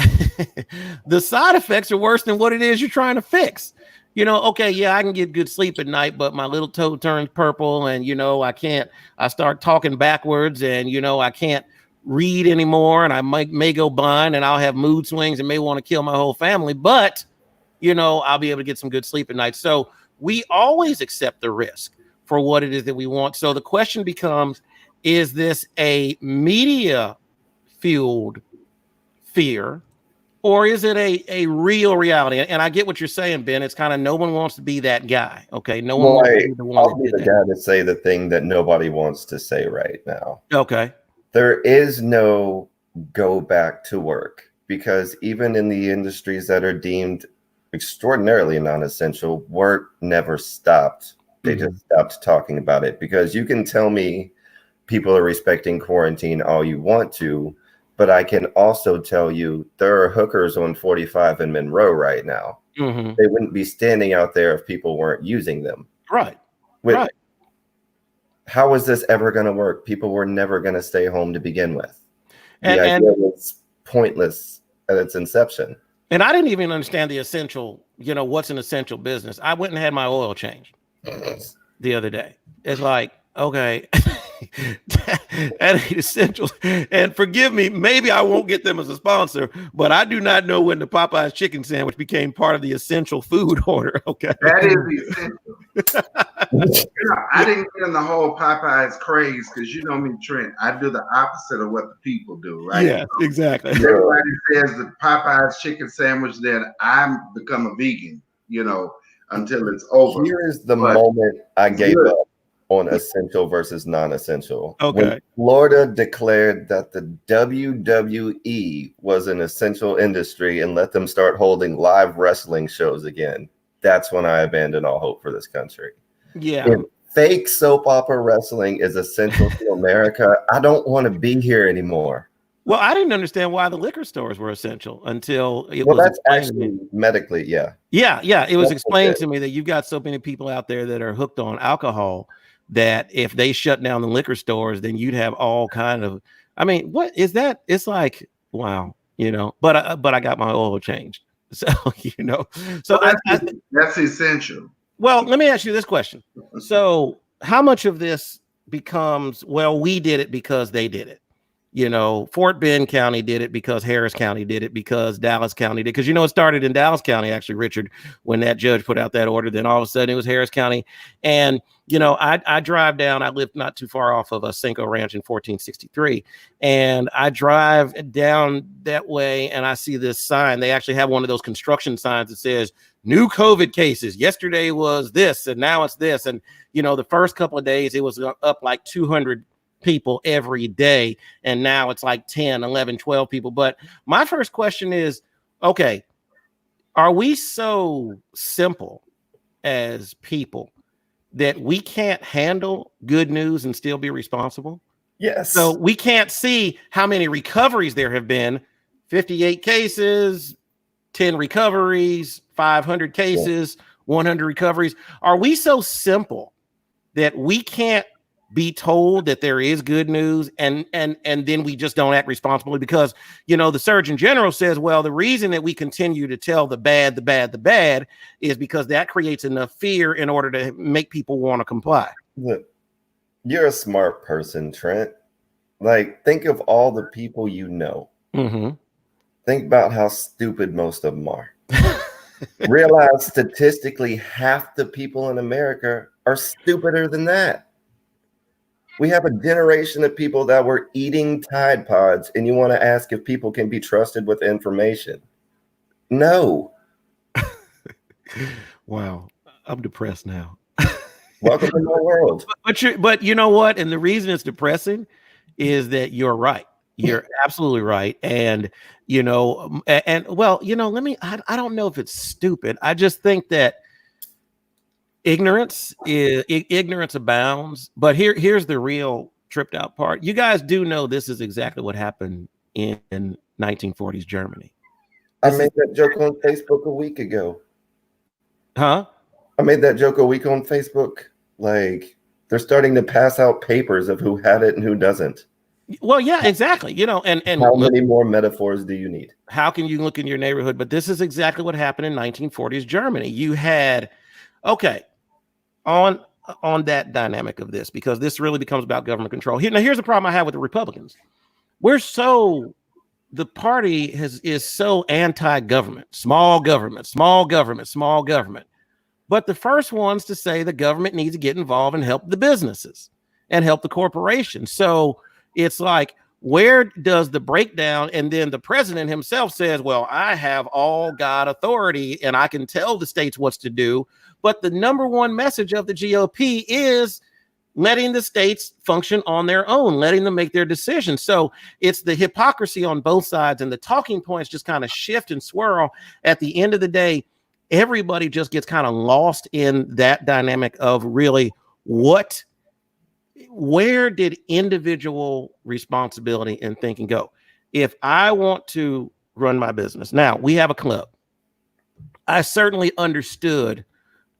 the side effects are worse than what it is you're trying to fix. Okay, yeah, I can get good sleep at night, but my little toe turns purple and, I start talking backwards and, I can't read anymore and I may go blind and I'll have mood swings and may want to kill my whole family, but, I'll be able to get some good sleep at night. So we always accept the risk for what it is that we want. So the question becomes, is this a media fueled fear, or is it a real reality? And I get what you're saying, Ben. It's kind of no one wants to be that guy. Okay. No one wants to be the one. I'll be the guy to say the thing that nobody wants to say right now. Okay. There is no go back to work, because even in the industries that are deemed extraordinarily non-essential, work never stopped. They just stopped talking about it, because you can tell me people are respecting quarantine all you want to, but I can also tell you there are hookers on 45 in Monroe right now. They wouldn't be standing out there if people weren't using them. Right. How is this ever going to work? People were never going to stay home to begin with. The idea was pointless at its inception. And I didn't even understand the essential, what's an essential business. I went and had my oil changed the other day. It's like, okay, that ain't essential. And forgive me, maybe I won't get them as a sponsor, but I do not know when the Popeye's chicken sandwich became part of the essential food order. Okay. That is essential. I didn't get in the whole Popeye's craze because you know me, Trent. I do the opposite of what the people do, right? Yeah, exactly. Everybody says the Popeye's chicken sandwich, then I'm become a vegan, until it's over. Here is the moment I gave up on essential versus non-essential. Okay. When Florida declared that the WWE was an essential industry and let them start holding live wrestling shows again, that's when I abandoned all hope for this country. Yeah. If fake soap opera wrestling is essential to America, I don't want to be here anymore. Well, I didn't understand why the liquor stores were essential until it well, was that's actually medically, yeah. Yeah. It was explained to me that you've got so many people out there that are hooked on alcohol that if they shut down the liquor stores, then you'd have all kind of, what is that? It's like, wow, but I got my oil changed. So, so that's essential. Well, let me ask you this question. So how much of this becomes, well, we did it because they did it? Fort Bend County did it because Harris County did it because Dallas County did. Because, it started in Dallas County, actually, Richard, when that judge put out that order. Then all of a sudden it was Harris County. And, I drive down. I live not too far off of a Cinco Ranch in 1463. And I drive down that way and I see this sign. They actually have one of those construction signs that says new COVID cases. Yesterday was this and now it's this. And, the first couple of days it was up like 200 people every day, and now it's like 10, 11, 12 people. But my first question is, okay, are we so simple as people that we can't handle good news and still be responsible? Yes. So we can't see how many recoveries there have been. 58 cases, 10 recoveries, 500 cases, 100 recoveries. Are we so simple that we can't be told that there is good news and then we just don't act responsibly? Because the Surgeon General says, well, the reason that we continue to tell the bad is because that creates enough fear in order to make people want to comply. Look, you're a smart person, Trent. Like, think of all the people you know. Think about how stupid most of them are. Realize statistically half the people in America are stupider than that. We have a generation of people that were eating Tide Pods, and you want to ask if people can be trusted with information? No. Wow. I'm depressed now. Welcome to my world. But you know what? And the reason it's depressing is that you're right. You're absolutely right. And, I don't know if it's stupid. I just think that ignorance abounds. But here's the real tripped out part. You guys do know this is exactly what happened in 1940s Germany. I made that joke on Facebook a week ago. Huh? I made that joke a week on Facebook. Like, they're starting to pass out papers of who had it and who doesn't. Well, yeah, exactly. And how many more metaphors do you need? How can you look in your neighborhood? But this is exactly what happened in 1940s Germany. You had, okay, on that dynamic of this, because this really becomes about government control. Here's the problem I have with the Republicans. The party is so anti-government, small government. But the first ones to say the government needs to get involved and help the businesses and help the corporations. So it's like, where does the breakdown? And then the president himself says, well, I have all God authority and I can tell the states what to do. But the number one message of the GOP is letting the states function on their own, letting them make their decisions. So it's the hypocrisy on both sides, and the talking points just kind of shift and swirl. At the end of the day, everybody just gets kind of lost in that dynamic of really where did individual responsibility and thinking go? If I want to run my business, now we have a club. I certainly understood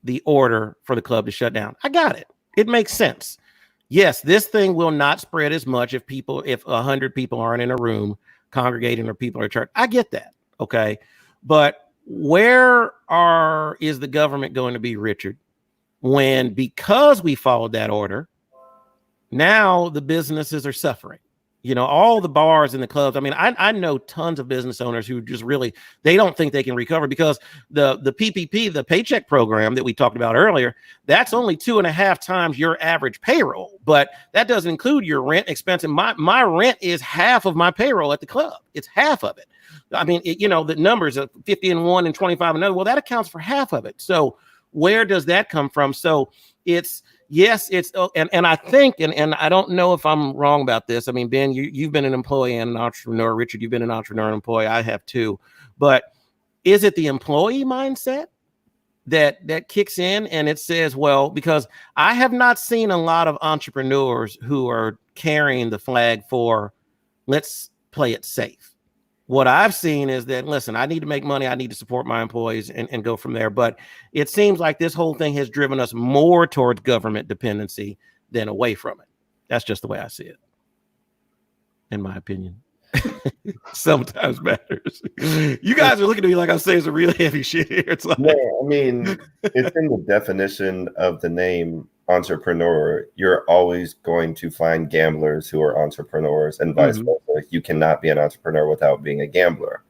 the order for the club to shut down. I got it. It makes sense. Yes, this thing will not spread as much if 100 people aren't in a room congregating or people are at church. I get that. Okay. But is the government going to be, Richard, when because we followed that order, now the businesses are suffering? All the bars and the clubs. I mean, I know tons of business owners who just really, they don't think they can recover because the PPP, the paycheck program that we talked about earlier, that's only 2.5 times your average payroll, but that doesn't include your rent expense. And my rent is half of my payroll at the club. It's half of it. I mean, the numbers of 50 and 1 and 25 and another, well, that accounts for half of it. So where does that come from? So and I think, and I don't know if I'm wrong about this. I mean, Ben, you've been an employee and an entrepreneur. Richard, you've been an entrepreneur and employee. I have too. But is it the employee mindset that kicks in and it says, well, because I have not seen a lot of entrepreneurs who are carrying the flag for let's play it safe. What I've seen is that, listen, I need to make money. I need to support my employees and go from there. But it seems like this whole thing has driven us more towards government dependency than away from it. That's just the way I see it, in my opinion. Sometimes matters. You guys are looking at me like I'm saying some real heavy shit here. It's like, no, I mean, it's in the definition of the name entrepreneur. You're always going to find gamblers who are entrepreneurs and vice versa. You cannot be an entrepreneur without being a gambler.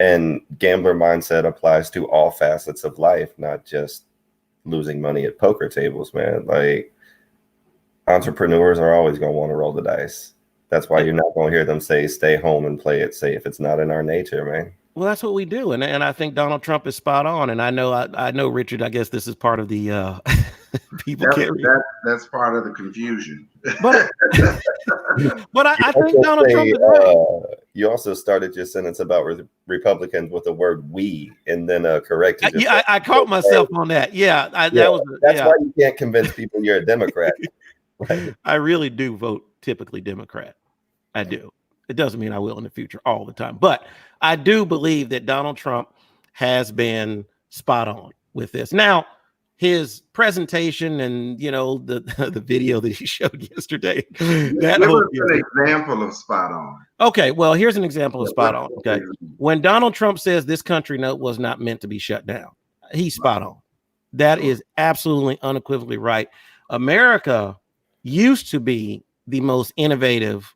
And gambler mindset applies to all facets of life, not just losing money at poker tables, man. Like, entrepreneurs are always going to want to roll the dice. That's why you're not going to hear them say, stay home and play it safe. It's not in our nature, man. Well, that's what we do. And I think Donald Trump is spot on. And I know, Richard, I guess this is part of the people that's part of the confusion. But I think Donald Trump is right. You also started your sentence about Republicans with the word "we" and then corrected. I caught myself on that. Yeah, that's why you can't convince people you're a Democrat. Right. I really do vote typically Democrat. I do. It doesn't mean I will in the future all the time, but I do believe that Donald Trump has been spot on with this. Now, his presentation and the video that he showed yesterday. Give us an example of spot on. Okay, well, here's an example of spot on. Okay, when Donald Trump says this country was not meant to be shut down, he's spot on. That is absolutely unequivocally right. America used to be the most innovative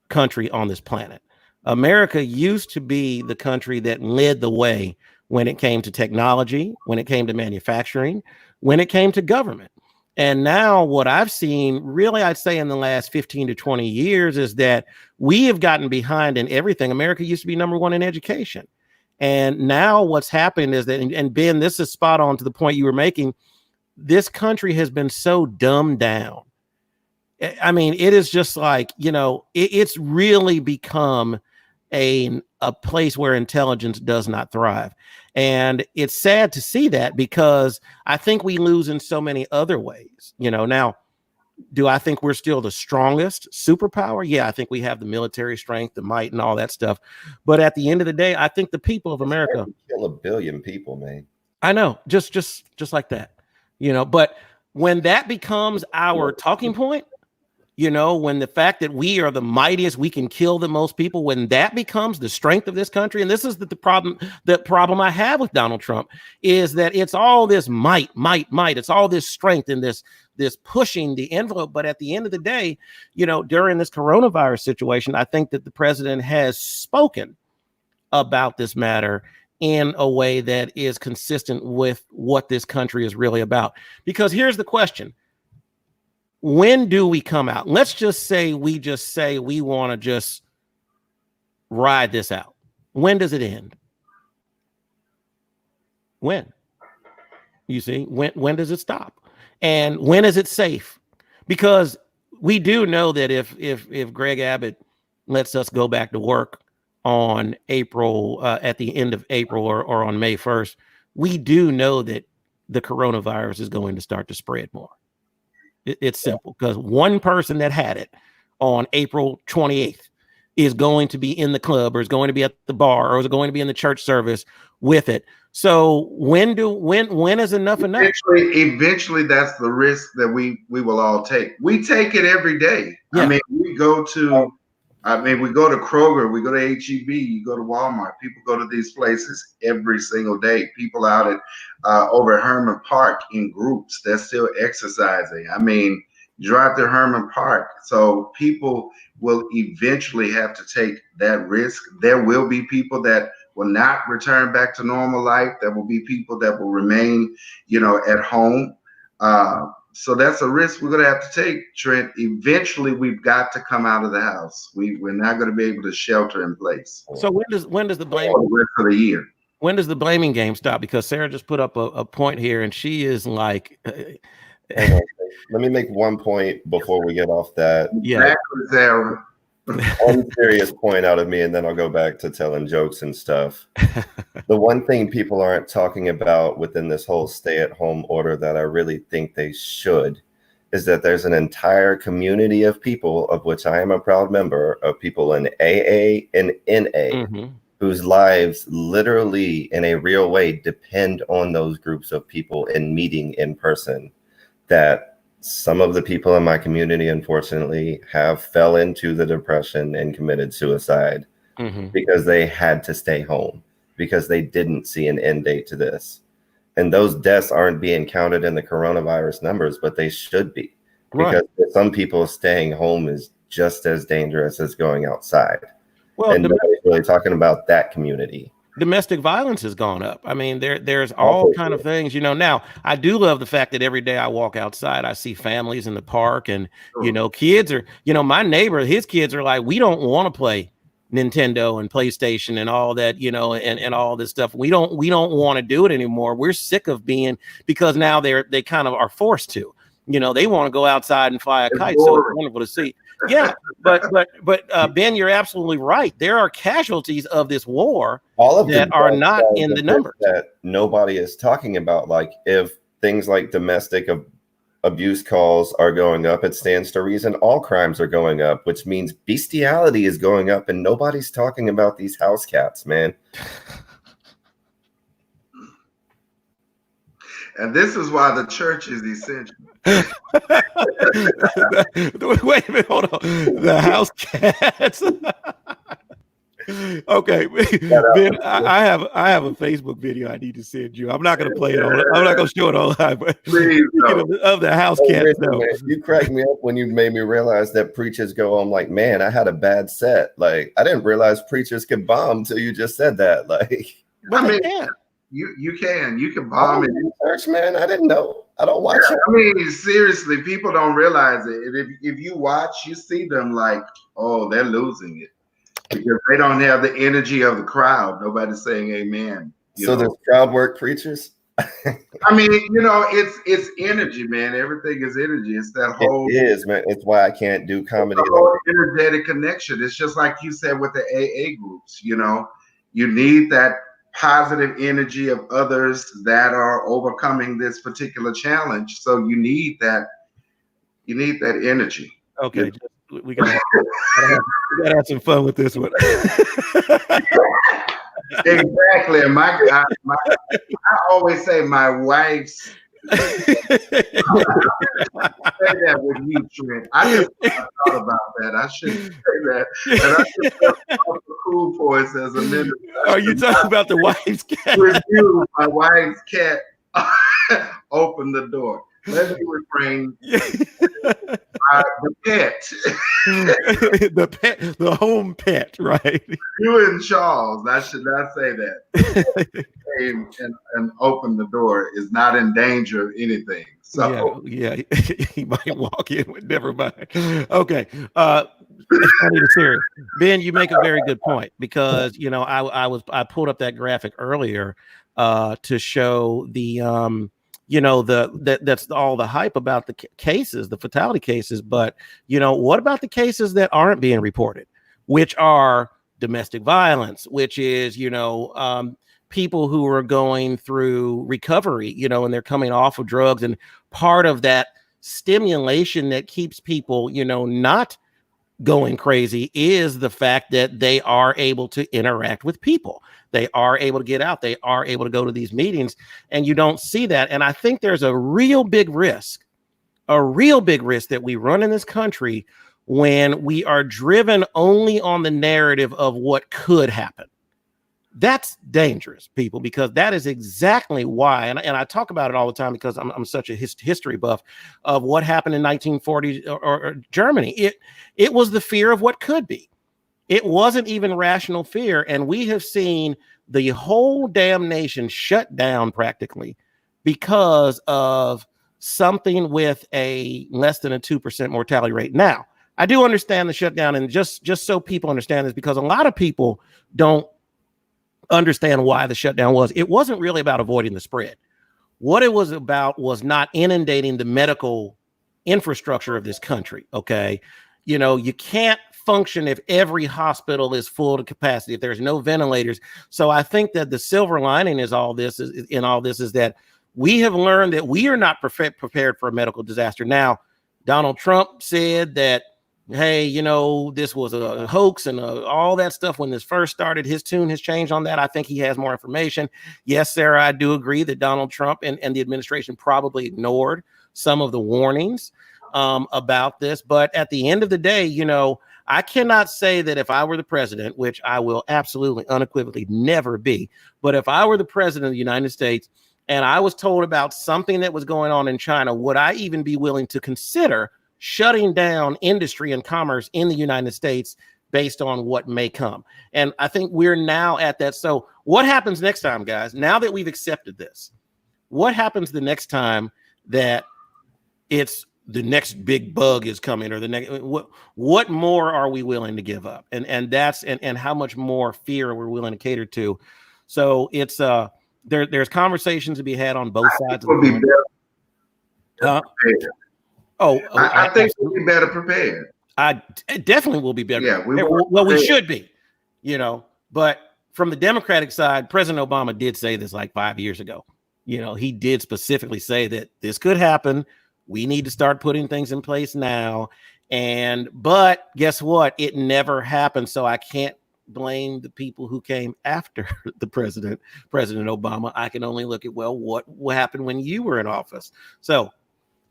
country on this planet. America used to be the country that led the way when it came to technology, when it came to manufacturing, when it came to government. And now what I've seen, really, I'd say in the last 15 to 20 years is that we have gotten behind in everything. America used to be number one in education. And now what's happened is that, and Ben, this is spot on to the point you were making, this country has been so dumbed down. I mean, it is just like, it's really become a place where intelligence does not thrive. And it's sad to see that because I think we lose in so many other ways. Now, do I think we're still the strongest superpower? Yeah, I think we have the military strength, the might, and all that stuff. But at the end of the day, I think the people of America kill 1 billion people, man. I know, just like that, But when that becomes our talking point, when the fact that we are the mightiest, we can kill the most people, when that becomes the strength of this country, and this is the problem I have with Donald Trump, is that it's all this might. It's all this strength and this pushing the envelope. But at the end of the day, during this coronavirus situation, I think that the president has spoken about this matter in a way that is consistent with what this country is really about. Because here's the question. When do we come out? Let's just say we want to just ride this out. When does it end? When? You see, when does it stop? And when is it safe? Because we do know that if Greg Abbott lets us go back to work on April, at the end of April or on May 1st, we do know that the coronavirus is going to start to spread more. It's simple, because one person that had it on April 28th is going to be in the club, or is going to be at the bar, or is going to be in the church service with it. So when is enough enough? Eventually, that's the risk that we will all take. We take it every day. Yeah. I mean, we go to Kroger, we go to HEB, you go to Walmart. People go to these places every single day. People out at over at Herman Park in groups, they're still exercising. I mean, drive to Herman Park. So people will eventually have to take that risk. There will be people that will not return back to normal life. There will be people that will remain, at home. So that's a risk we're going to have to take, Trent. Eventually, we've got to come out of the house. We're not going to be able to shelter in place. So when does the blame the rest of the year? When does the blaming game stop? Because Sarah just put up a point here, and she is like. Let me make one point before we get off that. Yeah, exactly, Sarah. One serious point out of me, and then I'll go back to telling jokes and stuff. The one thing people aren't talking about within this whole stay-at-home order that I really think they should is that there's an entire community of people, of which I am a proud member, of people in AA and NA, whose lives literally in a real way depend on those groups of people and meeting in person. That some of the people in my community, unfortunately, have fell into the depression and committed suicide because they had to stay home, because they didn't see an end date to this. And those deaths aren't being counted in the coronavirus numbers, but they should be. Right. Because for some people, staying home is just as dangerous as going outside. Well, and nobody's really talking about that community. Domestic violence has gone up. I mean, there's all kind of things, Now, I do love the fact that every day I walk outside, I see families in the park, and kids are, my neighbor, his kids are like, we don't want to play Nintendo and PlayStation and all that, and all this stuff. We don't want to do it anymore. We're sick of because now they kind of are forced to. They want to go outside and fly a kite. So it's wonderful to see. Yeah, but Ben, you're absolutely right. There are casualties of this war that are not in the numbers that nobody is talking about. Like, if things like domestic abuse calls are going up, it stands to reason all crimes are going up, which means bestiality is going up, and nobody's talking about these house cats, man. And this is why the church is essential. Wait a minute, hold on. The house cats. Okay, Ben, I have a Facebook video I need to send you. I'm not going to play it all. I'm not going to show it all live. But of the house cats, though. You cracked me up when you made me realize that preachers go on like, man, I had a bad set. Like, I didn't realize preachers could bomb until you just said that. Like, but I mean, you can bomb in church, man. I didn't know. I don't watch it. I mean, seriously, people don't realize it. If you watch, you see them like, oh, they're losing it because they don't have the energy of the crowd. Nobody's saying amen. So there's crowd work preachers. I mean, it's energy, man. Everything is energy. It's that whole. It is, man. It's why I can't do comedy. Energetic connection. It's just like you said with the AA groups. You need that positive energy of others that are overcoming this particular challenge. So you need that energy. Okay, we gotta have some fun with this one. Exactly. And I always say my wife's say that with you, Trent. I just thought about that. I shouldn't say that. And I just felt cool voice as a minister. Are you talking about the wife's cat? With you, my wife's cat opened the door. Let me refrain. The pet. the home pet, right? You and Charles, I should not say that. Came and opened the door, is not in danger of anything. So yeah, he might walk in with never mind. Okay. Funny to serious. Ben, you make a very good point because I pulled up that graphic earlier to show the that's all the hype about the cases, the fatality cases. But, what about the cases that aren't being reported, which are domestic violence, which is, people who are going through recovery, you know, and they're coming off of drugs. And part of that stimulation that keeps people, you know, not going crazy is the fact that they are able to interact with people. They are able to get out. They are able to go to these meetings, and you don't see that. And I think there's a real big risk that we run in this country when we are driven only on the narrative of what could happen. That's dangerous, people, because that is exactly why, and I talk about it all the time because I'm such a history buff of what happened in 1940 or Germany. It was the fear of what could be. It wasn't even rational fear, and we have seen the whole damn nation shut down practically because of something with a less than a 2% mortality rate. Now, I do understand the shutdown, and just so people understand this, because a lot of people don't understand why the shutdown was. It wasn't really about avoiding the spread. What it was about was not inundating the medical infrastructure of this country. Okay. You know, you can't function if every hospital is full to capacity, if there's no ventilators. So I think that the silver lining is that we have learned that we are not prepared for a medical disaster. Now, Donald Trump said that, hey, you know, this was a hoax and all that stuff when this first started. His tune has changed on that. I think he has more information. Yes, Sarah, I do agree that Donald Trump and the administration probably ignored some of the warnings about this. But at the end of the day, you know, I cannot say that if I were the president, which I will absolutely unequivocally never be, but if I were the president of the United States and I was told about something that was going on in China, would I even be willing to consider shutting down industry and commerce in the United States based on what may come? And I think we're now at that. So what happens next time, guys? Now that we've accepted this, what happens the next time that it's the next big bug is coming, or the next, what more are we willing to give up? And that's, and how much more fear we're willing to cater to. So it's, there's conversations to be had on both sides of the coin. I think we'll be better prepared. I definitely will be better. Yeah, we should be, you know. But from the Democratic side, President Obama did say this like 5 years ago. You know, he did specifically say that this could happen. We need to start putting things in place now. But guess what? It never happened. So I can't blame the people who came after the President Obama. I can only look at, well, what happened when you were in office? So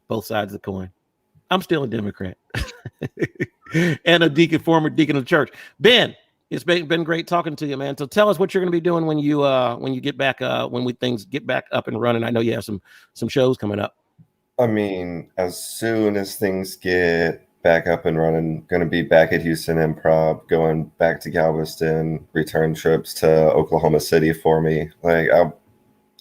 both sides of the coin. I'm still a Democrat and a former deacon of the church. Ben, it's been great talking to you, man. So tell us what you're going to be doing when you get back, when things get back up and running. I know you have some shows coming up. I mean, as soon as things get back up and running, going to be back at Houston Improv, going back to Galveston, return trips to Oklahoma City for me. Like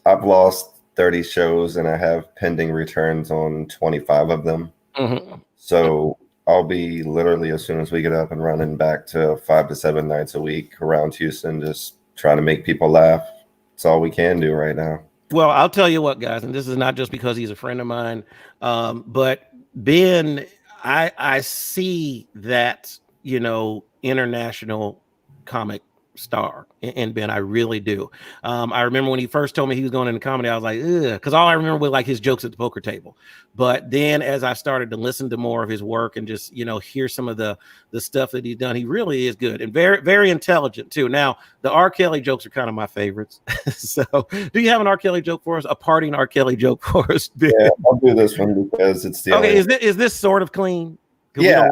I've lost 30 shows and I have pending returns on 25 of them. Mm-hmm. So I'll be literally, as soon as we get up and running, back to 5 to 7 nights a week around Houston, just trying to make people laugh. It's all we can do right now. Well, I'll tell you what, guys, and this is not just because he's a friend of mine, but Ben, I see that, you know, international comic star in Ben. I really do. I remember when he first told me he was going into comedy, I was like, ugh, because all I remember was like his jokes at the poker table. But then as I started to listen to more of his work and just, you know, hear some of the stuff that he's done, he really is good and very, very intelligent too. Now, the R. Kelly jokes are kind of my favorites. So do you have an R. Kelly joke for us? A parting R. Kelly joke for us, Ben? Yeah, I'll do this one because it's the okay. Is this sort of clean? Yeah,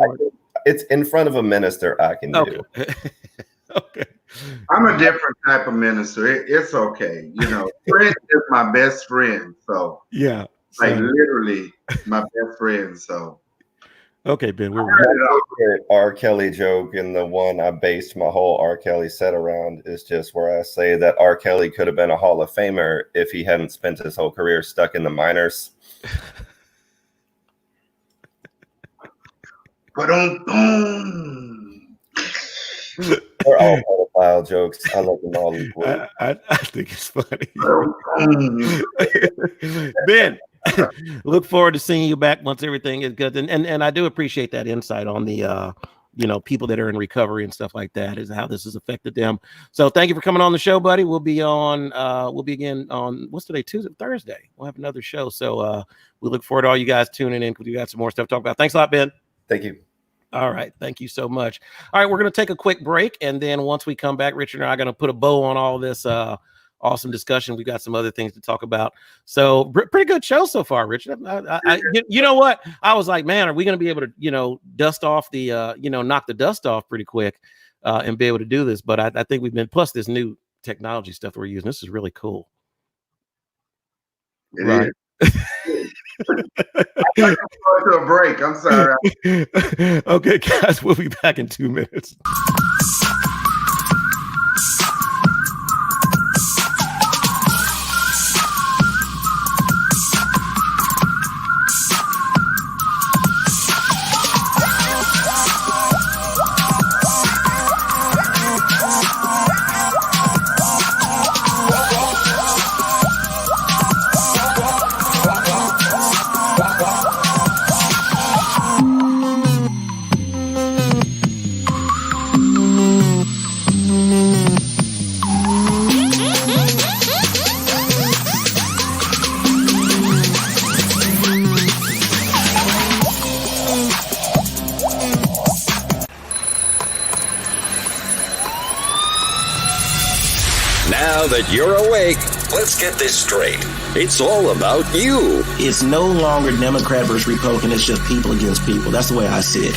it's in front of a minister. I can do. Okay. I'm a different type of minister. It's okay. You know, friend is my best friend. So yeah, like literally my best friend. So okay, Ben. My favorite R. Kelly joke, and the one I based my whole R. Kelly set around, is just where I say that R. Kelly could have been a Hall of Famer if he hadn't spent his whole career stuck in the minors. They're all pedophile jokes. I love them all equally. I think it's funny. Ben, look forward to seeing you back once everything is good. And I do appreciate that insight on the people that are in recovery and stuff like that, is how this has affected them. So thank you for coming on the show, buddy. We'll be again on, what's today, Tuesday, Thursday. We'll have another show. So we look forward to all you guys tuning in, because we got some more stuff to talk about. Thanks a lot, Ben. Thank you. All right. Thank you so much. All right. We're going to take a quick break. And then once we come back, Richard and I are going to put a bow on all this awesome discussion. We've got some other things to talk about. So pretty good show so far, Richard. You know what? I was like, man, are we going to be able to, dust off the, knock the dust off pretty quick and be able to do this? But I think we've been, plus this new technology stuff that we're using. This is really cool. Right. I'm going to a break. I'm sorry. Okay, guys, we'll be back in 2 minutes. Now that you're awake, let's get this straight. It's all about you. It's no longer Democrat versus Republican. It's just people against people. That's the way I see it.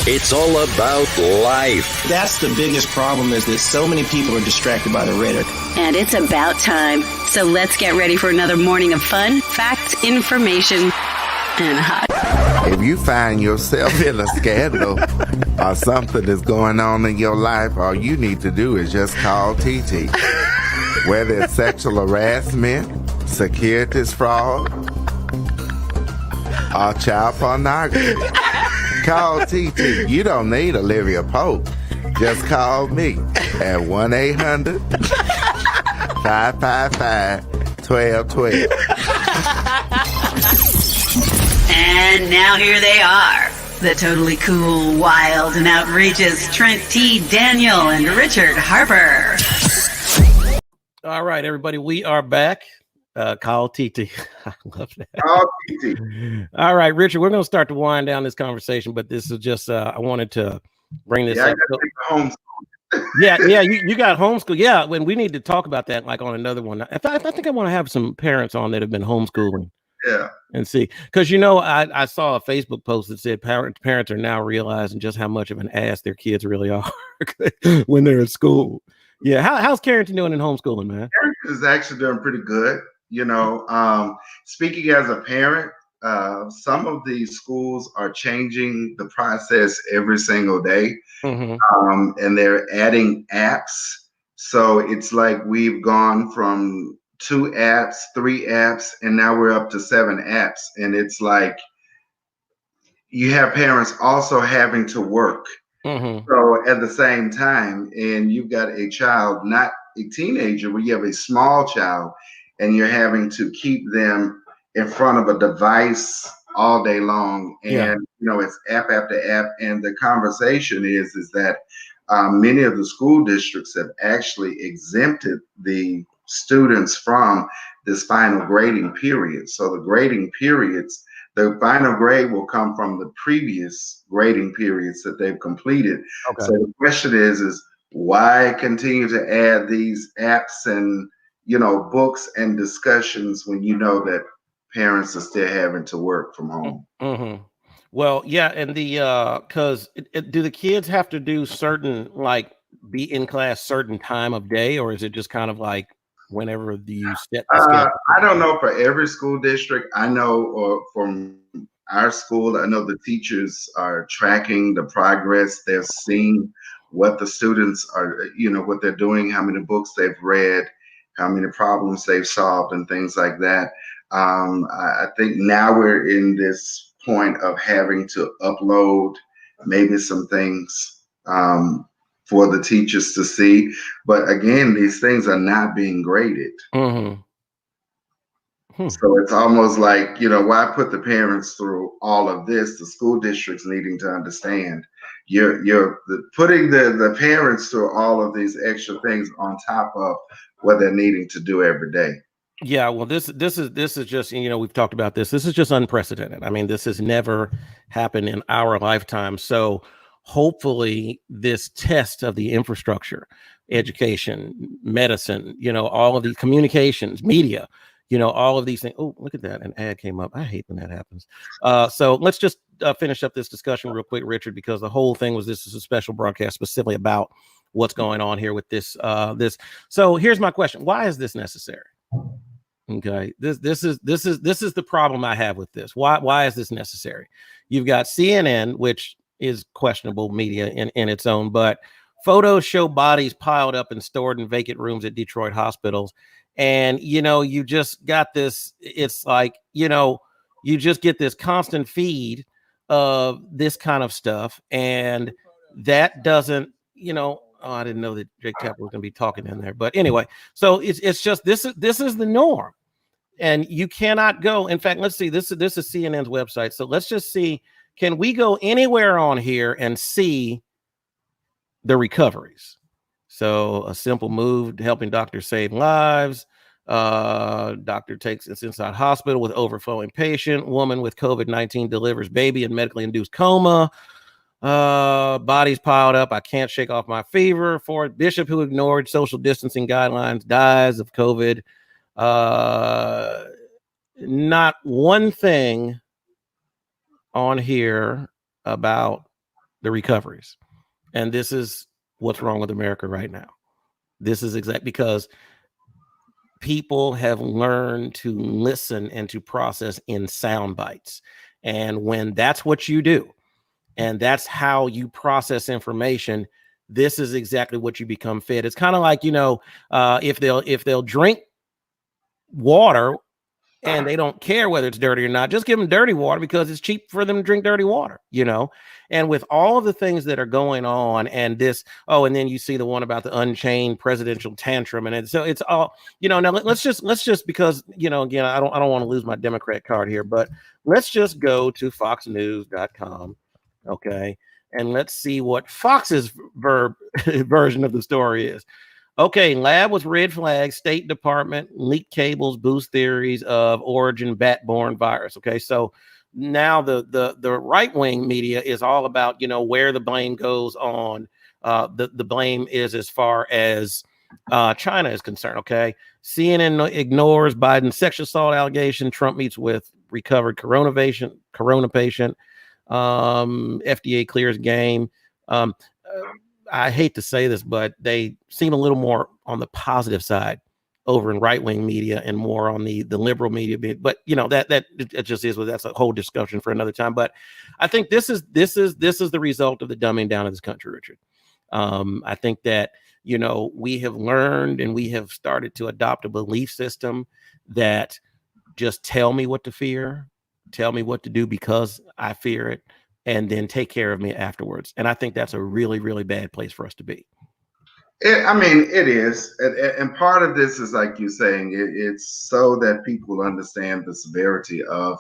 It's all about life. That's the biggest problem, is that so many people are distracted by the rhetoric. And it's about time. So let's get ready for another morning of fun, facts, information, and hot. If you find yourself in a scandal or something is going on in your life, all you need to do is just call TT. Whether it's sexual harassment, securities fraud, or child pornography, call TT. You don't need Olivia Pope. Just call me at 1-800-555-1212. And now here they are, the totally cool, wild, and outrageous Trent T. Daniel and Richard Harper. All right, everybody, we are back. Call TT. I love that. Call TT. All right, Richard, we're going to start to wind down this conversation, but this is just, I wanted to bring this up. Yeah, you got homeschool. Yeah, when we need to talk about that, like on another one. I think I want to have some parents on that have been homeschooling. Yeah. And see, because I saw a Facebook post that said parents are now realizing just how much of an ass their kids really are when they're at school. Yeah, how's Carrington doing in homeschooling, man? Carrington is actually doing pretty good. Speaking as a parent, some of these schools are changing the process every single day, and they're adding apps. So it's like we've gone from 2 apps, 3 apps, and now we're up to 7 apps. And it's like you have parents also having to work. So at the same time, and you've got a child, not a teenager, but you have a small child, and you're having to keep them in front of a device all day long. And, it's app after app. And the conversation is that many of the school districts have actually exempted the students from this final grading period. So the grading periods, the final grade will come from the previous grading periods that they've completed. Okay. So the question is why continue to add these apps and, books and discussions when you know that parents are still having to work from home? Well, yeah. And because do the kids have to do certain, like be in class certain time of day, or is it just kind of like whenever you set the schedule? I don't know for every school district. I know, or from our school, I know the teachers are tracking the progress. They're seeing what the students are, what they're doing, how many books they've read, how many problems they've solved, and things like that. I think now we're in this point of having to upload maybe some things for the teachers to see. But again, these things are not being graded. So it's almost like, why put the parents through all of this? The school districts needing to understand putting the parents through all of these extra things on top of what they're needing to do every day. Yeah, well, this is just, we've talked about this. This is just unprecedented. I mean, this has never happened in our lifetime. So hopefully this test of the infrastructure, education, medicine, all of the communications, media, all of these things. Oh, look at that. An ad came up. I hate when that happens. So let's just finish up this discussion real quick, Richard, because the whole thing was, this is a special broadcast specifically about what's going on here with this. So here's my question. Why is this necessary? Okay, this is the problem I have with this. Why is this necessary? You've got CNN, which is questionable media in its own, but photos show bodies piled up and stored in vacant rooms at Detroit hospitals. And you just got this, it's like, you just get this constant feed of this kind of stuff. And that doesn't, oh, I didn't know that Jake Tapper was going to be talking in there. But anyway, so it's just this is the norm. And you cannot go. In fact, let's see. This is CNN's website. So let's just see. Can we go anywhere on here and see the recoveries? So a simple move helping doctors save lives. Doctor takes us inside hospital with overflowing patient. Woman with COVID-19 delivers baby in medically induced coma. Bodies piled up. I can't shake off my fever. For bishop who ignored social distancing guidelines dies of COVID. Not one thing on here about the recoveries. And this is what's wrong with America right now. This is because people have learned to listen and to process in sound bites. And when that's what you do, and that's how you process information, this is exactly what you become fed. It's kind of like, if they'll drink water and they don't care whether it's dirty or not, just give them dirty water because it's cheap for them to drink dirty water, and with all of the things that are going on and this, and then you see the one about the unchained presidential tantrum. And so it's all, now let's just because, again, I don't want to lose my Democrat card here, but let's just go to foxnews.com. Okay. And let's see what Fox's version of the story is. Okay, lab with red flags, State Department, leaked cables, boost theories of origin bat-borne virus. Okay, so now the right-wing media is all about, where the blame goes on. The blame is as far as China is concerned. Okay, CNN ignores Biden's sexual assault allegation. Trump meets with recovered corona patient. FDA clears game. I hate to say this, but they seem a little more on the positive side over in right-wing media and more on the liberal media. But that it just is. That's a whole discussion for another time. But I think this is the result of the dumbing down of this country, Richard. I think that we have learned and we have started to adopt a belief system that just tell me what to fear, tell me what to do because I fear it, and then take care of me afterwards. And I think that's a really, really bad place for us to be. It is. And part of this is, like you're saying, it's so that people understand the severity of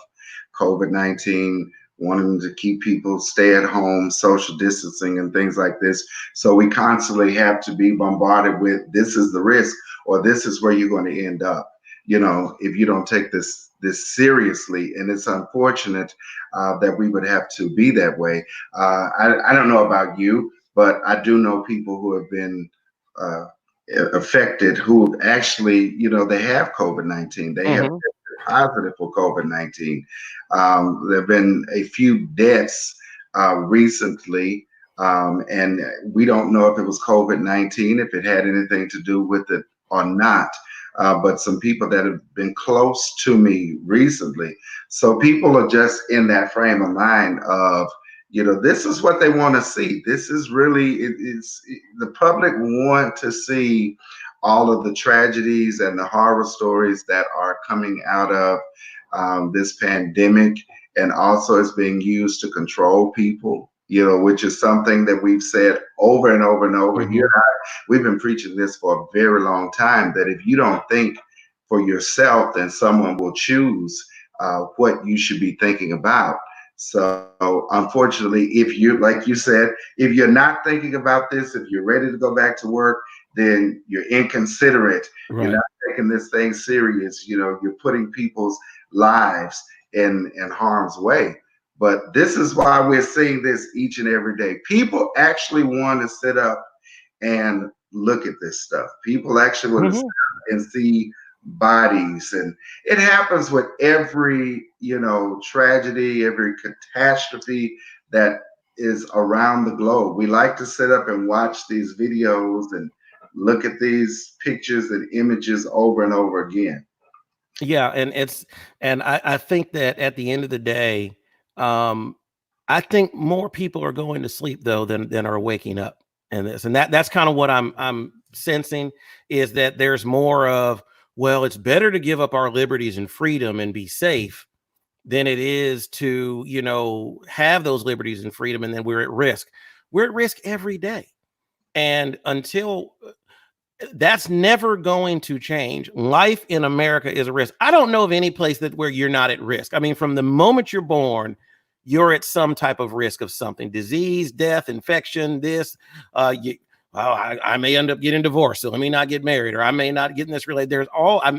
COVID-19, wanting to keep people stay at home, social distancing and things like this. So we constantly have to be bombarded with, this is the risk, or this is where you're going to end up, if you don't take this seriously. And it's unfortunate that we would have to be that way. I don't know about you, but I do know people who have been affected who actually, they have COVID-19. They have tested positive for COVID-19. There have been a few deaths recently, and we don't know if it was COVID-19, if it had anything to do with it or not. But some people that have been close to me recently. So people are just in that frame of mind of, this is what they want to see. This is really, the public want to see all of the tragedies and the horror stories that are coming out of this pandemic, and also it's being used to control people, which is something that we've said over and over and over. You and I, we've been preaching this for a very long time, that if you don't think for yourself, then someone will choose what you should be thinking about. So unfortunately, if you, like you said, if you're not thinking about this, if you're ready to go back to work, then you're inconsiderate. Right. You're not taking this thing serious. You know, you're putting people's lives in harm's way. But this is why we're seeing this each and every day. People actually want to sit up and look at this stuff. People actually want to sit up and see bodies, and it happens with every, you know, tragedy, every catastrophe that is around the globe. We like to sit up and watch these videos and look at these pictures and images over and over again. Yeah, and I think that at the end of the day, I think more people are going to sleep though than are waking up. And that's kind of what I'm sensing, is that there's more of, well, it's better to give up our liberties and freedom and be safe than it is to, you know, have those liberties and freedom and then we're at risk. We're at risk every day. And until that's never going to change. Life in America is a risk. I don't know of any place where you're not at risk. I mean, from the moment you're born, you're at some type of risk of something: disease, death, infection, this. I may end up getting divorced, so let me not get married, or I may not get in this relationship.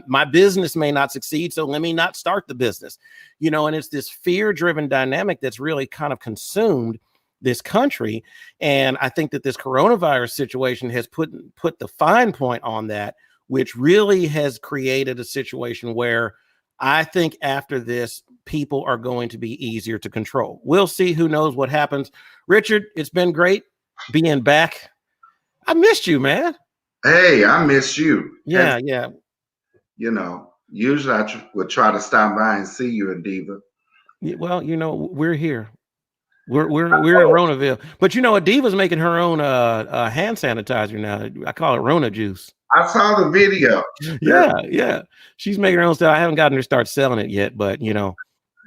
My business may not succeed, so let me not start the business. You know, and it's this fear-driven dynamic that's really kind of consumed this country. And I think that this coronavirus situation has put the fine point on that, which really has created a situation where I think after this, people are going to be easier to control. We'll see. Who knows what happens? Richard, it's been great being back. I missed you, man. Hey, I miss you. Yeah, and, yeah. You know, usually I would try to stop by and see you in Diva. Yeah, well, you know, we're here. We're in Ronaville, but you know, Diva's making her own hand sanitizer now. I call it Rona juice. I saw the video. Yeah. She's making her own stuff. I haven't gotten her to start selling it yet, but you know,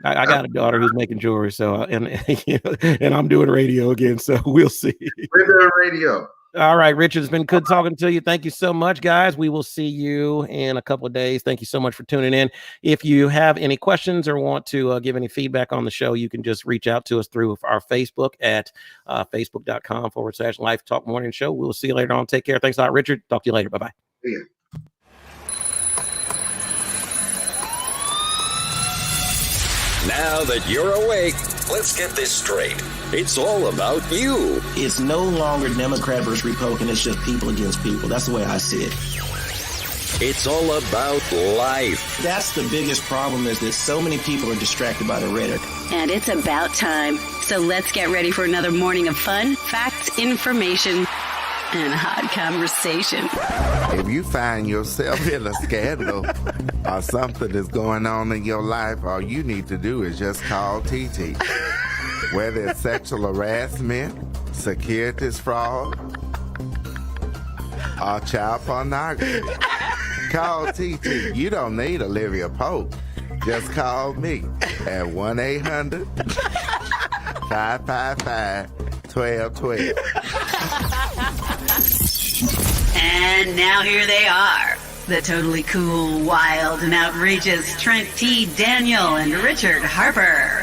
I got a daughter who's making jewelry, so and I'm doing radio again, so we'll see. We're doing radio. All right, Richard, it's been good talking to you. Thank you so much, guys. We will see you in a couple of days. Thank you so much for tuning in. If you have any questions or want to give any feedback on the show, you can just reach out to us through our Facebook at facebook.com/Life Talk Morning Show. We'll see you later on. Take care. Thanks a lot, Richard. Talk to you later. Bye-bye. Yeah. Now that you're awake, let's get this straight. It's all about you. It's no longer Democrat versus Republican. It's just people against people. That's the way I see it. It's all about life. That's the biggest problem, is that so many people are distracted by the rhetoric. And it's about time. So let's get ready for another morning of fun, facts, information, and hot conversation. If you find yourself in a scandal or something is going on in your life, all you need to do is just call TT. Whether it's sexual harassment, securities fraud, or child pornography, call TT. You don't need Olivia Pope. Just call me at 1-800-555-1212. And now here they are, the totally cool, wild, and outrageous Trent T. Daniel and Richard Harper.